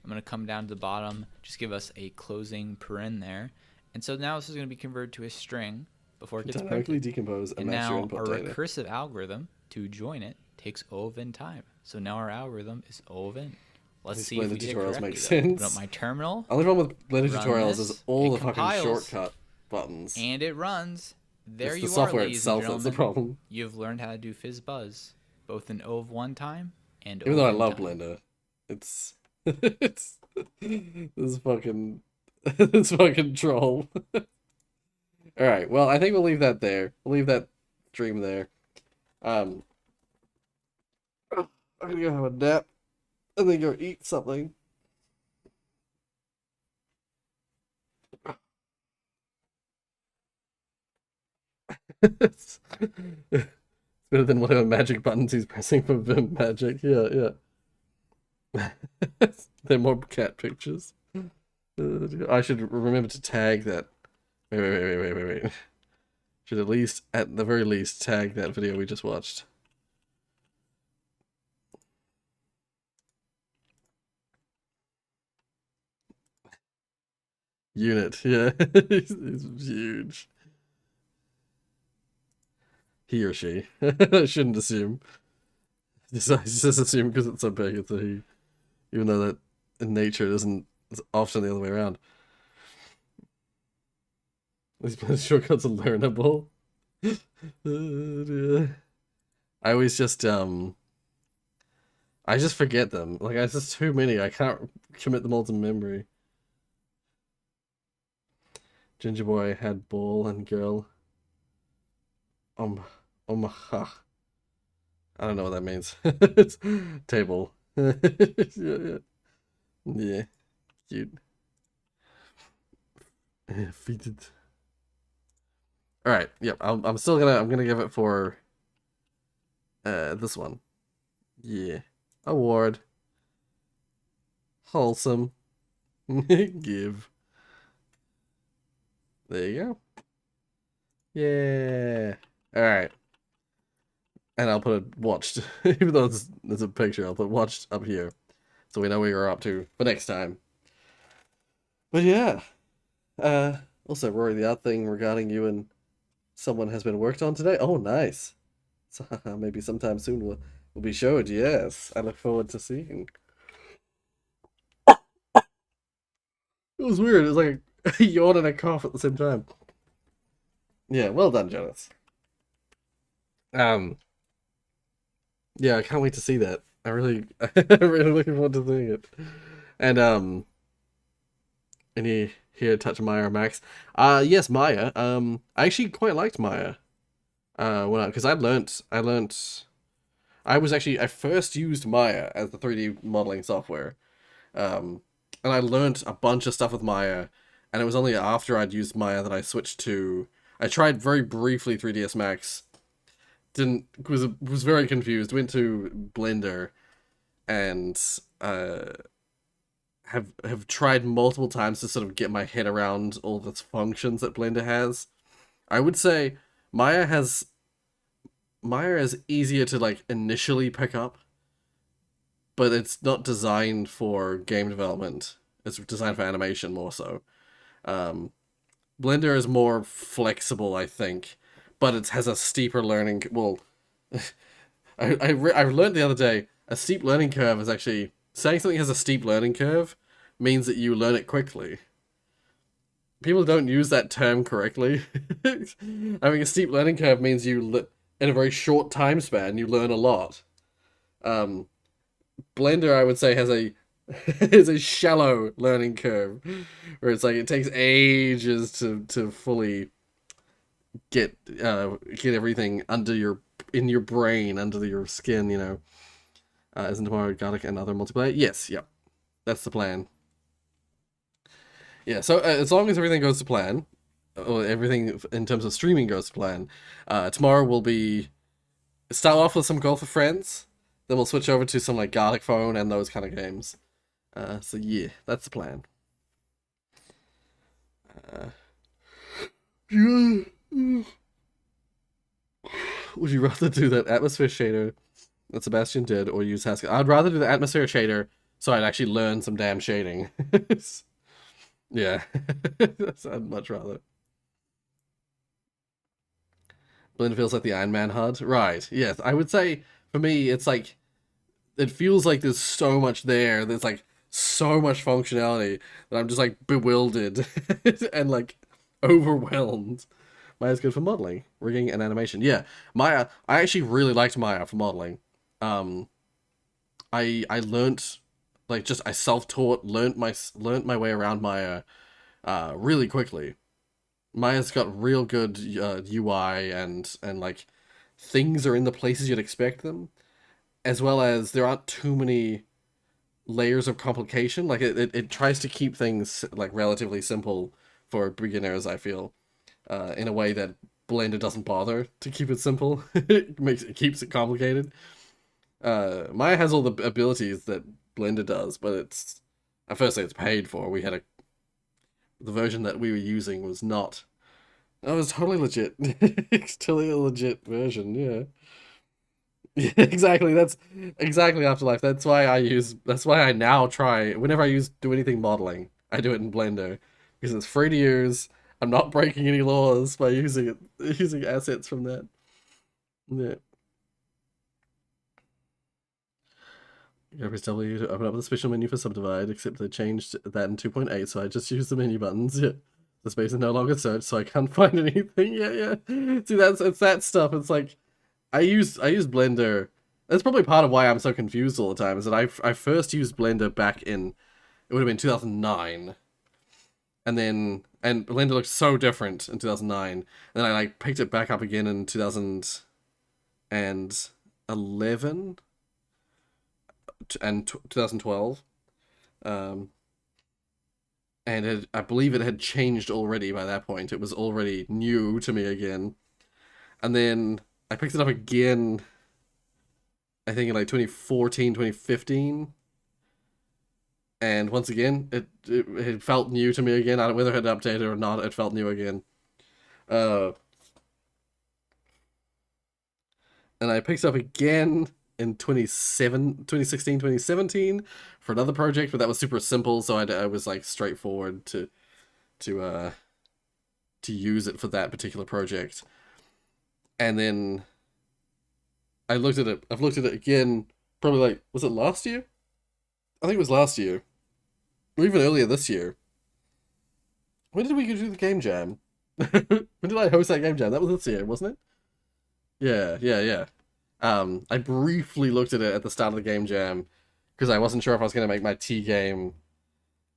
I'm going to come down to the bottom, just give us a closing paren there. And so now this is going to be converted to a string before it gets Dynamically printed. decompose and And match your now input our data. recursive algorithm to join it takes O(n) time. So now our algorithm is O(n). Let's These see if Blender we did it tutorials correctly. make Though. Open up sense. my terminal. Only problem with Blender run tutorials this, is all it the fucking compiles, shortcut buttons. And it runs. There It's you the are, software ladies itself and that's the gentlemen. problem. You've learned how to do FizzBuzz, both in O(1) time and Even though I O(n) love time. Blender, it's this fucking this fucking troll. All right, well, I think we'll leave that there. We'll leave that stream there. I'm gonna go have a nap and then go eat something. It's better than whatever magic buttons he's pressing for magic. Yeah. They're more cat pictures. I should remember to tag that. Wait. Should at least, at the very least, tag that video we just watched. Unit, yeah. He's huge. He or she. I shouldn't assume. Just assume because it's so big, it's a he. Even though that in nature it's often the other way around. These shortcuts are learnable. I always just I just forget them. Like, it's just too many. I can't commit them all to memory. Ginger boy had ball and girl. Ha. I don't know what that means. It's table. Yeah. Cute. Feated. Alright, yep, I'm gonna give it for this one. Yeah. Award. Wholesome. Give. There you go. Yeah. Alright. And I'll put it watched. Even though there's a picture, I'll put watched up here. So we know what you're up to for next time. But yeah. Also, Rory, the other thing regarding you and someone has been worked on today. Oh, nice. So maybe sometime soon will be showed. Yes. I look forward to seeing. It was weird. It was like a yawn and a cough at the same time. Yeah, well done, Jonas. Yeah, I can't wait to see that. I'm really looking forward to seeing it. And any here touch Maya or Max? Yes, Maya. I actually quite liked Maya. Because I first used Maya as the 3D modeling software. And I learned a bunch of stuff with Maya, and it was only after I'd used Maya that I switched to. I tried very briefly 3ds Max. Was very confused. Went to Blender, and have tried multiple times to sort of get my head around all the functions that Blender has. I would say Maya is easier to like initially pick up, but it's not designed for game development. It's designed for animation more so. Blender is more flexible, I think, but it has a steeper learning. Well, I learned the other day a steep learning curve is actually saying something has a steep learning curve means that you learn it quickly. People don't use that term correctly. Having a steep learning curve means in a very short time span you learn a lot. Blender, I would say, has a shallow learning curve, where it's like it takes ages to fully get everything in your brain, under your skin, you know. Isn't tomorrow Garlic and other multiplayer? Yes, yep. That's the plan. Yeah, so as long as everything goes to plan, or everything in terms of streaming goes to plan, tomorrow will be start off with some Golf with Friends, then we'll switch over to some like Garlic Phone and those kind of games. So yeah, that's the plan. Would you rather do that atmosphere shader that Sebastian did, or use Haskell? I'd rather do the atmosphere shader, so I'd actually learn some damn shading. Yeah, I'd much rather. Blender feels like the Iron Man HUD. Right, yes. I would say, for me, it's like, it feels like there's so much there. There's like so much functionality that I'm just like bewildered and like overwhelmed. Maya's good for modeling, rigging, and animation. Yeah, Maya. I actually really liked Maya for modeling. I learnt, like, just I self-taught, learnt my way around Maya, really quickly. Maya's got real good UI and like things are in the places you'd expect them, as well as there aren't too many layers of complication. Like it tries to keep things like relatively simple for beginners, I feel, in a way that Blender doesn't bother to keep it simple. It keeps it complicated. Maya has all the abilities that Blender does, but it's, at first it's paid for. We had the version that we were using was not. It was totally legit. It's totally a legit version, yeah. Yeah, exactly. That's exactly Afterlife. That's why I now try, whenever I do anything modeling, I do it in Blender. Because it's free to use. I'm not breaking any laws by using assets from that. Yeah. You press W to open up the special menu for subdivide, except they changed that in 2.8, so I just use the menu buttons. Yeah. The space is no longer searched, so I can't find anything. Yeah. See, it's that stuff. It's like, I use Blender. That's probably part of why I'm so confused all the time, is that I first used Blender back in, it would have been 2009. And Blender looked so different in 2009. And then I like picked it back up again in 2011 and 2012. And I believe it had changed already by that point. It was already new to me again. And then I picked it up again, I think in like 2014, 2015. And once again, it felt new to me again. I don't know whether it had updated or not, it felt new again. And I picked it up again in 2016, 2017 for another project, but that was super simple, so I was like straightforward to use it for that particular project. And then I've looked at it again, probably like, was it last year? I think it was last year. Or even earlier this year. When did we go do the game jam? When did I host that game jam? That was this year, wasn't it? Yeah. I briefly looked at it at the start of the game jam because I wasn't sure if I was going to make my T game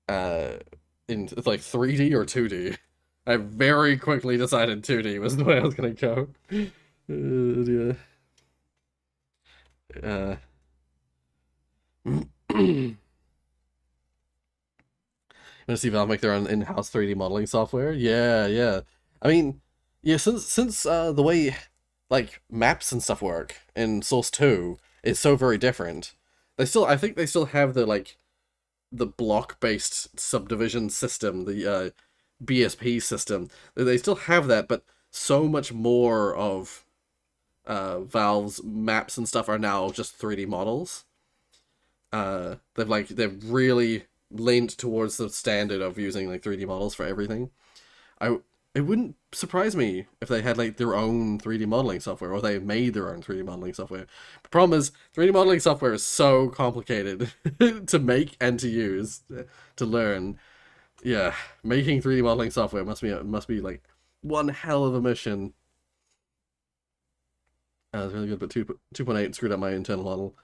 in like 3D or 2D. I very quickly decided 2D was the way I was going to go. Want to see Valve make their own in-house 3D modeling software? Yeah. I mean, yeah, since the way like maps and stuff work in Source 2 is so very different. I think they still have the block-based subdivision system, the BSP system. They still have that, but so much more of Valve's maps and stuff are now just 3D models. They've really leaned towards the standard of using like 3D models for everything. It wouldn't surprise me if they had like their own 3D modeling software, or they made their own 3D modeling software. The problem is 3D modeling software is so complicated to make and to use, to learn. Yeah, making 3D modeling software must be like one hell of a mission. It's really good, but 2.8 screwed up my internal model.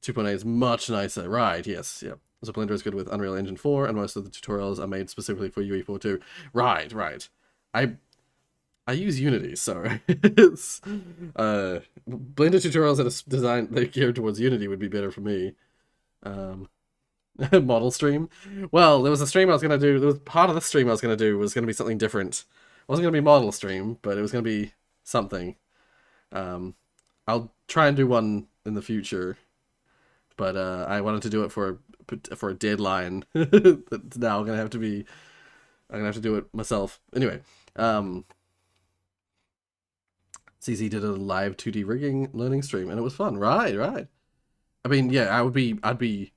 2.8 is much nicer. Right, yes, yeah. So Blender is good with Unreal Engine 4, and most of the tutorials are made specifically for UE4 too. Right. I use Unity, so it's Blender tutorials that are designed, they're geared towards Unity would be better for me. Model stream. Well, there was a stream I was gonna do. There was part of the stream I was gonna do was gonna be something different. It wasn't gonna be model stream, but it was gonna be something. I'll try and do one in the future, but I wanted to do it for a deadline. That's now gonna have to be. I'm gonna have to do it myself. Anyway, CZ did a live 2D rigging learning stream, and it was fun. Right. I mean, yeah, I'd be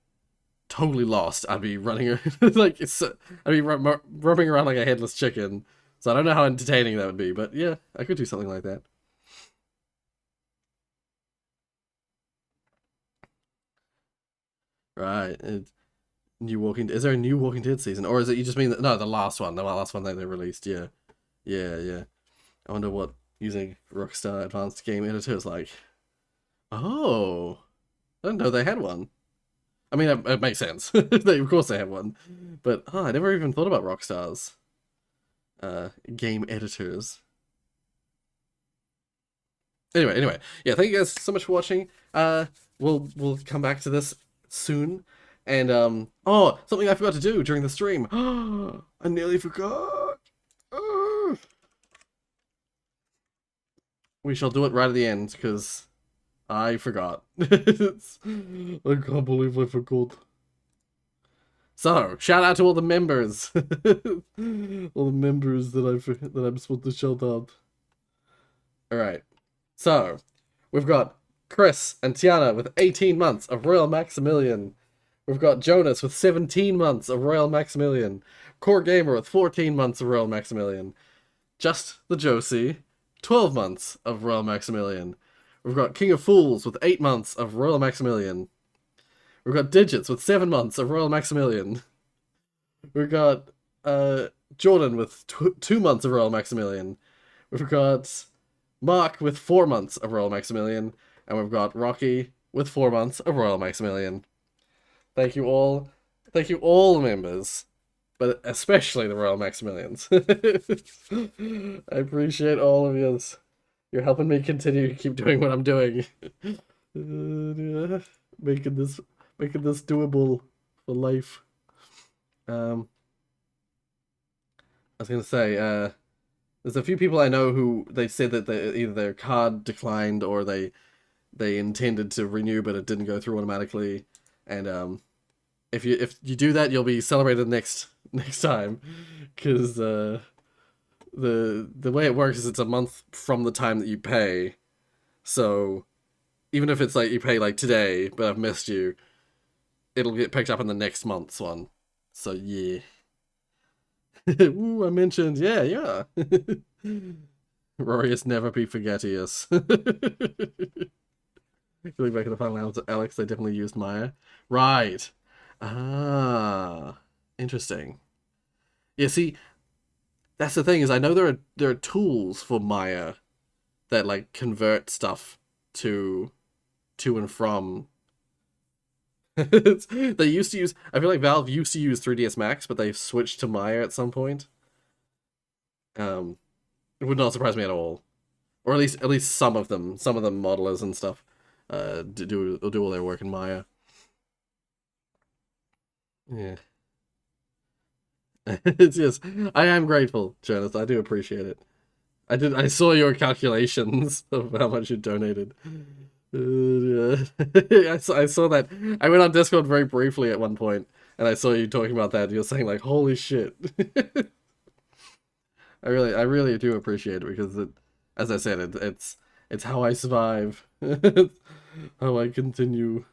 totally lost. I'd be running like I'd be roaming around like a headless chicken. So I don't know how entertaining that would be, but yeah, I could do something like that. Right. New Walking. Is there a new Walking Dead season, or is it you just mean no, the last one that they released? Yeah, yeah. I wonder what using Rockstar Advanced Game Editor is like. Oh, I didn't know they had one. I mean, it makes sense. Of course they have one, but I never even thought about Rockstar's game editors. Anyway, yeah. Thank you guys so much for watching. We'll come back to this soon. And something I forgot to do during the stream. I nearly forgot. We shall do it right at the end because I forgot. I can't believe I forgot. So, shout out to all the members. All the members that I'm supposed to shout out. Alright. So, we've got Chris and Tiana with 18 months of Royal Maximilian. We've got Jonas with 17 months of Royal Maximilian. Core Gamer with 14 months of Royal Maximilian. Just the Josie, 12 months of Royal Maximilian. We've got King of Fools with 8 months of Royal Maximilian. We've got Digits with 7 months of Royal Maximilian. We've got Jordan with 2 months of Royal Maximilian. We've got Mark with 4 months of Royal Maximilian. And we've got Rocky with 4 months of Royal Maximilian. Thank you all. Thank you all the members. But especially the Royal Maximilians. I appreciate all of you. You're helping me continue to keep doing what I'm doing. Making this doable for life. I was gonna say, there's a few people I know who they said that either their card declined or they intended to renew but it didn't go through automatically. And if you do that, you'll be celebrated next time, because the way it works is it's a month from the time that you pay. So even if it's like you pay like today, but I've missed you, it'll get picked up in the next month's one. So yeah. Ooh, I mentioned, yeah. Rorius never be forgettious. Going back to the final answer, Alex, they definitely used Maya. Right. Interesting. Yeah, see, that's the thing, is I know there are tools for Maya that like convert stuff to and from. They used to use, I feel like Valve used to use 3ds Max, but they've switched to Maya at some point. It would not surprise me at all. Or at least some of them modelers and stuff do all their work in Maya. Yeah. It's just, I am grateful, Jonas. I do appreciate it. I saw your calculations of how much you donated. I saw that. I went on Discord very briefly at one point, and I saw you talking about that. You're saying like, "Holy shit!" I really do appreciate it, because as I said, it's how I survive, how I continue.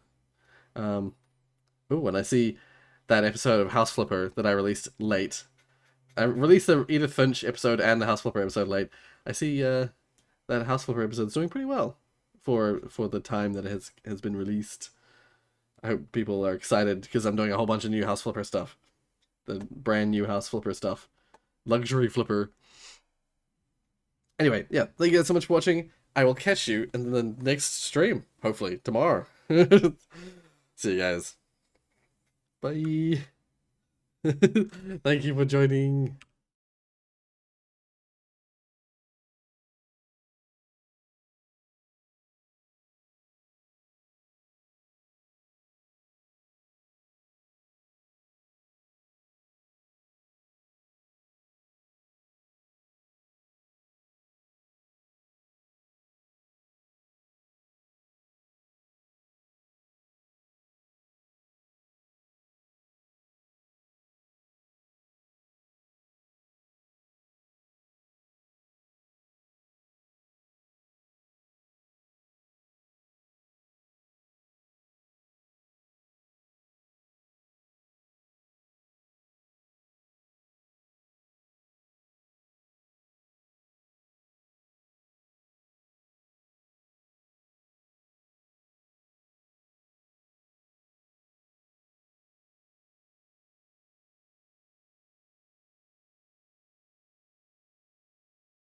When I see that episode of House Flipper that I released late, I released the Edith Finch episode and the House Flipper episode late. I see that House Flipper episode is doing pretty well for the time that it has been released. I hope people are excited, because I'm doing a whole bunch of new House Flipper stuff. The brand new House Flipper stuff. Luxury Flipper. Anyway, yeah, thank you guys so much for watching. I will catch you in the next stream, hopefully, tomorrow. See you guys. Bye. Thank you for joining.